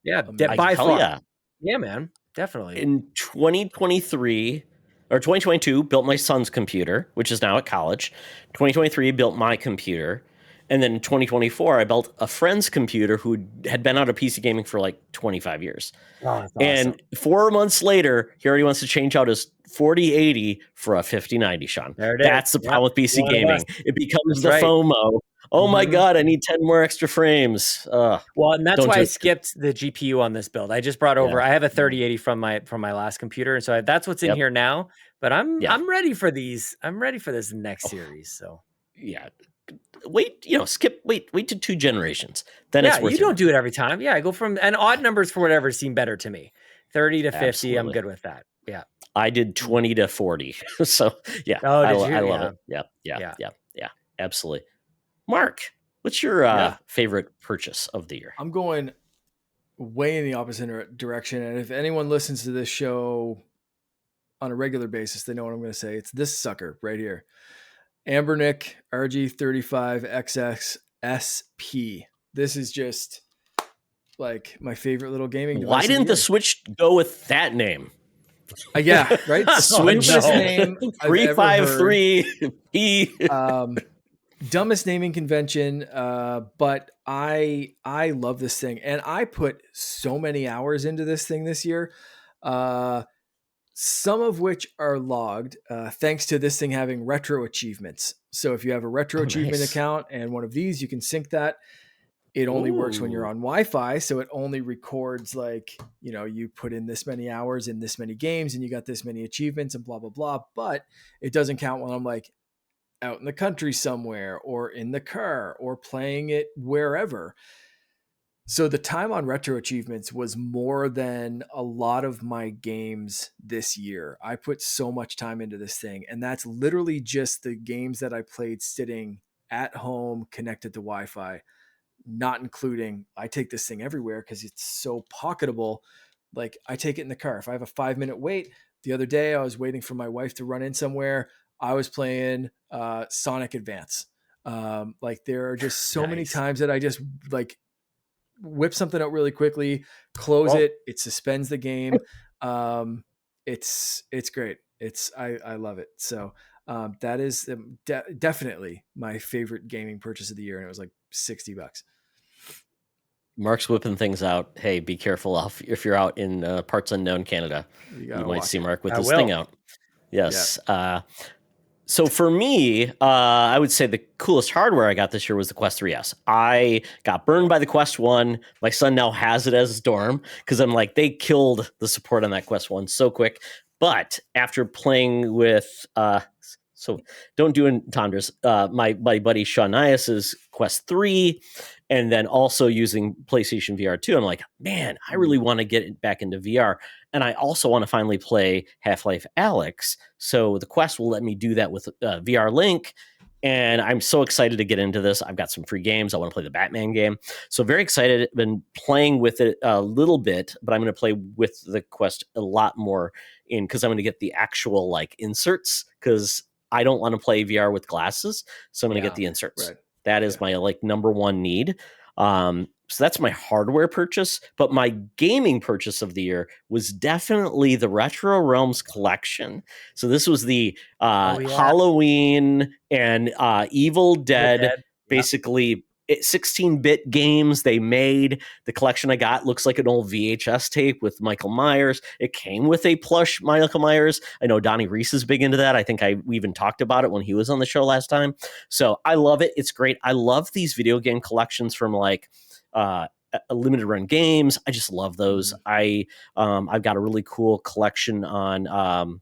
yeah, by far. Yeah, man, definitely. In 2023 or 2022, built my son's computer, which is now at college. 2023, built my computer. And then in 2024, I built a friend's computer who had been out of PC gaming for like 25 years. Oh, that's awesome. And 4 months later, he already wants to change out his 4080 for a 5090, Sean. That's the problem with PC gaming. It becomes the FOMO. Oh my God, I need 10 more extra frames. Well, and that's why I skipped the GPU on this build. I just brought over, I have a 3080 from my last computer. And so that's what's in here now. But I'm ready for these. I'm ready for this next series. So yeah. Wait to 2 generations. Then it's worth it. You don't do it every time. Yeah, I go from, and odd numbers for whatever seem better to me. 30 to 50, absolutely. I'm good with that. Yeah. I did 20 to 40. So yeah, I love it. Yeah, absolutely. Mark, what's your favorite purchase of the year? I'm going way in the opposite direction. And if anyone listens to this show on a regular basis, they know what I'm going to say. It's this sucker right here. Ambernick RG35XX SP. This is just like my favorite little gaming device. Why didn't the Switch go with that name? Yeah, right. Switch name 353P. Dumbest naming convention, but I love this thing, and I put so many hours into this thing this year. Some of which are logged thanks to this thing having retro achievements. So if you have a retro achievement account and one of these, you can sync that. It only works when you're on Wi-Fi. So it only records you put in this many hours in this many games and you got this many achievements and blah, blah, blah. But it doesn't count when I'm out in the country somewhere or in the car or playing it wherever. So the time on retro achievements was more than a lot of my games this year. I put so much time into this thing, and that's literally just the games that I played sitting at home connected to Wi-Fi, not including I take this thing everywhere because it's so pocketable. Like I take it in the car. If I have a 5-minute wait, the other day I was waiting for my wife to run in somewhere. I was playing Sonic Advance. There are just so many times that I just whip something out really quickly, close it suspends the game. It's great. I love it. So that is definitely my favorite gaming purchase of the year, and it was like $60. Mark's whipping things out. Hey, be careful if you're out in parts unknown Canada. You might see Mark with this thing out. Yes. Yeah. So for me, I would say the coolest hardware I got this year was the Quest 3S. I got burned by the Quest 1. My son now has it as his dorm because I'm like, they killed the support on that Quest 1 so quick. But after playing with, so don't do entendres, my buddy Sean Nias's Quest 3, and then also using PlayStation VR 2, I'm like, man, I really want to get back into VR. And I also want to finally play Half-Life Alyx. So the Quest will let me do that with VR Link. And I'm so excited to get into this. I've got some free games. I want to play the Batman game. So very excited. Been playing with it a little bit, but I'm going to play with the Quest a lot more because I'm going to get the actual like inserts because I don't want to play VR with glasses. So I'm going to get the inserts. Right. That is my like number one need. So that's my hardware purchase, but my gaming purchase of the year was definitely the Retro Realms collection. So this was the Halloween and Evil Dead, basically 16-bit games they made. The collection I got looks like an old VHS tape with Michael Myers. It came with a plush Michael Myers. I know Donnie Reese is big into that. I think we even talked about it when he was on the show last time. So I love it. It's great. I love these video game collections from like limited run games. I just love those. I've got a really cool collection on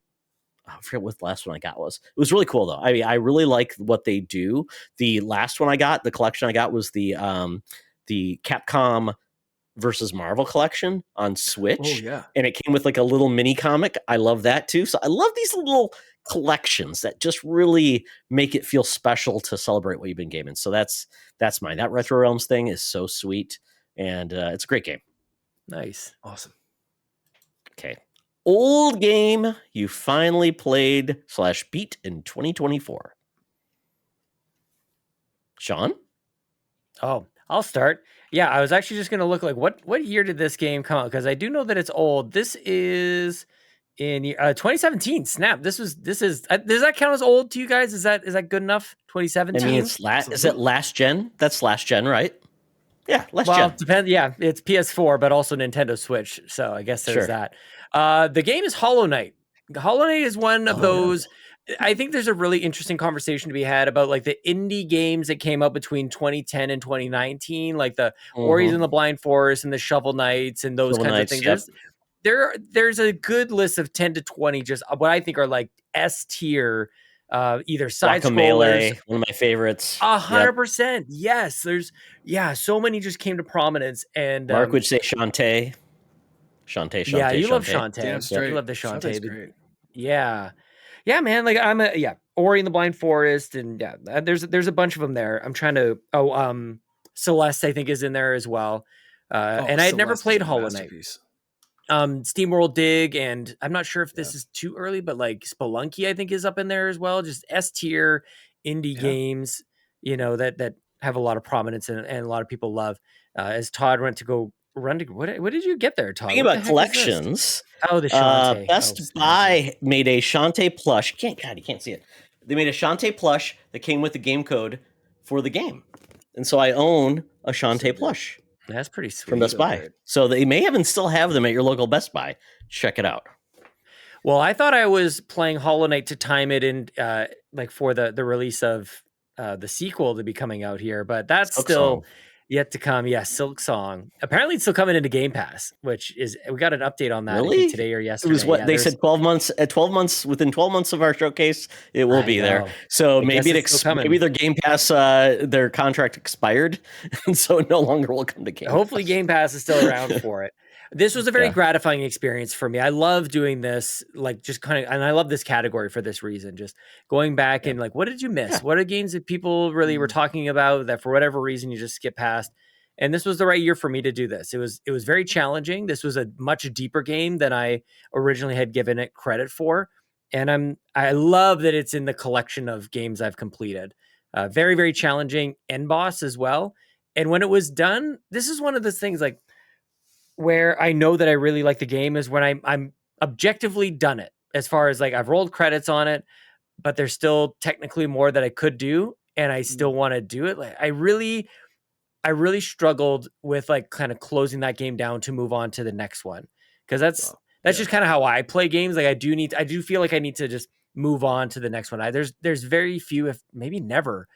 I forget what the last one I got was. It was really cool though. I mean, I really like what they do. The last one I got, the collection I got was the Capcom versus Marvel collection on Switch. Oh yeah. And it came with like a little mini comic. I love that too. So I love these little collections that just really make it feel special to celebrate what you've been gaming. So that's mine. That Retro Realms thing is so sweet. And it's a great game. Nice. Awesome. Okay. Old game you finally played / beat in 2024. Sean? Oh, I'll start. Yeah, I was actually just going to look like what year did this game come out? Because I do know that it's old. This is in 2017. Snap. This is. Does that count as old to you guys? Is that good enough? 2017. I mean, is it last gen? That's last gen, right? Yeah, last gen. Depends. Yeah, it's PS4, but also Nintendo Switch. So I guess there's that. The game is Hollow Knight. Hollow Knight is one of those. Yeah. I think there's a really interesting conversation to be had about like the indie games that came out between 2010 and 2019, like the Ori and the Blind Forest and the Shovel Knights and those kinds of things. Yep. There's a good list of 10 to 20, just what I think are like S tier. Either side scrollers, one of my favorites. 100%. Yes, there's so many just came to prominence. And Mark would say Shantae. Yeah, you love Shantae. Damn straight. You love the Shantae. Great. Yeah, man. Like Ori and the Blind Forest, and there's a bunch of them there. I'm trying to. Celeste I think is in there as well. And I had never played Hollow Knight. SteamWorld Dig, and I'm not sure if this is too early, but like Spelunky I think is up in there as well. Just S tier indie games, that have a lot of prominence and a lot of people love. As Todd went to go run to what did you get there, Todd? Thinking about collections. Oh, the Shantae. Best Buy made a Shantae plush. You can't see it. They made a Shantae plush that came with the game code for the game, and so I own a Shantae plush. That's pretty sweet. From Best Buy. So they may even still have them at your local Best Buy. Check it out. Well, I thought I was playing Hollow Knight to time it in, like for the release of the sequel to be coming out here, but that's still yet to come. Yeah, Silk Song. Apparently, it's still coming into Game Pass, which is we got an update on that really? Today or yesterday. It was what they said. 12 months. At 12 months, within 12 months of our showcase, it will be there. So maybe maybe their Game Pass, their contract expired, and so it no longer will come to Game Pass. Hopefully, Game Pass is still around for it. This was a very gratifying experience for me. I love doing this, like just kind of, and I love this category for this reason. Just going back and like, what did you miss? What are games that people really were talking about that for whatever reason you just skip past? And this was the right year for me to do this. It was very challenging. This was a much deeper game than I originally had given it credit for. And I love that it's in the collection of games I've completed. Very, very challenging end boss as well. And when it was done, this is one of those things like, where I know that I really like the game is when I'm objectively done it, as far as like I've rolled credits on it, but there's still technically more that I could do, and I still want to do it. Like I really struggled with like kind of closing that game down to move on to the next one, because that's just kind of how I play games. Like I do feel like I need to just move on to the next one. There's very few, if maybe never,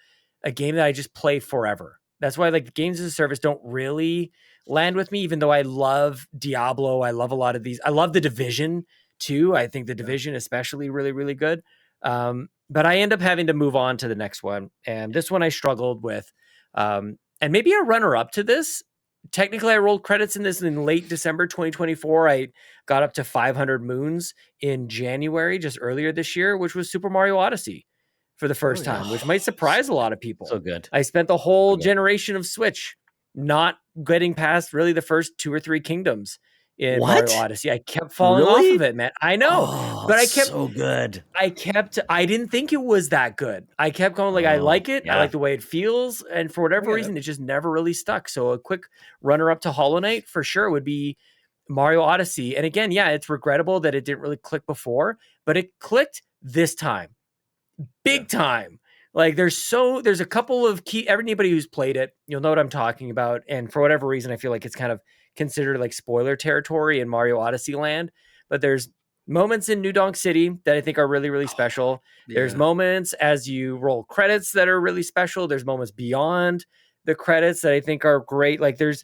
a game that I just play forever. That's why like games as a service don't really land with me, even though I love Diablo. I love a lot of these. I love The Division too. I think The Division especially really, really good. But I end up having to move on to the next one. And this one I struggled with. And maybe a runner up to this. Technically, I rolled credits in this in late December 2024. I got up to 500 moons in January, just earlier this year, which was Super Mario Odyssey for the first time, which might surprise a lot of people. So good. I spent the whole good. generation of Switch not getting past really the first 2 or 3 kingdoms in What? Mario Odyssey. I kept falling Really? off of it, man. I know, Oh, but I kept so good. I didn't think it was that good. I kept going like, I like it. yeah. I like the way it feels. And for whatever reason, it just never really stuck. So a quick runner up to Hollow Knight for sure would be Mario Odyssey. And again, yeah, it's regrettable that it didn't really click before, but it clicked this time. Big time. Like there's a couple of key, anybody who's played it, you'll know what I'm talking about. And for whatever reason, I feel like it's kind of considered like spoiler territory in Mario Odyssey land, but there's moments in New Donk City that I think are really, really special. There's moments as you roll credits that are really special. There's moments beyond the credits that I think are great. Like there's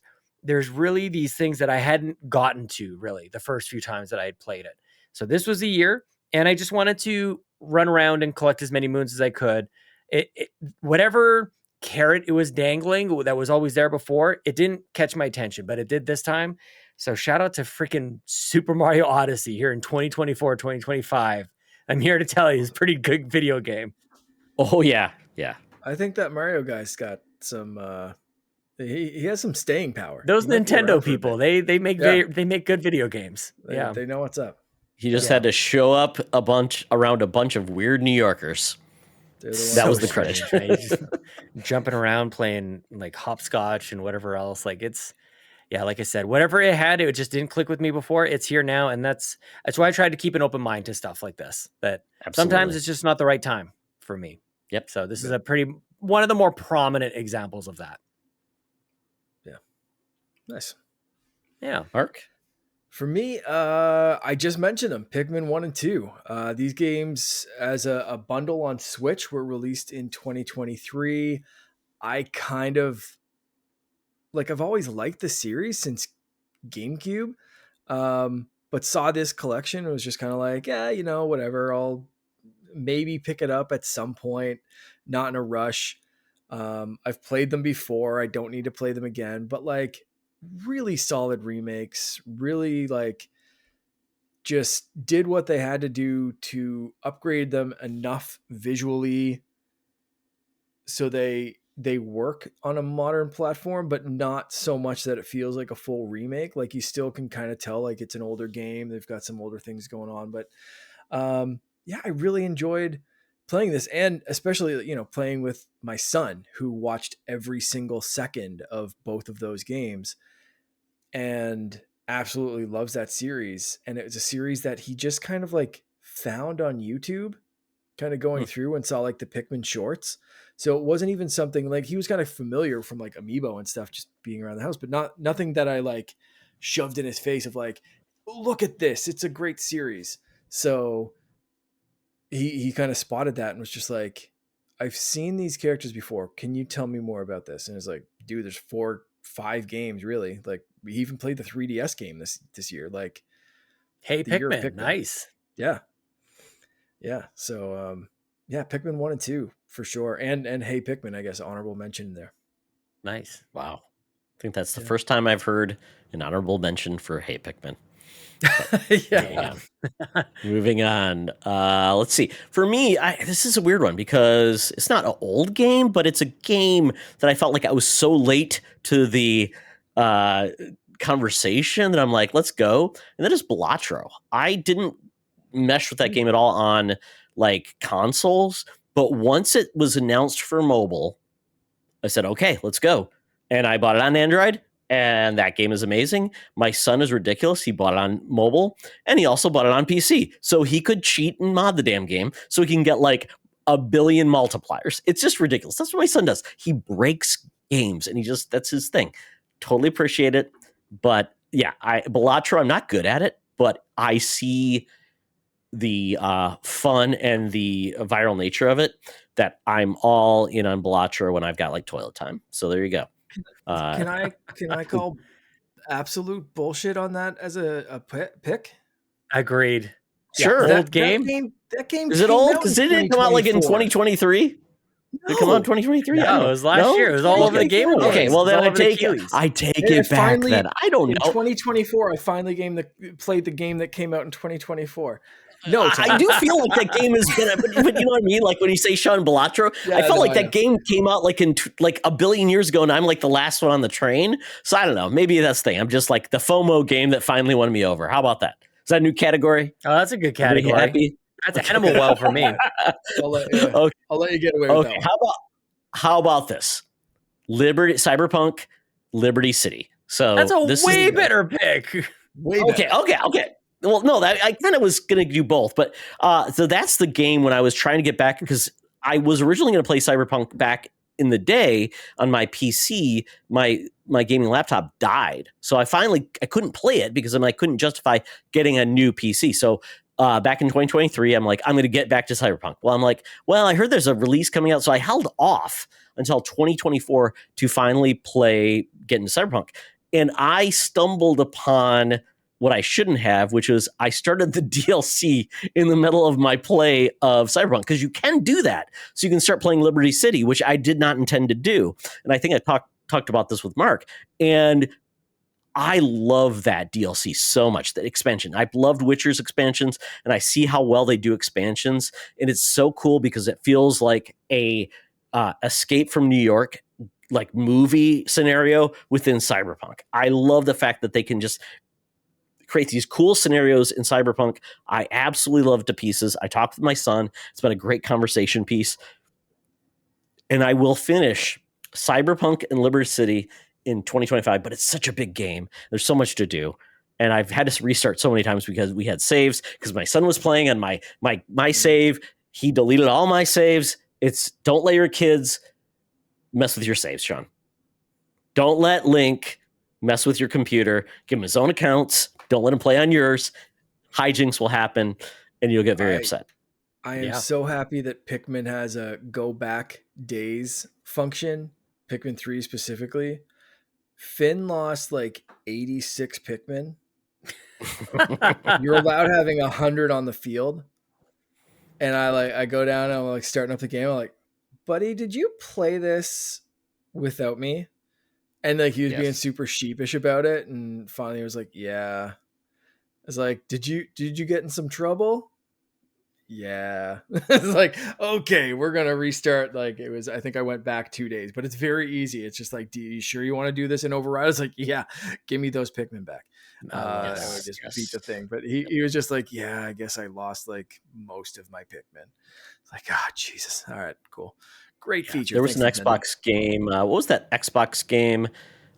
really these things that I hadn't gotten to really the first few times that I had played it. So this was a year and I just wanted to run around and collect as many moons as I could. Whatever carrot it was dangling that was always there before, it didn't catch my attention, but it did this time. So shout out to freaking Super Mario Odyssey here in 2024, 2025. I'm here to tell you it's a pretty good video game. Oh yeah. Yeah. I think that Mario guy's got some he has some staying power. Those Nintendo people, they make they make good video games. They know what's up. He just had to show up around a bunch of weird New Yorkers. That was the credit. Just jumping around playing like hopscotch and whatever else. Like it's, yeah, like I said, whatever it had, it just didn't click with me before. It's here now, and that's why I tried to keep an open mind to stuff like this. That sometimes it's just not the right time for me. Yep. So this is one of the more prominent examples of that. Yeah. Nice. Yeah. Mark? For me, I just mentioned them, Pikmin 1 and 2. These games as a bundle on Switch were released in 2023. I kind of, I've always liked the series since GameCube, but saw this collection and was just kind of like, yeah, whatever. I'll maybe pick it up at some point, not in a rush. I've played them before. I don't need to play them again, but really solid remakes, really just did what they had to do to upgrade them enough visually so they work on a modern platform, but not so much that it feels like a full remake. Like you still can kind of tell like it's an older game. They've got some older things going on, but yeah, I really enjoyed playing this, and especially, playing with my son who watched every single second of both of those games and absolutely loves that series. And it was a series that he just kind of found on YouTube, kind of going through and saw the Pikmin shorts. So it wasn't even something he was kind of familiar from Amiibo and stuff, just being around the house, but nothing that I shoved in his face of look at this, it's a great series. So he kind of spotted that and was just like, I've seen these characters before. Can you tell me more about this? And it's like, dude, there's 4-5 games really. We even played the 3DS game this year. Hey, Pikmin, nice. Yeah. Yeah. So yeah, Pikmin 1 and 2 for sure. And Hey Pikmin, I guess, honorable mention there. Nice. Wow. I think that's the first time I've heard an honorable mention for Hey Pikmin. Yeah. Moving on. Let's see. For me, this is a weird one because it's not an old game, but it's a game that I felt like I was so late to the conversation that I'm like, let's go. And that is Balatro. I didn't mesh with that game at all on consoles, but once it was announced for mobile, I said, okay, let's go. And I bought it on Android. And that game is amazing. My son is ridiculous. He bought it on mobile and he also bought it on PC. So he could cheat and mod the damn game so he can get 1 billion multipliers. It's just ridiculous. That's what my son does. He breaks games and that's his thing. Totally appreciate it. But yeah, Balatro, I'm not good at it, but I see the fun and the viral nature of it that I'm all in on Balatro when I've got toilet time. So there you go. Can I call absolute bullshit on that as a pick? Agreed. Sure. Old game. That game is it old? Because it didn't come out in 2023. Did it come out in 2023? No, it was last year. It was all over the Game Awards. Okay, well then I take it back. Then I don't know. In 2024, I finally played the game that came out in 2024. No, I do feel like that game has been, but you know what I mean? Like when you say Sean Balatro, I felt like that game came out like in like a billion years ago, and I'm like the last one on the train. So I don't know. Maybe that's the thing. I'm just like the FOMO game that finally won me over. How about that? Is that a new category? Oh, that's a good Everybody category. happy? That's Animal Well for me. Okay. I'll let you get away with that one. How about this? Cyberpunk, Liberty City. So That's a this way is better pick. Way okay. better. Well, no, I kind of was going to do both, but so that's the game when I was trying to get back, because I was originally going to play Cyberpunk back in the day on my PC. My gaming laptop died, so I couldn't play it because I couldn't justify getting a new PC. So back in 2023, I'm like, I'm going to get back to Cyberpunk. Well, I'm like, I heard there's a release coming out, so I held off until 2024 to finally get into Cyberpunk, and I stumbled upon what I shouldn't have, which was I started the DLC in the middle of my play of Cyberpunk, because you can do that. So you can start playing Liberty City, which I did not intend to do. And I think I talked about this with Mark. And I love that DLC so much, that expansion. I've loved Witcher's expansions, and I see how well they do expansions. And it's so cool because it feels like a Escape from New York like movie scenario within Cyberpunk. I love the fact that they can just create these cool scenarios in Cyberpunk. I absolutely love it to pieces. I talked with my son. It's been a great conversation piece. And I will finish Cyberpunk and Liberty City in 2025, but it's such a big game. There's so much to do. And I've had to restart so many times because we had saves, because my son was playing on my save. He deleted all my saves. Don't let your kids mess with your saves, Sean. Don't let Link mess with your computer. Give him his own accounts. Don't let him play on yours. Hijinks will happen, and you'll get very upset. I am so happy that Pikmin has a go back days function, Pikmin 3 specifically. Finn lost like 86 Pikmin. You're allowed having 100 on the field. And I go down and I'm like starting up the game. I'm like, buddy, did you play this without me? And like he was being super sheepish about it. And finally he was like, yeah. I was like, did you get in some trouble? Yeah. It's like, okay, we're gonna restart. Like I think I went back 2 days, but it's very easy. It's just like, do you sure you want to do this in override? I was like, yeah, give me those Pikmin back. I would just beat the thing. But he was just like, yeah, I guess I lost like most of my Pikmin. It's like, Jesus. All right, cool. Great feature. There was an Xbox game. What was that Xbox game?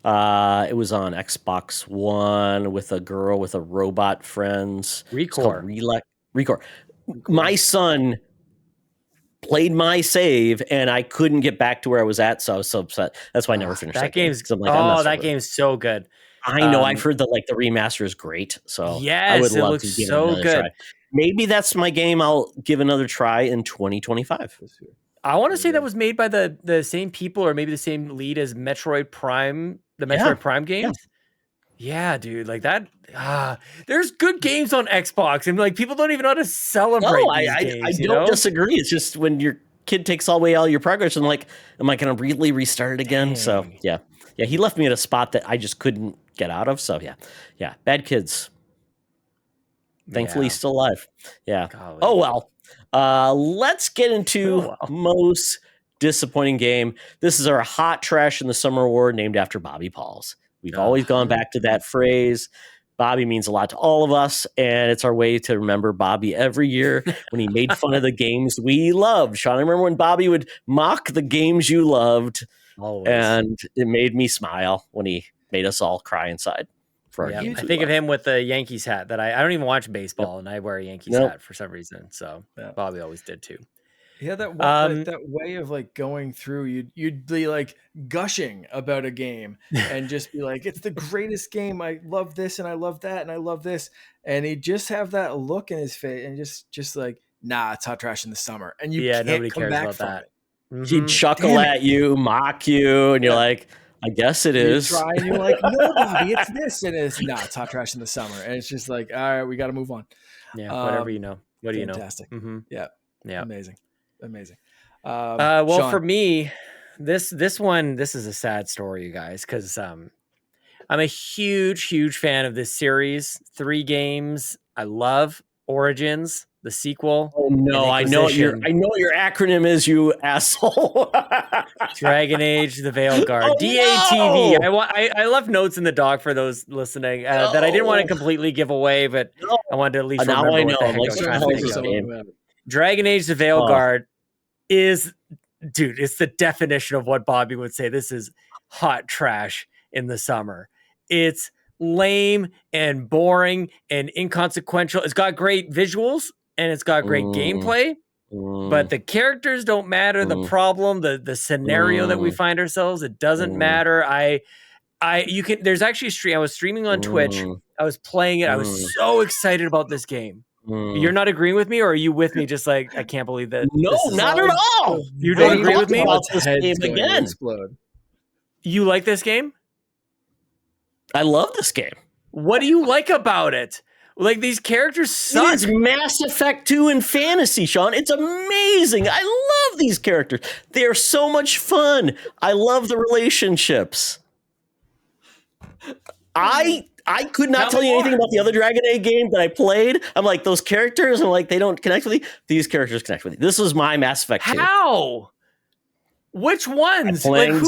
It was on Xbox One with a girl with a robot friends. Recore. My son played my save, and I couldn't get back to where I was at, so I was so upset. That's why I never finished that game. That game's so good. I know. I've heard that the remaster is great, so yes, I would love it looks to give so it another good. try. Maybe that's my game I'll give another try in 2025. I want to say that was made by the same people, or maybe the same lead as Metroid Prime, the Metroid Prime games. Yeah, dude, like that. There's good games on Xbox, and like people don't even know how to celebrate these games. I don't disagree. It's just when your kid takes away all your progress, and like, am I going to really restart it again? Dang. So yeah, he left me at a spot that I just couldn't get out of. So yeah, bad kids. Thankfully, he's still alive. Yeah. Golly. Oh well. Let's get into most disappointing game. This is our hot trash in the summer award, named after Bobby Pauls. We've always gone back to that phrase. Bobby means a lot to all of us, and it's our way to remember Bobby every year when he made fun of the games we loved. Sean, I remember when Bobby would mock the games you loved, and it made me smile when he made us all cry inside. I think of him with the Yankees hat that I don't even watch baseball, and I wear a Yankees hat for some reason. So Bobby always did too. Yeah, that way of like going through, you'd be like gushing about a game and just be like, it's the greatest game. I love this and I love that and I love this. And he'd just have that look in his face and just like, nah, it's hot trash in the summer. And you can't nobody come cares back about from that. Mm-hmm. He'd chuckle at you, mock you, and you're like, I guess it is. You try and you're like, no, Bobby, it's this. And it's hot trash in the summer. And it's just like, all right, we got to move on. Yeah, whatever you know. What do you know? Fantastic. Mm-hmm. Yeah. Amazing. Well, Sean. for me, this is a sad story, you guys, because I'm a huge fan of this series. 3 games I love: Origins, the sequel. Oh no, I know what your acronym is, you asshole. Dragon Age: The Veilguard. Oh, DATV. no! I left notes in the doc for those listening that I didn't want to completely give away, but No. I wanted to at least Now remember I what know. the I'm heck like, I was what the trying hell to is think this of. game? Dragon Age: The Veilguard is, dude, it's the definition of what Bobby would say. This is hot trash in the summer. It's lame and boring and inconsequential. It's got great visuals and it's got great gameplay, but the characters don't matter. The problem, the scenario that we find ourselves, it doesn't matter. There's actually a stream. I was streaming on Twitch. I was playing it. I was so excited about this game. You're not agreeing with me, or are you with me? Just like, I can't believe that. No, not at all. You don't agree with me? About this game again. Explode. You like this game? I love this game. What do you like about it? Like, these characters suck. It's Mass Effect 2 in fantasy, Sean. It's amazing. I love these characters. They're so much fun. I love the relationships. I could not tell you anything about the other Dragon Age game that I played. I'm like, those characters, I'm like, they don't connect with me. These characters connect with me. This was my Mass Effect 2. How? Which ones? I'm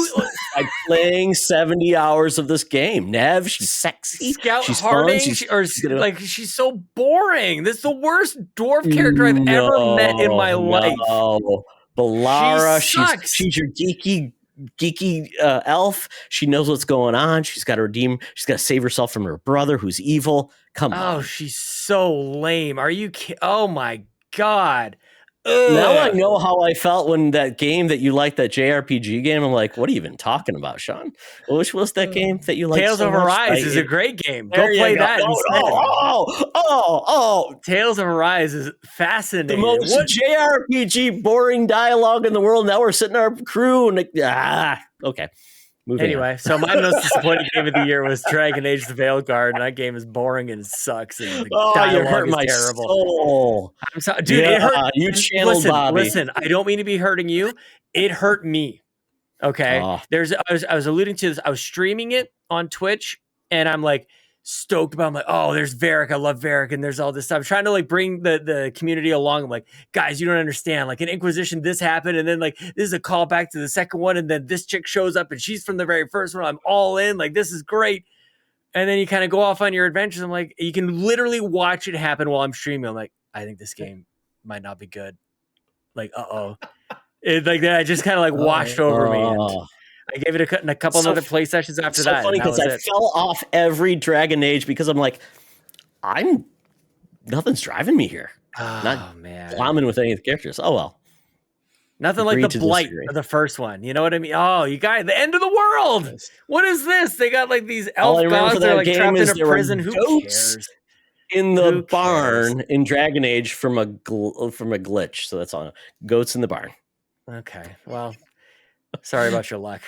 playing 70 hours of this game. Nev, she's sexy. Scout she's Harding, fun. she's so boring. This is the worst dwarf character I've ever met in my life. Balara, sucks. she's your geeky elf. She knows what's going on. She's got to save herself from her brother who's evil. Come on. Oh, she's so lame. Are you kidding? Oh my God. Now I know how I felt when that game that you liked, that JRPG game. I'm like, what are you even talking about, Sean? Which was that game that you liked? Tales so of much? Arise is a great game. Go play that instead. Tales of Arise is fascinating. The most JRPG boring dialogue in the world. Now we're sitting our crew and okay. Anyway, so my most disappointing game of the year was Dragon Age: The Veilguard, and that game is boring and it sucks. And the dialogue is terrible. Soul. I'm sorry, dude. It hurt. You channeled Bobby. Listen, I don't mean to be hurting you. It hurt me. Okay. I was alluding to this. I was streaming it on Twitch, and I'm like stoked about. I'm like, oh, there's Varric. I love Varric, and there's all this stuff. I'm trying to like bring the community along. I'm like, guys, you don't understand. Like in Inquisition, this happened, and then like this is a callback to the second one, and then this chick shows up, and she's from the very first one. I'm all in. Like this is great. And then you kind of go off on your adventures. I'm like, you can literally watch it happen while I'm streaming. I'm like, I think this game might not be good. Like, it like that. Just kind of like washed over me. And I gave it a couple of other play sessions after that. So funny because I fell off every Dragon Age because I'm like, nothing's driving me here. Not climbing with any of the characters. Oh well. Nothing like the blight of the first one. You know what I mean? Oh, you guys, the end of the world. What is this? They got like these elf gods that are like trapped in a prison. Who cares? In the barn in Dragon Age from a glitch. So that's all. Goats in the barn. Okay. Well, sorry about your luck.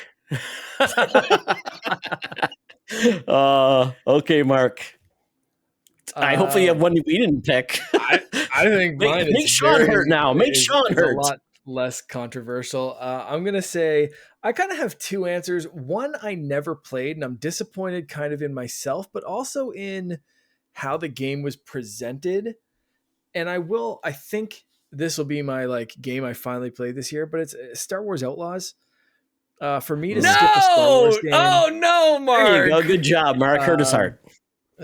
Okay, Mark. Hopefully you have one we didn't pick. I think mine make Sean hurt now. Make Sean hurt. A lot less controversial. I'm gonna say I kind of have two answers. One I never played, and I'm disappointed kind of in myself, but also in how the game was presented. And I think this will be my like game I finally played this year, but it's Star Wars Outlaws. For me to skip a Star Wars game. Oh no, Mark! There you go. Good job, Mark. Hurt his heart.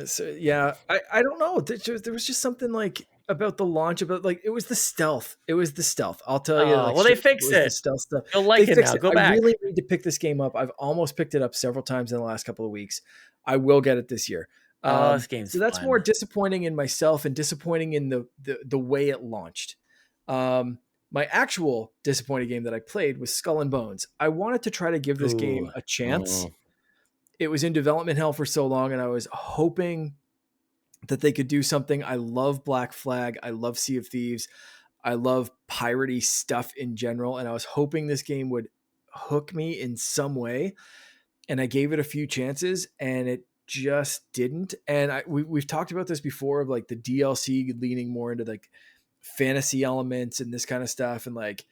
So yeah, I don't know. There was just something like about the launch, about like it was the stealth. I'll tell you. Like, well, they fixed it. The stealth stuff. You'll like it now. Go back. I really need to pick this game up. I've almost picked it up several times in the last couple of weeks. I will get it this year. This game's so that's fun. more disappointing in myself and disappointing in the way it launched. My actual disappointing game that I played was Skull and Bones. I wanted to try to give this game a chance. It was in development hell for so long, and I was hoping that they could do something. I love Black Flag. I love Sea of Thieves. I love piratey stuff in general, and I was hoping this game would hook me in some way. And I gave it a few chances, and it just didn't. And we've talked about this before, of like the DLC leaning more into like fantasy elements and this kind of stuff, and like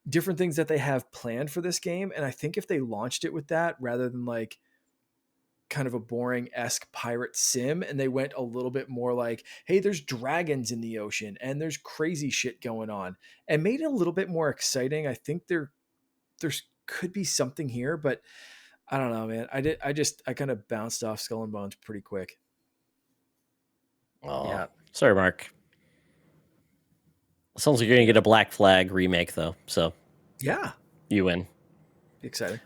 different things that they have planned for this game. And I think if they launched it with that, rather than like kind of a boring-esque pirate sim, and they went a little bit more like, hey, there's dragons in the ocean and there's crazy shit going on, and made it a little bit more exciting. I think there's could be something here, but I don't know, man. I kind of bounced off Skull and Bones pretty quick. Oh, Yeah. sorry, Mark. Sounds like you're gonna get a Black Flag remake though, so Yeah, you win. exciting.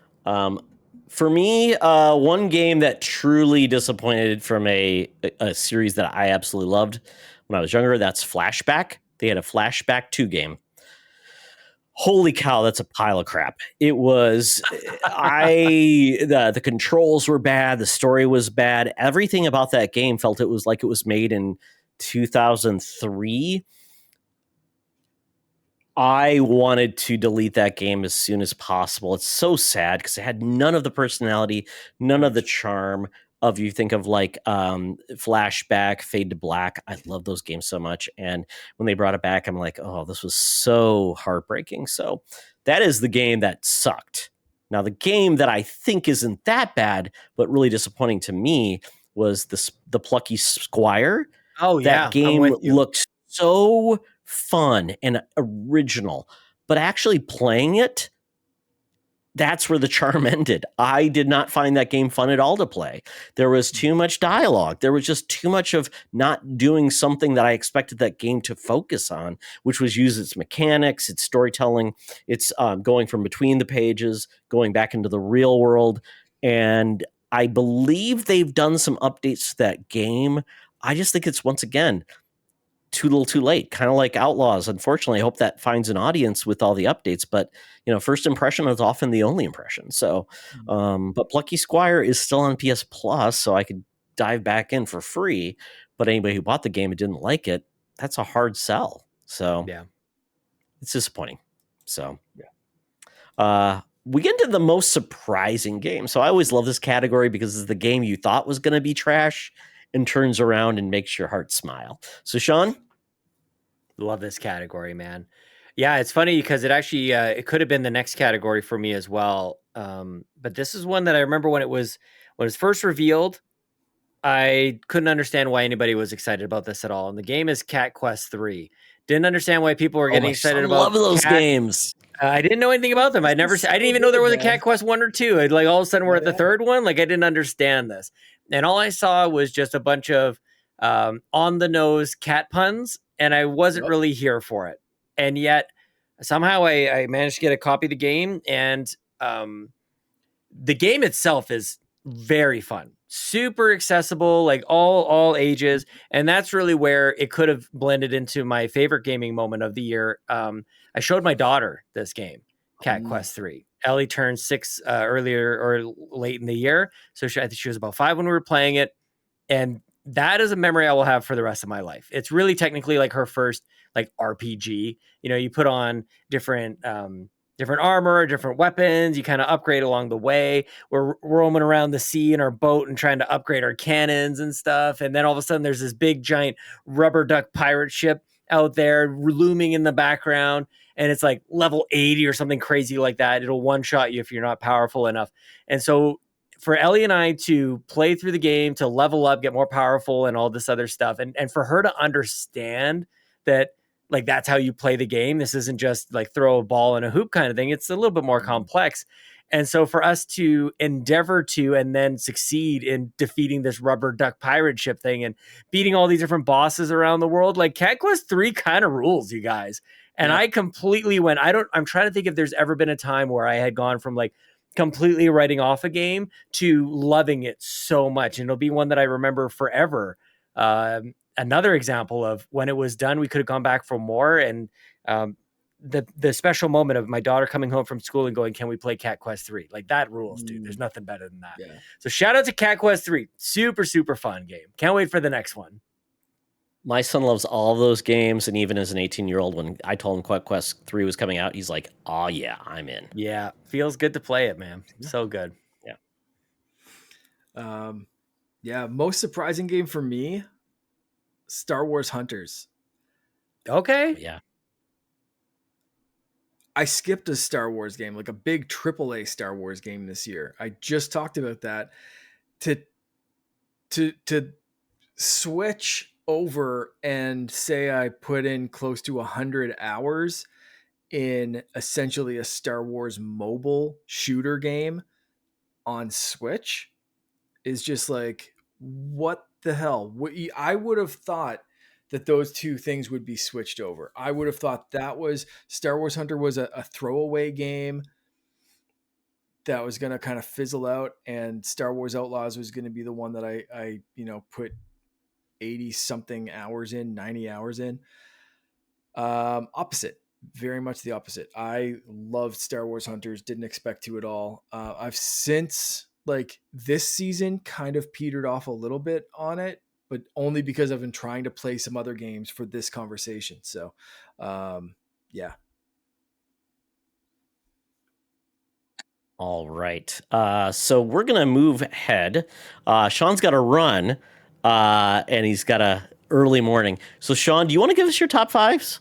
For me, one game that truly disappointed from a series that I absolutely loved when I was younger, that's Flashback. They had a Flashback 2 game. Holy cow, that's a pile of crap. It was the controls were bad, the story was bad. Everything about that game felt it was like it was made in 2003. I wanted to delete that game as soon as possible. It's so sad because it had none of the personality, none of the charm of, you think of like Flashback, Fade to Black. I love those games so much. And when they brought it back, I'm like, oh, this was so heartbreaking. So that is the game that sucked. Now, the game that I think isn't that bad, but really disappointing to me was the Plucky Squire. Oh yeah, That game I'm with you. looked so fun and original, but actually playing it, that's where the charm ended. I did not find that game fun at all to play. There was too much dialogue. There was just too much of not doing something that I expected that game to focus on, which was use its mechanics, its storytelling, its going from between the pages, going back into the real world. And I believe they've done some updates to that game. I just think it's, once again, too little too late, kind of like Outlaws. Unfortunately, I hope that finds an audience with all the updates, but first impression is often the only impression. So but Plucky Squire is still on PS Plus, so I could dive back in for free. But anybody who bought the game and didn't like it, that's a hard sell. So Yeah. it's disappointing. So we get into the most surprising game. So I always love this category because it's the game you thought was going to be trash and turns around and makes your heart smile. So, Sean? Love this category, man. Yeah, it's funny because it actually it could have been the next category for me as well. But this is one that I remember when it was first revealed. I couldn't understand why anybody was excited about this at all. And the game is Cat Quest 3. Didn't understand why people were getting excited about. Love those games. I didn't know anything about them. I didn't even know there was a Cat Quest 1 or 2. Like all of a sudden we're at the third one. Like I didn't understand this. And all I saw was just a bunch of on the nose cat puns. And I wasn't really here for it. And yet somehow I managed to get a copy of the game. And the game itself is very fun, super accessible, like all ages. And that's really where it could have blended into my favorite gaming moment of the year. I showed my daughter this game, Cat Quest 3. Ellie turned 6 earlier or late in the year. So I think she was about 5 when we were playing it. And that is a memory I will have for the rest of my life. It's really technically like her first like RPG. You put on different armor, different weapons. You kind of upgrade along the way. We're roaming around the sea in our boat and trying to upgrade our cannons and stuff. And then all of a sudden there's this big giant rubber duck pirate ship out there looming in the background. And it's like level 80 or something crazy like that. It'll one-shot you if you're not powerful enough. And so for Ellie and I to play through the game, to level up, get more powerful and all this other stuff. And for her to understand that, like, that's how you play the game. This isn't just like throw a ball in a hoop kind of thing. It's a little bit more complex. And so for us to endeavor to and then succeed in defeating this rubber duck pirate ship thing and beating all these different bosses around the world, like Cat Quest 3 kind of rules, you guys. And I completely went, I'm trying to think if there's ever been a time where I had gone from like completely writing off a game to loving it so much. And it'll be one that I remember forever. Another example of when it was done, we could have gone back for more. And the special moment of my daughter coming home from school and going, can we play Cat Quest 3? Like that rules, dude. There's nothing better than that. Yeah. So shout out to Cat Quest 3. Super, super fun game. Can't wait for the next one. My son loves all of those games. And even as an 18-year-old, when I told him Cat Quest 3 was coming out, he's like, oh yeah, I'm in. Yeah. Feels good to play it, man. So good. Yeah. Most surprising game for me, Star Wars Hunters. Okay. Yeah. I skipped a Star Wars game, like a big AAA Star Wars game this year. I just talked about that. To to switch over and say I put in close to 100 hours in essentially a Star Wars mobile shooter game on Switch is just like, what the hell? I would have thought that those two things would be switched over. I would have thought that was Star Wars Hunter was a throwaway game that was going to kind of fizzle out, and Star Wars Outlaws was going to be the one that I put 80 something hours in, 90 hours in. Opposite, very much the opposite. I loved Star Wars Hunters, didn't expect to at all. I've since, like, this season kind of petered off a little bit on it, but only because I've been trying to play some other games for this conversation. So, yeah. All right. So we're going to move ahead. Sean's got to run, and he's got a early morning. So, Sean, do you want to give us your top fives?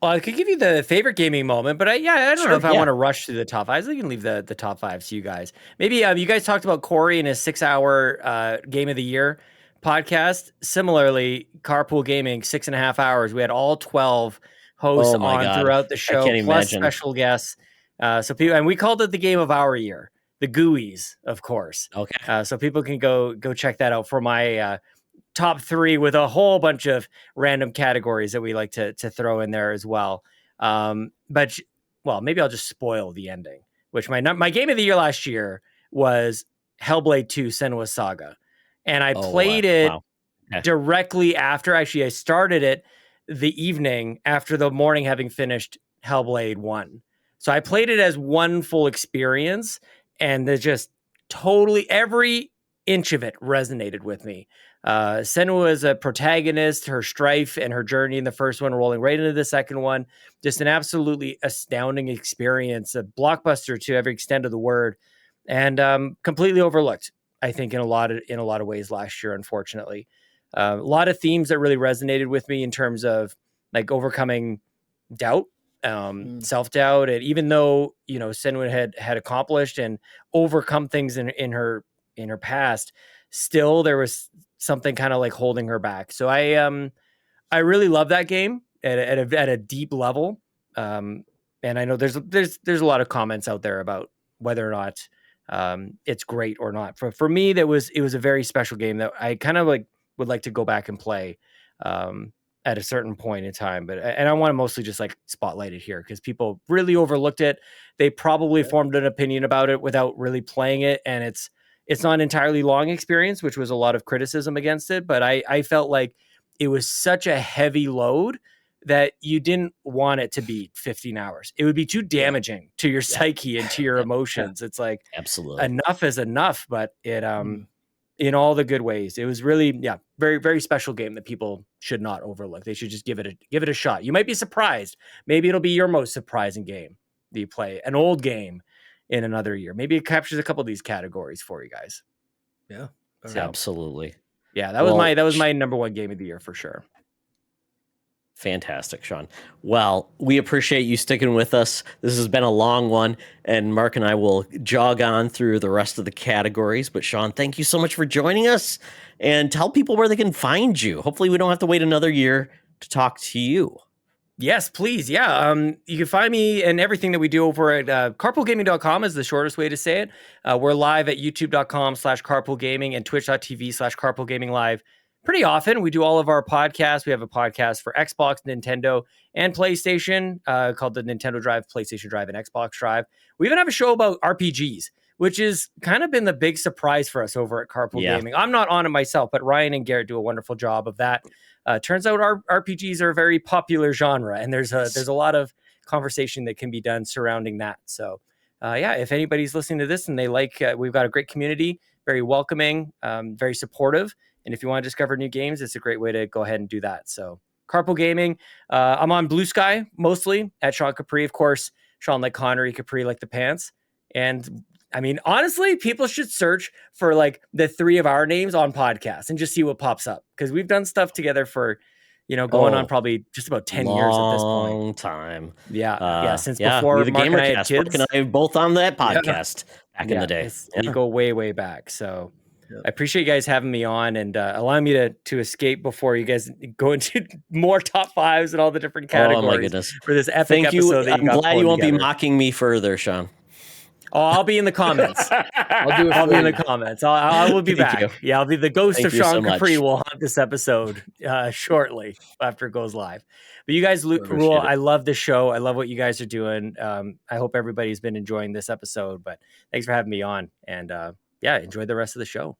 Well, I could give you the favorite gaming moment, but I don't know if I want to rush through the top fives. I can leave the top fives to you guys. Maybe you guys talked about Corey and his 6-hour Game of the Year podcast. Similarly, Carpool Gaming, 6.5 hours. We had all 12 hosts on throughout the show, plus special guests. So people, and we called it the Game of Our Year, the GUIs, of course. Okay. So people can go check that out for my top 3 with a whole bunch of random categories that we like to throw in there as well. But maybe I'll just spoil the ending, which my Game of the Year last year was Hellblade 2 Senua's Saga. And I played it directly after. Actually, I started it the evening after the morning having finished Hellblade 1. So I played it as one full experience, and there's just totally every inch of it resonated with me. Senua as a protagonist, her strife and her journey in the first one, rolling right into the second one, just an absolutely astounding experience, a blockbuster to every extent of the word, and completely overlooked, I think, in a lot of ways last year, unfortunately. A lot of themes that really resonated with me in terms of like overcoming doubt, self-doubt, and even though Senua had accomplished and overcome things in her past, still there was something kind of like holding her back. So I really love that game at a deep level. And I know there's a lot of comments out there about whether or not it's great or not. For me, it was a very special game that I kind of like would like to go back and play at a certain point in time. And I want to mostly just like spotlight it here because people really overlooked it. They probably formed an opinion about it without really playing it, and it's not an entirely long experience, which was a lot of criticism against it. But I felt like it was such a heavy load that you didn't want it to be 15 hours. It would be too damaging to your psyche and to your emotions. It's like, absolutely, enough is enough, but it, in all the good ways, it was really, very, very special game that people should not overlook. They should just give it a shot. You might be surprised. Maybe it'll be your most surprising game that you play, an old game in another year. Maybe it captures a couple of these categories for you guys. Yeah, so, absolutely. Yeah, that was my number one game of the year for sure. Fantastic, Sean. Well, we appreciate you sticking with us. This has been a long one, and Mark and I will jog on through the rest of the categories. But Sean, thank you so much for joining us, and tell people where they can find you. Hopefully we don't have to wait another year to talk to you. Yes, please. Yeah. You can find me and everything that we do over at carpoolgaming.com is the shortest way to say it. We're live at youtube.com/carpoolgaming and twitch.tv/carpoolgaming live pretty often. We do all of our podcasts. We have a podcast for Xbox, Nintendo, and PlayStation called the Nintendo Drive, PlayStation Drive, and Xbox Drive. We even have a show about RPGs, which has kind of been the big surprise for us over at Carpool Gaming. I'm not on it myself, but Ryan and Garrett do a wonderful job of that. Turns out our RPGs are a very popular genre, and there's a lot of conversation that can be done surrounding that. So, if anybody's listening to this and they like, we've got a great community, very welcoming, very supportive. And if you want to discover new games, it's a great way to go ahead and do that. So, Carpool Gaming. I'm on Blue Sky mostly at Sean Capri, of course. Sean like Connery, Capri like the pants. And I mean, honestly, people should search for like the 3 of our names on podcasts and just see what pops up. Because we've done stuff together for, going on probably just about 10 years at this point. Long time. Yeah. Since before the Mark and I had Gamercast. kids. Mark and I both on that podcast. back in the day. You go way back. So Yep. I appreciate you guys having me on and allowing me to escape before you guys go into more top fives and all the different categories. Oh my goodness! For this epic Thank you. episode that I'm glad you won't be together. mocking me further, Sean. Oh, I'll be in the comments. I'll be in the comments. I will be back. You. Yeah, I'll be the ghost Thank of you Sean so Capri much. will haunt this episode shortly after it goes live. But you guys rule. Appreciate it. I love the show. I love what you guys are doing. I hope everybody's been enjoying this episode. But thanks for having me on. And enjoy the rest of the show.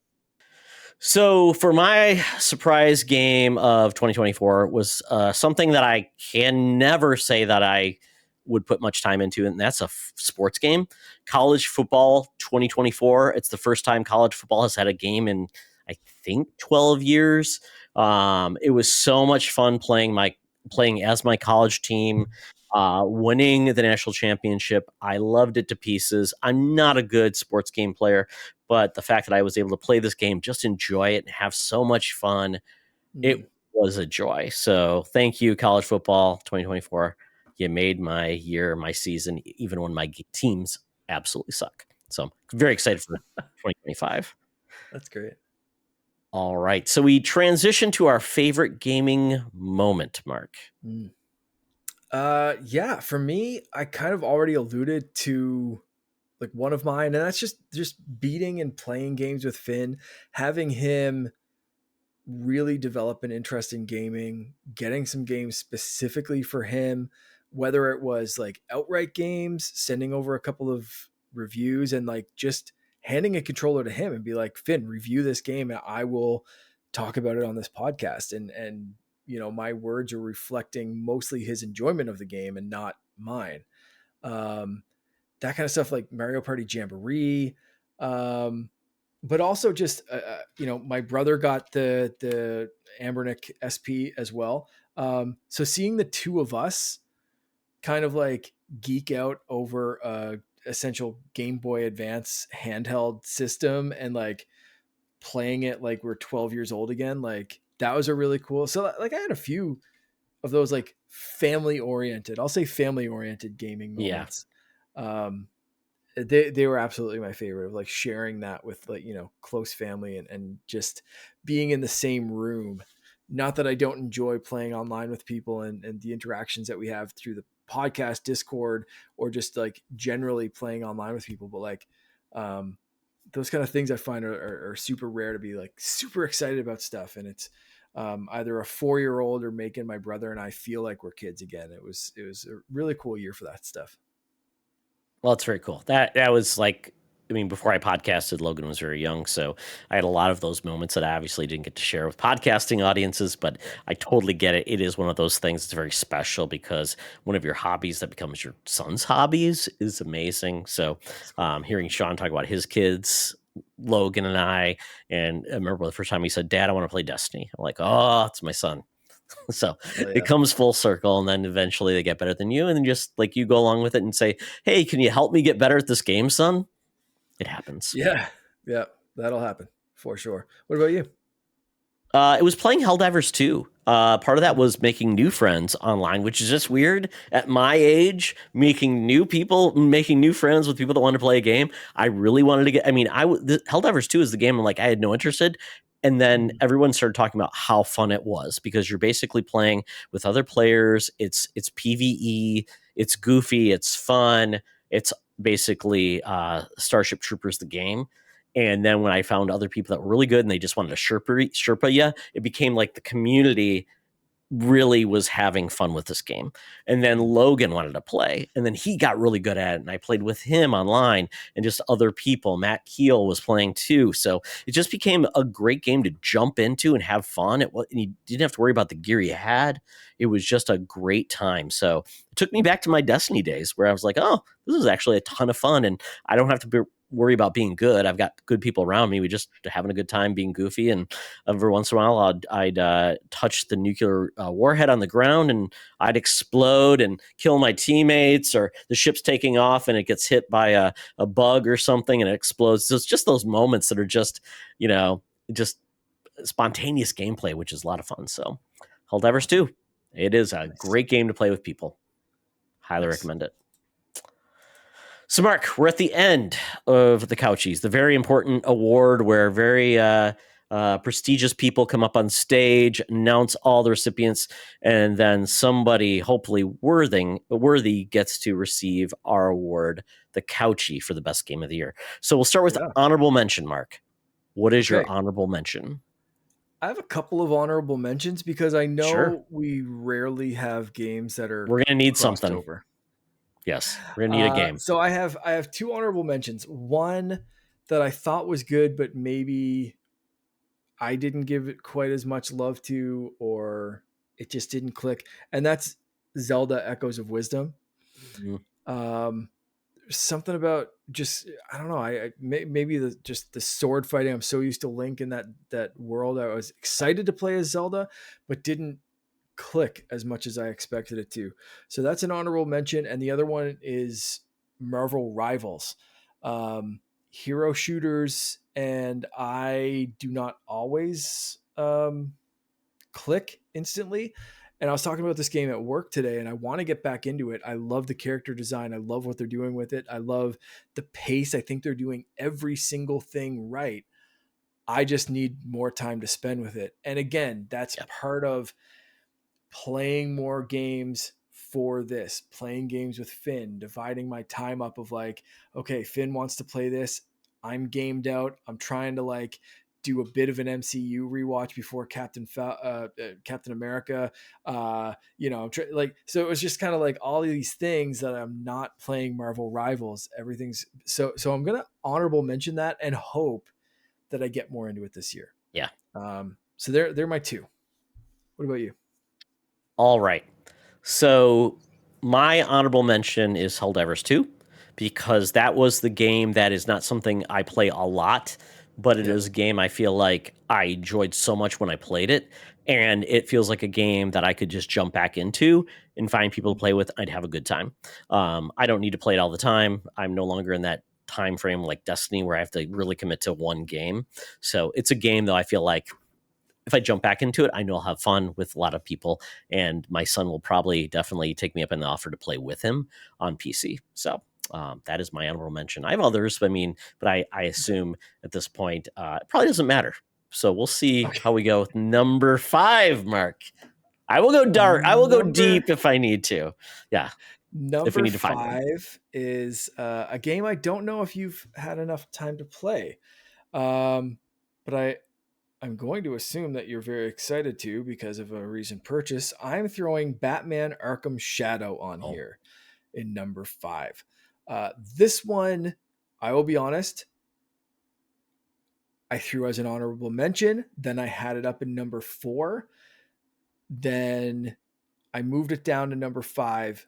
So for my surprise game of 2024 was something that I can never say that I would put much time into, and that's a sports game. College football 2024. It's the first time college football has had a game in, I think, 12 years. It was so much fun playing as my college team, winning the national championship. I loved it to pieces. I'm not a good sports game player, but the fact that I was able to play this game, just enjoy it and have so much fun, it was a joy. So thank you, college football 2024. You made my year, my season, even when my teams absolutely suck. So I'm very excited for 2025. That's great. All right. So we transition to our favorite gaming moment, Mark. For me, I kind of already alluded to like one of mine, and that's just beating and playing games with Finn, having him really develop an interest in gaming, getting some games specifically for him, whether it was like outright games, sending over a couple of reviews, and like just handing a controller to him and be like, Finn, review this game and I will talk about it on this podcast. And you know, my words are reflecting mostly his enjoyment of the game and not mine. That kind of stuff, like Mario Party Jamboree. But also just, my brother got the Ambernick SP as well. So seeing the two of us kind of like geek out over essential Game Boy Advance handheld system and like playing it like we're 12 years old again, like that was a really cool. So like I had a few of those like family oriented gaming moments. Yeah. They were absolutely my favorite, of like sharing that with like, you know, close family and just being in the same room. Not that I don't enjoy playing online with people and the interactions that we have through the podcast, Discord, or just like generally playing online with people. But like, those kind of things I find are super rare, to be like super excited about stuff. And it's either a 4-year-old or making my brother and I feel like we're kids again. It was a really cool year for that stuff. Well, it's very cool. That was like, I mean, before I podcasted, Logan was very young, so I had a lot of those moments that I obviously didn't get to share with podcasting audiences, but I totally get it. It is one of those things that's very special because one of your hobbies that becomes your son's hobbies is amazing. So hearing Sean talk about his kids, Logan and I remember the first time he said, Dad, I want to play Destiny. I'm like, oh, it's my son. So it comes full circle, and then eventually they get better than you, and then just like you go along with it and say, hey, can you help me get better at this game, son? It happens. Yeah, that'll happen for sure. What about you? It was playing Helldivers 2. Part of that was making new friends online, which is just weird at my age, making new friends with people that want to play a game. I really wanted to get, Helldivers 2 is the game I'm like, I had no interest in. And then everyone started talking about how fun it was because you're basically playing with other players. It's PvE. It's goofy. It's fun. It's basically Starship Troopers, the game. And then when I found other people that were really good and they just wanted to Sherpa you, it became like the community really was having fun with this game. And then Logan wanted to play, and then he got really good at it, and I played with him online and just other people. Matt Keel was playing too. So it just became a great game to jump into and have fun. And you didn't have to worry about the gear you had. It was just a great time. So it took me back to my Destiny days where I was like, oh, this is actually a ton of fun, and I don't have to worry about being good. I've got good people around me. We just having a good time being goofy. And every once in a while I'd touch the nuclear warhead on the ground and I'd explode and kill my teammates, or the ship's taking off and it gets hit by a bug or something and it explodes. So it's just those moments that are just, just spontaneous gameplay, which is a lot of fun. So Helldivers 2, it is a great game to play with people. Highly recommend it. So, Mark, we're at the end of the Couchies, the very important award where very prestigious people come up on stage, announce all the recipients, and then somebody, hopefully worthy, gets to receive our award, the Couchie, for the best game of the year. So we'll start with Yeah. honorable mention, Mark. What is your Okay. honorable mention? I have a couple of honorable mentions because I know Sure. we rarely have games that are We're going to need crossed something. over. Yes, we're going to need a game. So I have two honorable mentions. One that I thought was good, but maybe I didn't give it quite as much love to, or it just didn't click, and that's Zelda: Echoes of Wisdom. Mhm. Something about just I don't know. Maybe the sword fighting. I'm so used to Link in that world. I was excited to play as Zelda, but didn't click as much as I expected it to. So that's an honorable mention. And the other one is Marvel Rivals, hero shooters, and I do not always click instantly. And I was talking about this game at work today, and I want to get back into it. I love the character design. I love what they're doing with it. I love the pace. I think they're doing every single thing right. I just need more time to spend with it. And again, that's part of playing more games for this, playing games with Finn, dividing my time up of like, okay, Finn wants to play this. I'm gamed out. I'm trying to like do a bit of an MCU rewatch before Captain America. So it was just kind of like all of these things that I'm not playing Marvel Rivals. Everything's so I'm gonna honorable mention that and hope that I get more into it this year. Yeah. So they're my two. What about you? All right. So my honorable mention is Helldivers 2 because that was the game that is not something I play a lot, but it is a game I feel like I enjoyed so much when I played it. And it feels like a game that I could just jump back into and find people to play with. I'd have a good time. I don't need to play it all the time. I'm no longer in that time frame like Destiny where I have to really commit to one game. So it's a game that I feel like if I jump back into it, I know I'll have fun with a lot of people, and my son will probably definitely take me up on the offer to play with him on PC. So that is my honorable mention. I have others, but I assume at this point it probably doesn't matter. So we'll see how we go with number 5, Mark. I will go dark. I will go deep if I need to. Yeah. If we Number need to find one. 5 is a game I don't know if you've had enough time to play, but I'm going to assume that you're very excited to because of a recent purchase. I'm throwing Batman Arkham Shadow on here in number 5. This one, I will be honest, I threw as an honorable mention. Then I had it up in number 4. Then I moved it down to number 5.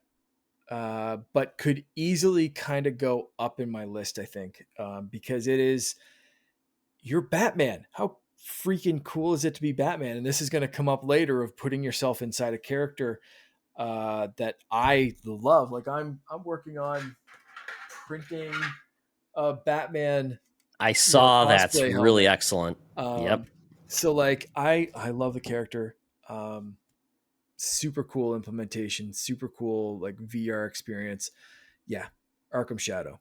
But could easily kind of go up in my list, I think, because it is you're Batman. How freaking cool is it to be Batman? And this is going to come up later of putting yourself inside a character that I love. Like I'm working on printing a Batman. I saw that's cosplay really helmet. excellent. Yep. So like I love the character. Super cool implementation, super cool like VR experience. Yeah, Arkham Shadow.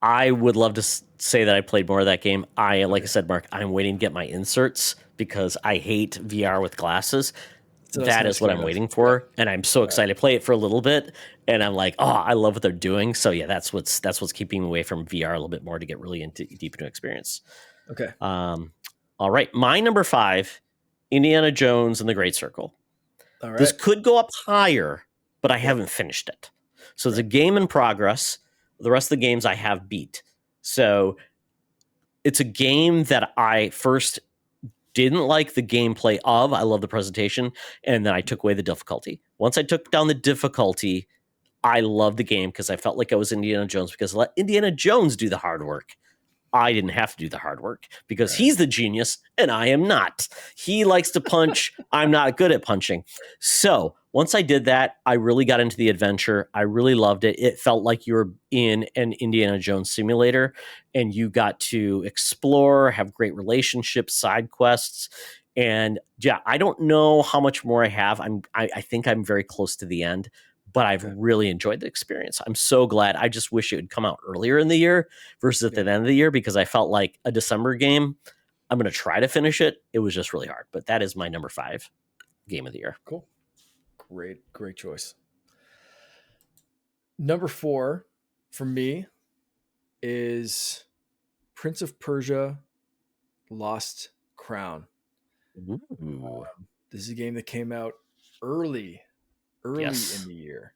I would love to say that I played more of that game. Like I said, Mark, I'm waiting to get my inserts because I hate VR with glasses. So that is what I'm waiting for, and I'm so excited to play it for a little bit. And I'm like, oh, I love what they're doing. So yeah, that's what's keeping me away from VR a little bit more to get really deep into experience. Okay. All right, my number 5, Indiana Jones and the Great Circle. All right. This could go up higher, but I haven't finished it. So it's a game in progress. The rest of the games I have beat. So it's a game that I first didn't like the gameplay of. I love the presentation, and then I took away the difficulty. Once I took down the difficulty, I loved the game because I felt like I was Indiana Jones because I let Indiana Jones do the hard work. I didn't have to do the hard work because he's the genius and I am not. He likes to punch. I'm not good at punching. So once I did that, I really got into the adventure. I really loved it. It felt like you were in an Indiana Jones simulator and you got to explore, have great relationships, side quests. And yeah, I don't know how much more I have. I think I'm very close to the end, but I've really enjoyed the experience. I'm so glad. I just wish it would come out earlier in the year versus at the end of the year, because I felt like a December game, I'm going to try to finish it. It was just really hard, but that is my number 5 game of the year. Cool. Great choice. Number 4 for me is Prince of Persia Lost Crown. Ooh. This is a game that came out early Yes. in the year.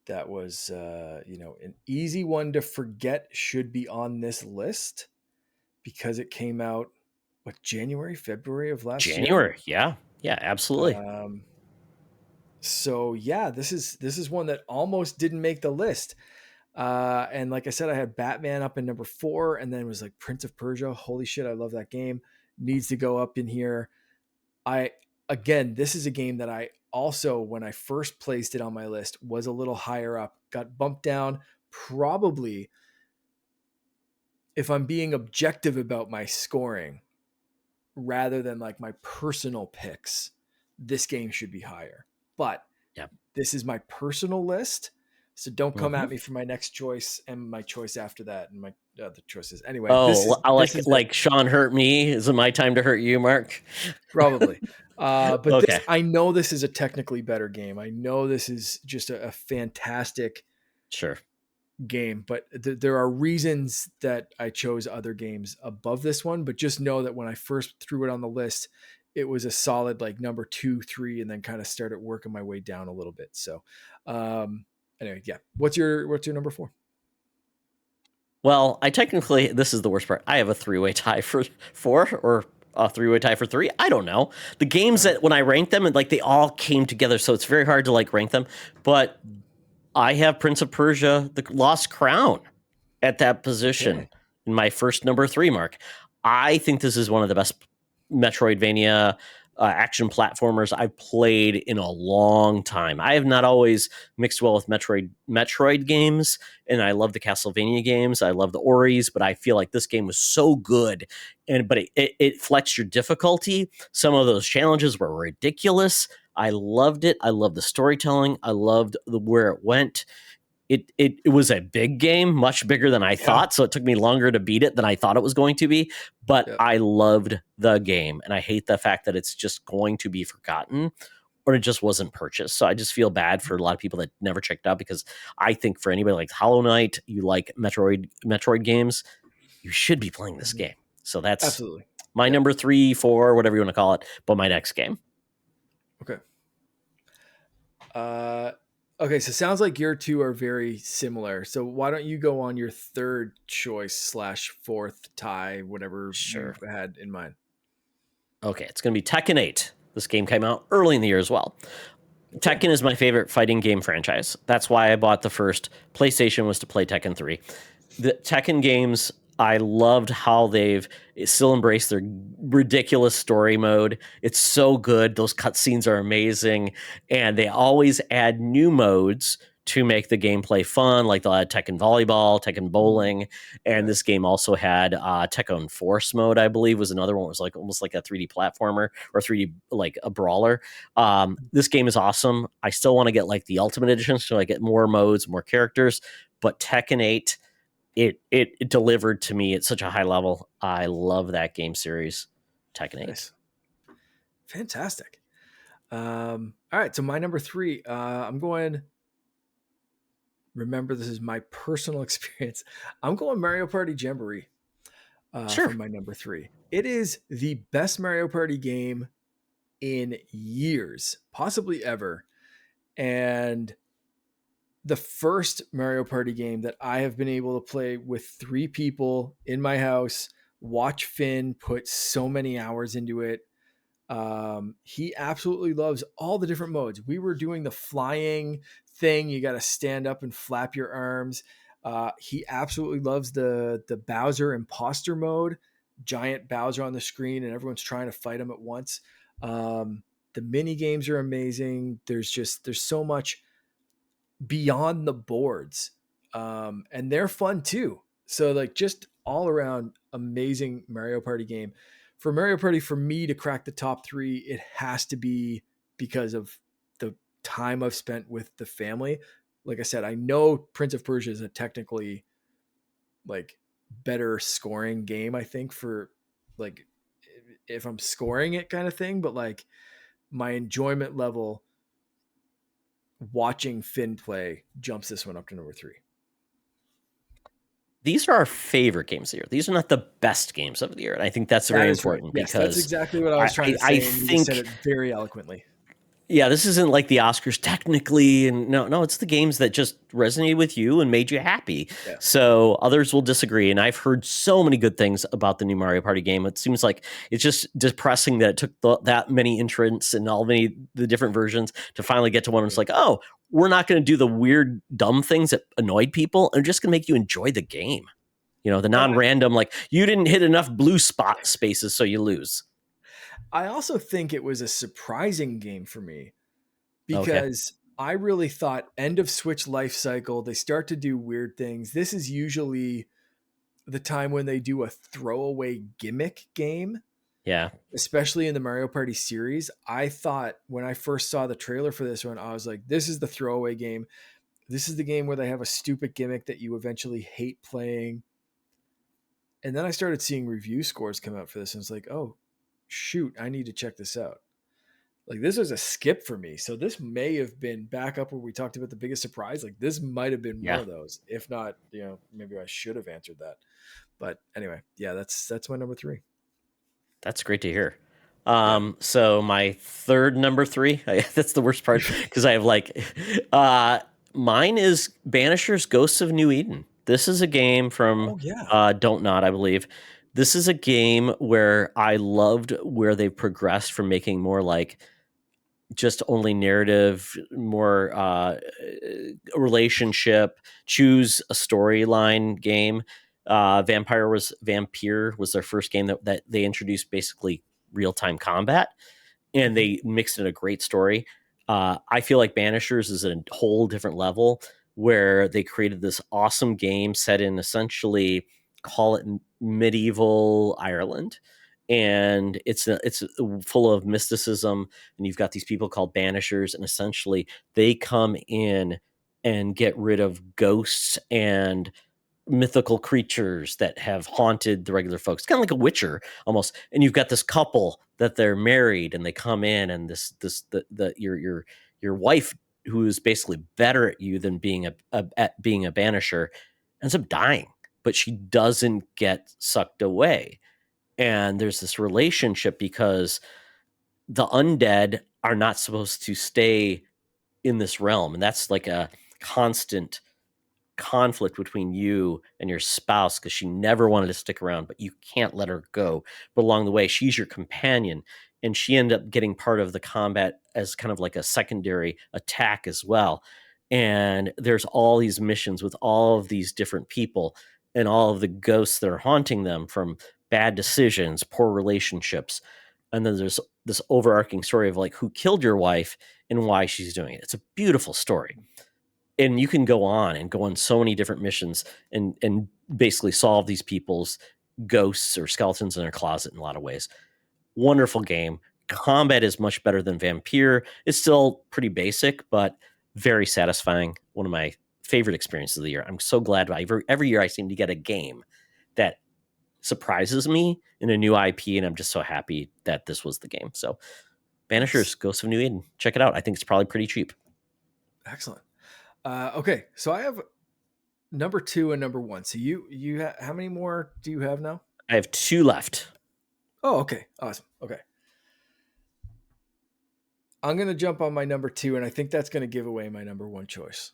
That was, an easy one to forget should be on this list because it came out, January, February of last year? January. Yeah. Yeah, absolutely. So yeah, this is one that almost didn't make the list. And like I said, I had Batman up in number 4, and then it was like Prince of Persia. Holy shit, I love that game. Needs to go up in here. This is a game that I also, when I first placed it on my list, was a little higher up, got bumped down. Probably, if I'm being objective about my scoring, rather than like my personal picks, this game should be higher. But this is my personal list. So don't come at me for my next choice and my choice after that and my other choices. Anyway, like Sean hurt me. Is it my time to hurt you, Mark? Probably. But okay. I know this is a technically better game. I know this is just a fantastic game, but there are reasons that I chose other games above this one. But just know that when I first threw it on the list, it was a solid like number 2, 3, and then kind of started working my way down a little bit. So, anyway, yeah. What's your number 4? Well, this is the worst part. I have a 3-way tie for 4, or a 3-way tie for 3. I don't know. The games that when I rank them, and like they all came together, so it's very hard to like rank them. But I have Prince of Persia: The Lost Crown at that position in my first number 3 mark. I think this is one of the best Metroidvania action platformers I've played in a long time. I have not always mixed well with Metroid games, and I love the Castlevania games. I love the Oris, but I feel like this game was so good, but it flexed your difficulty. Some of those challenges were ridiculous. I loved it. I loved the storytelling. I loved where it went. It was a big game, much bigger than I thought, so it took me longer to beat it than I thought it was going to be, but I loved the game, and I hate the fact that it's just going to be forgotten, or it just wasn't purchased. So I just feel bad for a lot of people that never checked out, because I think for anybody like Hollow Knight, you like Metroid games, you should be playing this game. So that's absolutely my number 3, 4, whatever you want to call it, but my next game. Okay. Okay, so sounds like your two are very similar. So why don't you go on your third choice / fourth tie, whatever you had in mind? Okay, it's going to be Tekken 8. This game came out early in the year as well. Okay. Tekken is my favorite fighting game franchise. That's why I bought the first PlayStation, was to play Tekken 3. The Tekken games, I loved how they've still embraced their ridiculous story mode. It's so good. Those cutscenes are amazing. And they always add new modes to make the gameplay fun, like they'll add Tekken Volleyball, Tekken Bowling. And this game also had Tekken Force mode, I believe, was another one. It was like almost like a 3D platformer, or 3D, like a brawler. This game is awesome. I still want to get like the Ultimate Edition, so I get more modes, more characters. But Tekken 8, it delivered to me at such a high level. I love that game series, Tekken 8. Nice. Fantastic. All right, so my number 3, I'm going. Remember, this is my personal experience. I'm going Mario Party Jamboree for my number 3. It is the best Mario Party game in years, possibly ever. And the first Mario Party game that I have been able to play with 3 people in my house, watch Finn put so many hours into it. He absolutely loves all the different modes. We were doing the flying thing. You got to stand up and flap your arms. He absolutely loves the Bowser imposter mode, giant Bowser on the screen and everyone's trying to fight him at once. The mini games are amazing. There's so much beyond the boards. And they're fun too. So like just all around amazing Mario Party game. For Mario Party, for me to crack the top 3, it has to be because of the time I've spent with the family. like I said, I know Prince of Persia is a technically like better scoring game, I think, for like if I'm scoring it kind of thing, but like my enjoyment level watching Finn play jumps this one up to number 3. These are our favorite games of the year. These are not the best games of the year. And I think that's That very is right. important Yes, that's because exactly what I was trying to I say, and you just said think it very eloquently. yeah, this isn't like the Oscars technically, and no, it's the games that just resonated with you and made you happy. Yeah. So others will disagree, and I've heard so many good things about the new Mario Party game. It seems like it's just depressing that it took that many entrants and the different versions to finally get to one. It's like, oh, we're not going to do the weird, dumb things that annoyed people, and just going to make you enjoy the game. You know, the non-random, like you didn't hit enough blue spot spaces, so you lose. I also think it was a surprising game for me Okay. because I really thought end of Switch life cycle, they start to do weird things. This is usually the time when they do a throwaway gimmick game, Yeah. especially in the Mario Party series. I thought when I first saw the trailer for this one, I was like, this is the throwaway game. This is the game where they have a stupid gimmick that you eventually hate playing. And then I started seeing review scores come out for this, and it's like, oh, shoot, I need to check this out. Like this was a skip for me. So this may have been back up where we talked about the biggest surprise. Like this might have been one of those. If not, maybe I should have answered that. But anyway, yeah, that's my number 3. That's great to hear. So my third number 3, that's the worst part because I have like, mine is Banishers Ghosts of New Eden. This is a game from Don't Nod, I believe. This is a game where I loved where they progressed from making more like just only narrative, more relationship, choose a storyline game. Vampire was their first game that they introduced basically real-time combat, and they mixed in a great story. I feel like Banishers is a whole different level where they created this awesome game set in essentially call it medieval Ireland. And it's full of mysticism, and you've got these people called banishers, and essentially they come in and get rid of ghosts and mythical creatures that have haunted the regular folks. It's kind of like a Witcher almost. And you've got this couple that they're married, and they come in, and your wife, who is basically better at you than being at being a banisher, ends up dying, but she doesn't get sucked away. And there's this relationship because the undead are not supposed to stay in this realm, and that's like a constant conflict between you and your spouse because she never wanted to stick around, but you can't let her go. But along the way, she's your companion, and she ended up getting part of the combat as kind of like a secondary attack as well. And there's all these missions with all of these different people and all of the ghosts that are haunting them from bad decisions, poor relationships. And then there's this overarching story of like who killed your wife and why she's doing it. It's a beautiful story. And you can go on so many different missions and basically solve these people's ghosts or skeletons in their closet in a lot of ways. Wonderful game. Combat is much better than Vampire. It's still pretty basic, but very satisfying. One of my favorite experiences of the year. I'm so glad every year I seem to get a game that surprises me in a new IP, and I'm just so happy that this was the game. So Banishers, Ghosts of New Eden. Check it out. I think it's probably pretty cheap. Excellent. Okay, so I have number 2 and number 1. So you how many more do you have now? I have 2 left. Oh, okay. Awesome. Okay. I'm going to jump on my number 2, and I think that's going to give away my number 1 choice.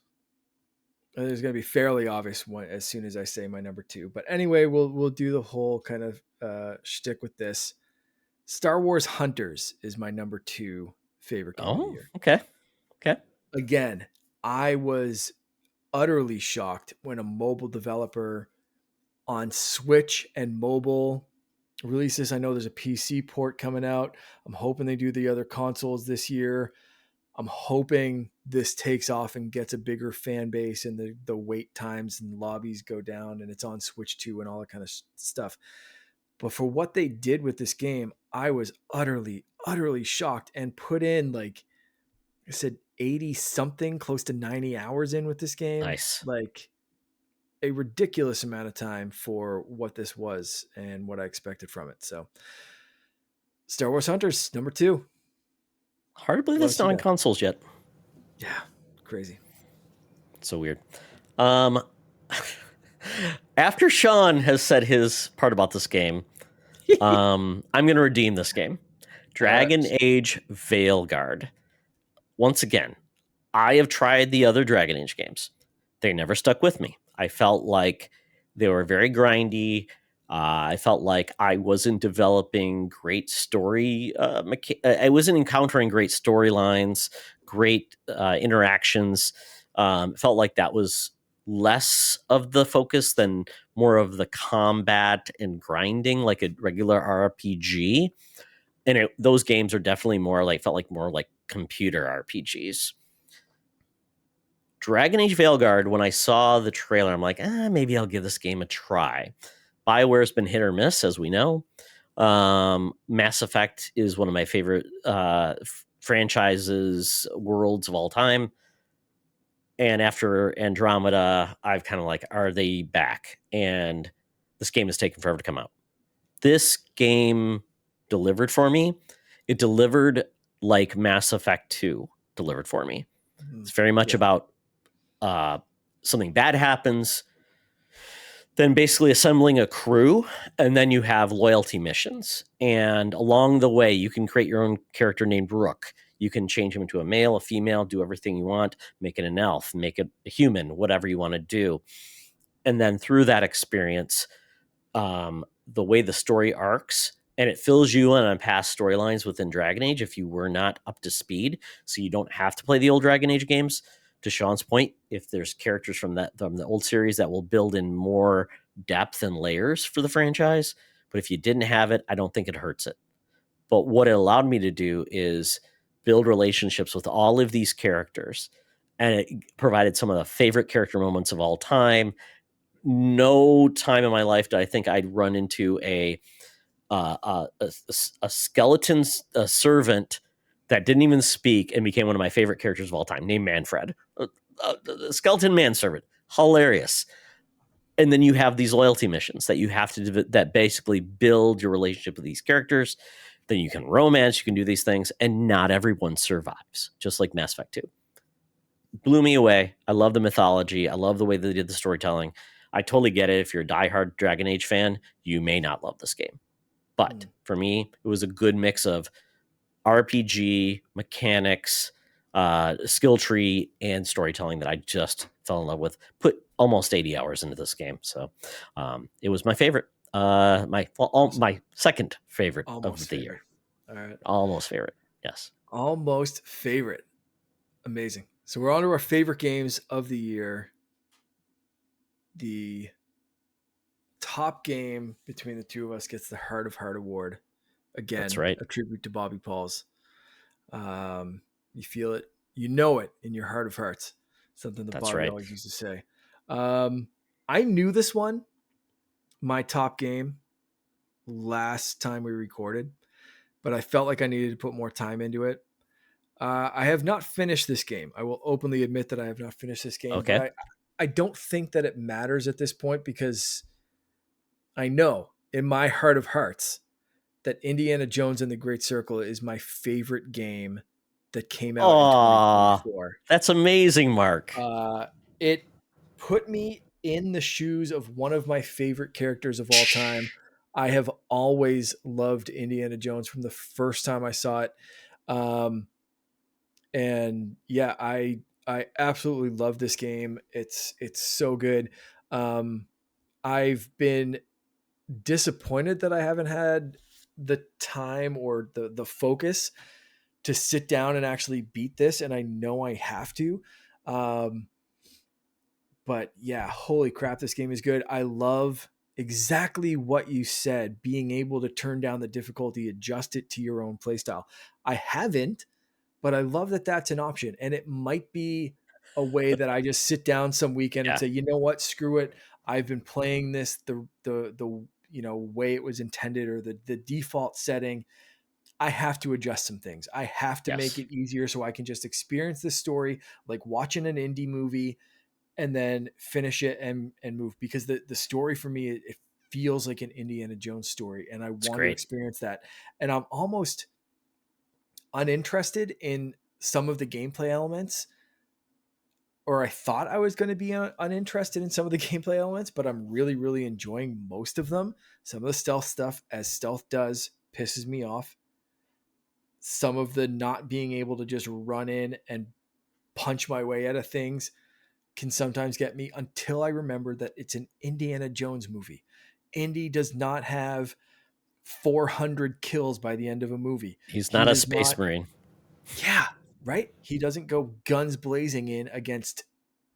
And it's going to be fairly obvious as soon as I say my number 2. But anyway, we'll do the whole kind of shtick with this. Star Wars Hunters is my number 2 favorite game of the year. Okay. Again, I was utterly shocked when a mobile developer on Switch and mobile releases. I know there's a PC port coming out. I'm hoping they do the other consoles this year. I'm hoping this takes off and gets a bigger fan base, and the wait times and lobbies go down, and it's on Switch 2 and all that kind of stuff. But for what they did with this game, I was utterly, utterly shocked and put in, like I said, 80 something, close to 90 hours in with this game. Nice. Like a ridiculous amount of time for what this was and what I expected from it. So Star Wars Hunters, number 2. Hard to believe What that's else you not on got? consoles yet. Yeah, crazy. It's so weird. After Sean has said his part about this game, I'm going to redeem this game. Dragon Age Veilguard. Once again, I have tried the other Dragon Age games. They never stuck with me. I felt like they were very grindy. I felt like I wasn't developing great story. I wasn't encountering great storylines, great interactions. Felt like that was less of the focus than more of the combat and grinding, like a regular RPG. And those games are definitely felt like more like computer RPGs. Dragon Age Veilguard, when I saw the trailer, I'm like, maybe I'll give this game a try. BioWare's been hit or miss, as we know. Mass Effect is one of my favorite franchises, worlds of all time. And after Andromeda, I've kind of like, are they back? And this game has taken forever to come out. This game delivered for me. It delivered like Mass Effect 2 delivered for me. It's very much about something bad happens, then basically assembling a crew, and then you have loyalty missions. And along the way, you can create your own character named Rook. You can change him into a male, a female, do everything you want, make it an elf, make it a human, whatever you want to do. And then through that experience, the way the story arcs, and it fills you in on past storylines within Dragon Age if you were not up to speed, so you don't have to play the old Dragon Age games. To Sean's point, if there's characters from the old series that will build in more depth and layers for the franchise, but if you didn't have it, I don't think it hurts it. But what it allowed me to do is build relationships with all of these characters, and it provided some of the favorite character moments of all time. No time in my life did I think I'd run into a skeleton servant that didn't even speak and became one of my favorite characters of all time, named Manfred. The skeleton manservant. Hilarious. And then you have these loyalty missions that you have to do that basically build your relationship with these characters. Then you can romance, you can do these things, and not everyone survives, just like Mass Effect 2. Blew me away. I love the mythology. I love the way they did the storytelling. I totally get it. If you're a diehard Dragon Age fan, you may not love this game. But for me, it was a good mix of RPG, mechanics, skill tree, and storytelling that I just fell in love with. Put almost 80 hours into this game. So it was my favorite. My second favorite of the year. All right. Almost favorite. Yes. Almost favorite. Amazing. So we're on to our favorite games of the year. The top game between the two of us gets the Heart of Heart Award. Again, that's right. A tribute to Bobby Pauls. You feel it, you know it in your heart of hearts. Something that that's Bobby right. always used to say. I knew this one, my top game, last time we recorded, but I felt like I needed to put more time into it. I have not finished this game. I will openly admit that I have not finished this game. Okay. But I don't think that it matters at this point because I know in my heart of hearts that Indiana Jones and the Great Circle is my favorite game that came out in 2024. That's amazing, Mark. It put me in the shoes of one of my favorite characters of all time. I have always loved Indiana Jones from the first time I saw it. And yeah, I absolutely love this game. It's so good. I've been disappointed that I haven't had the time or the focus to sit down and actually beat this, and I know I have to. But yeah, holy crap, this game is good. I love exactly what you said, being able to turn down the difficulty, adjust it to your own playstyle. I haven't, but I love that that's an option. And it might be a way that I just sit down some weekend and say, you know what, screw it. I've been playing this the way it was intended, or the default setting. I have to adjust some things. I have to make Yes. it easier so I can just experience this story like watching an indie movie and then finish it and move, because the story for me, it feels like an Indiana Jones story and I It's want to great. experience that. And I'm almost uninterested in some of the gameplay elements, or I thought I was going to be uninterested in some of the gameplay elements, but I'm really, really enjoying most of them. Some of the stealth stuff, as stealth does, pisses me off. Some of the not being able to just run in and punch my way out of things can sometimes get me, until I remember that it's an Indiana Jones movie. Indy does not have 400 kills by the end of a movie. He's He not a does space not. marine. Yeah, right. He doesn't go guns blazing in against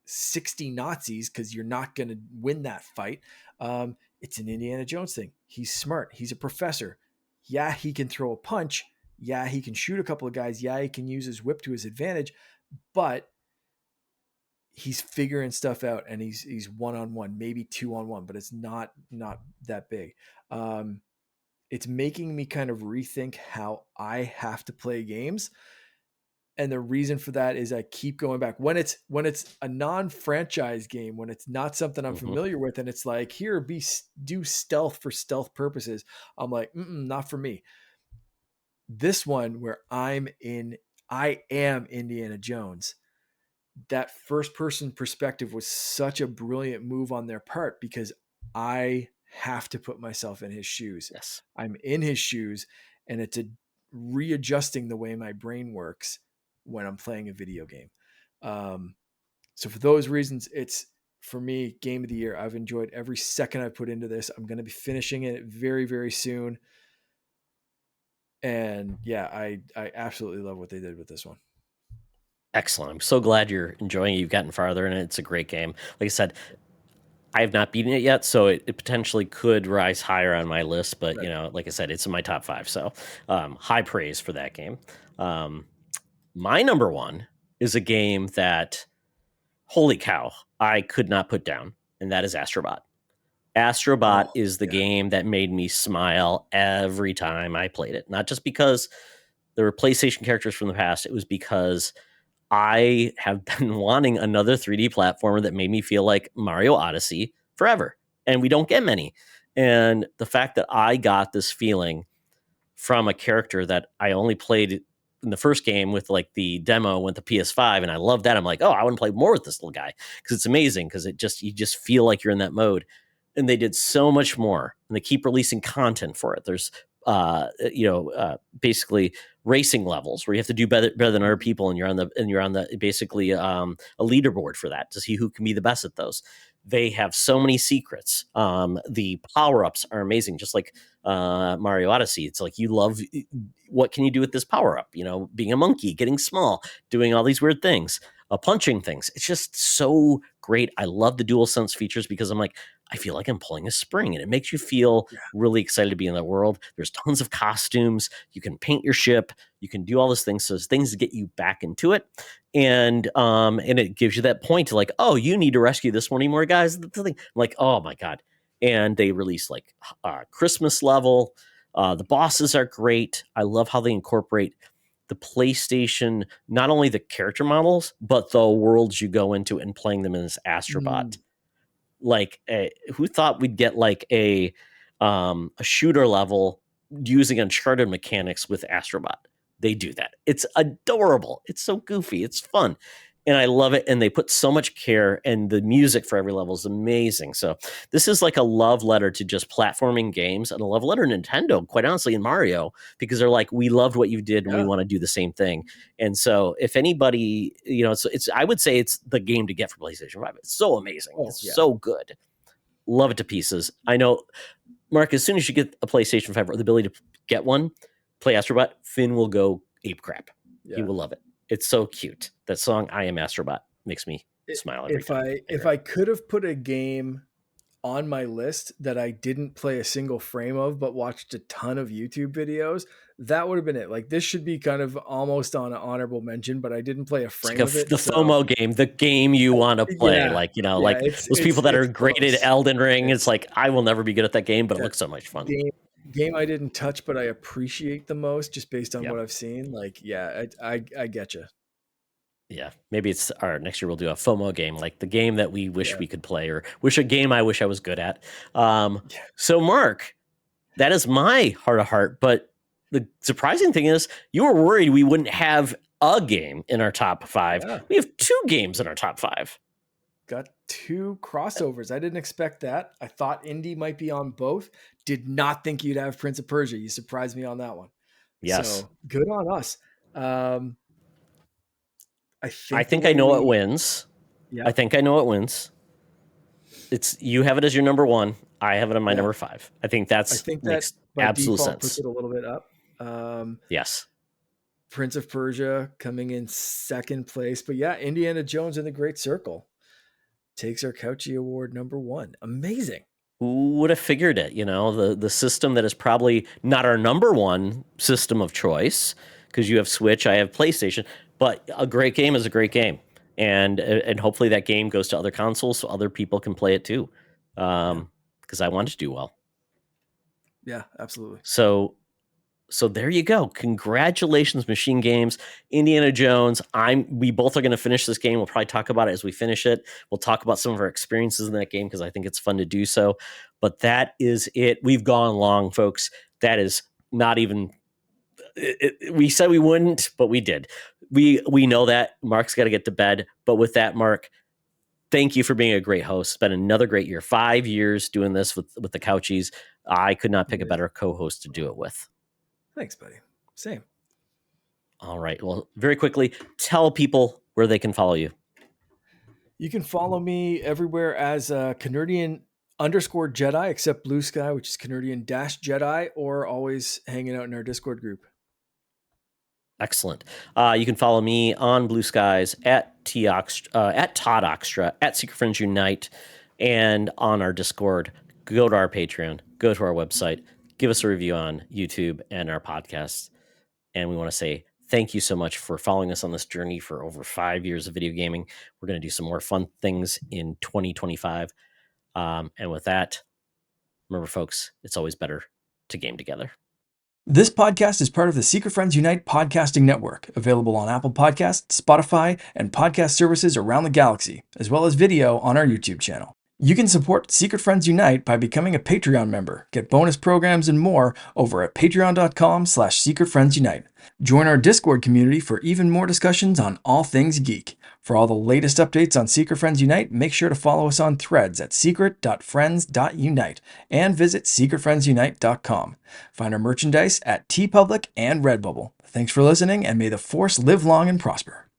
60 Nazis, because you're not going to win that fight. It's an Indiana Jones thing. He's smart. He's a professor. Yeah, he can throw a punch. Yeah, he can shoot a couple of guys. Yeah, he can use his whip to his advantage, but he's figuring stuff out, and he's one-on-one, maybe two-on-one, but it's not that big. It's making me kind of rethink how I have to play games. And the reason for that is I keep going back when it's a non-franchise game, when it's not something I'm Mm-hmm. familiar with, and it's like, here, do stealth for stealth purposes. I'm like, not for me. This one where I am Indiana Jones. That first person perspective was such a brilliant move on their part, because I have to put myself in his shoes. Yes. I'm in his shoes, and it's readjusting the way my brain works when I'm playing a video game. So for those reasons, it's, for me, game of the year. I've enjoyed every second I put into this. I'm going to be finishing it very, very soon. And yeah, I absolutely love what they did with this one. Excellent. I'm so glad you're enjoying it. You've gotten farther in it. It's a great game. Like I said, I have not beaten it yet, so it potentially could rise higher on my list. But, Right. like I said, it's in my top 5. So high praise for that game. My number one is a game that, holy cow, I could not put down, and that is Astrobot. Astrobot Oh, is the yeah. game that made me smile every time I played it. Not just because there were PlayStation characters from the past, it was because I have been wanting another 3D platformer that made me feel like Mario Odyssey forever. And we don't get many. And the fact that I got this feeling from a character that I only played in the first game with like the demo with the PS5, and I love that. I'm like, oh, I want to play more with this little guy, because it's amazing, because you just feel like you're in that mode. And they did so much more, and they keep releasing content for it. There's basically racing levels where you have to do better than other people, and you're on the basically a leaderboard for that to see who can be the best at those. They have so many secrets. The power-ups are amazing, just like Mario Odyssey. It's like, you love, what can you do with this power-up? Being a monkey, getting small, doing all these weird things, punching things. It's just so great. I love the DualSense features, because I'm like, I feel like I'm pulling a spring, and it makes you feel really excited to be in that world. There's tons of costumes. You can paint your ship. You can do all these things. So there's things to get you back into it. And it gives you that point to like, oh, you need to rescue this many more guys. The thing. I'm like, oh my God. And they release like Christmas level. The bosses are great. I love how they incorporate the PlayStation, not only the character models, but the worlds you go into, and playing them in this Astrobot. Like, who thought we'd get like a shooter level using Uncharted mechanics with Astrobot? They do that. It's adorable. It's so goofy. It's fun. And I love it. And they put so much care, and the music for every level is amazing. So this is like a love letter to just platforming games, and a love letter to Nintendo, quite honestly, in Mario, because they're like, we loved what you did, and we want to do the same thing. And so if anybody, it's I would say it's the game to get for PlayStation 5. It's so amazing. So good. Love it to pieces. I know, Mark, as soon as you get a PlayStation 5 or the ability to get one, play Astrobot, Finn will go ape crap. Yeah. He will love it. It's so cute. That song, I Am Astrobot, makes me smile every time. If I could have put a game on my list that I didn't play a single frame of, but watched a ton of YouTube videos, that would have been it. Like, this should be kind of almost on an honorable mention, but I didn't play a frame of it. The FOMO game, the game you want to play. Like those people that are great at Elden Ring. It's like, I will never be good at that game, but it looks so much fun. game I didn't touch, but I appreciate the most just based on Yeah. what I've seen. Like, yeah, I get you. Yeah, maybe it's our next year we'll do a FOMO game, like the game that we wish Yeah. we could play, or wish a game I wish I was good at. Yeah. So Mark, that is my heart of heart. But the surprising thing is, you were worried we wouldn't have a game in our top 5. Yeah. We have 2 games in our top 5. Got 2 crossovers. I didn't expect that. I thought indie might be on both. Did not think you'd have Prince of Persia. You surprised me on that one. Yes, So good on us. I think I know what wins. Yeah. I think I know what wins. It's you have it as your number 1. I have it on my number 5. I think that makes by absolute default sense. puts it a little bit up. Yes. Prince of Persia coming in second place. But yeah, Indiana Jones and the Great Circle takes our Couchy Award number 1. Amazing. Who would have figured it? You know, the system that is probably not our number 1 system of choice, because you have Switch, I have PlayStation, but a great game is a great game. And hopefully that game goes to other consoles so other people can play it too. Because I want it to do well. Yeah, absolutely. So there you go. Congratulations, Machine Games, Indiana Jones. We both are going to finish this game. We'll probably talk about it as we finish it. We'll talk about some of our experiences in that game because I think it's fun to do so. But that is it. We've gone long, folks. That is not even. We said we wouldn't, but we did. We know that Mark's got to get to bed. But with that, Mark, thank you for being a great host. It's been another great year. 5 years doing this with the Couchies. I could not pick a better co-host to do it with. Thanks, buddy. Same. All right. Well, very quickly, tell people where they can follow you. You can follow me everywhere as Canardian_Jedi, except Blue Sky, which is Canardian-Jedi, or always hanging out in our Discord group. Excellent. You can follow me on Blue Skies at Todd Oxtra, at Secret Friends Unite, and on our Discord. Go to our Patreon, go to our website, give us a review on YouTube and our podcast. And we want to say thank you so much for following us on this journey for over 5 years of video gaming. We're going to do some more fun things in 2025. And with that, remember, folks, it's always better to game together. This podcast is part of the Secret Friends Unite podcasting network, available on Apple Podcasts, Spotify, and podcast services around the galaxy, as well as video on our YouTube channel. You can support Secret Friends Unite by becoming a Patreon member, get bonus programs and more over at patreon.com/secretfriendsunite. Join our Discord community for even more discussions on all things geek. For all the latest updates on Secret Friends Unite, make sure to follow us on Threads at secret.friends.unite and visit secretfriendsunite.com. Find our merchandise at TeePublic and Redbubble. Thanks for listening, and may the Force live long and prosper.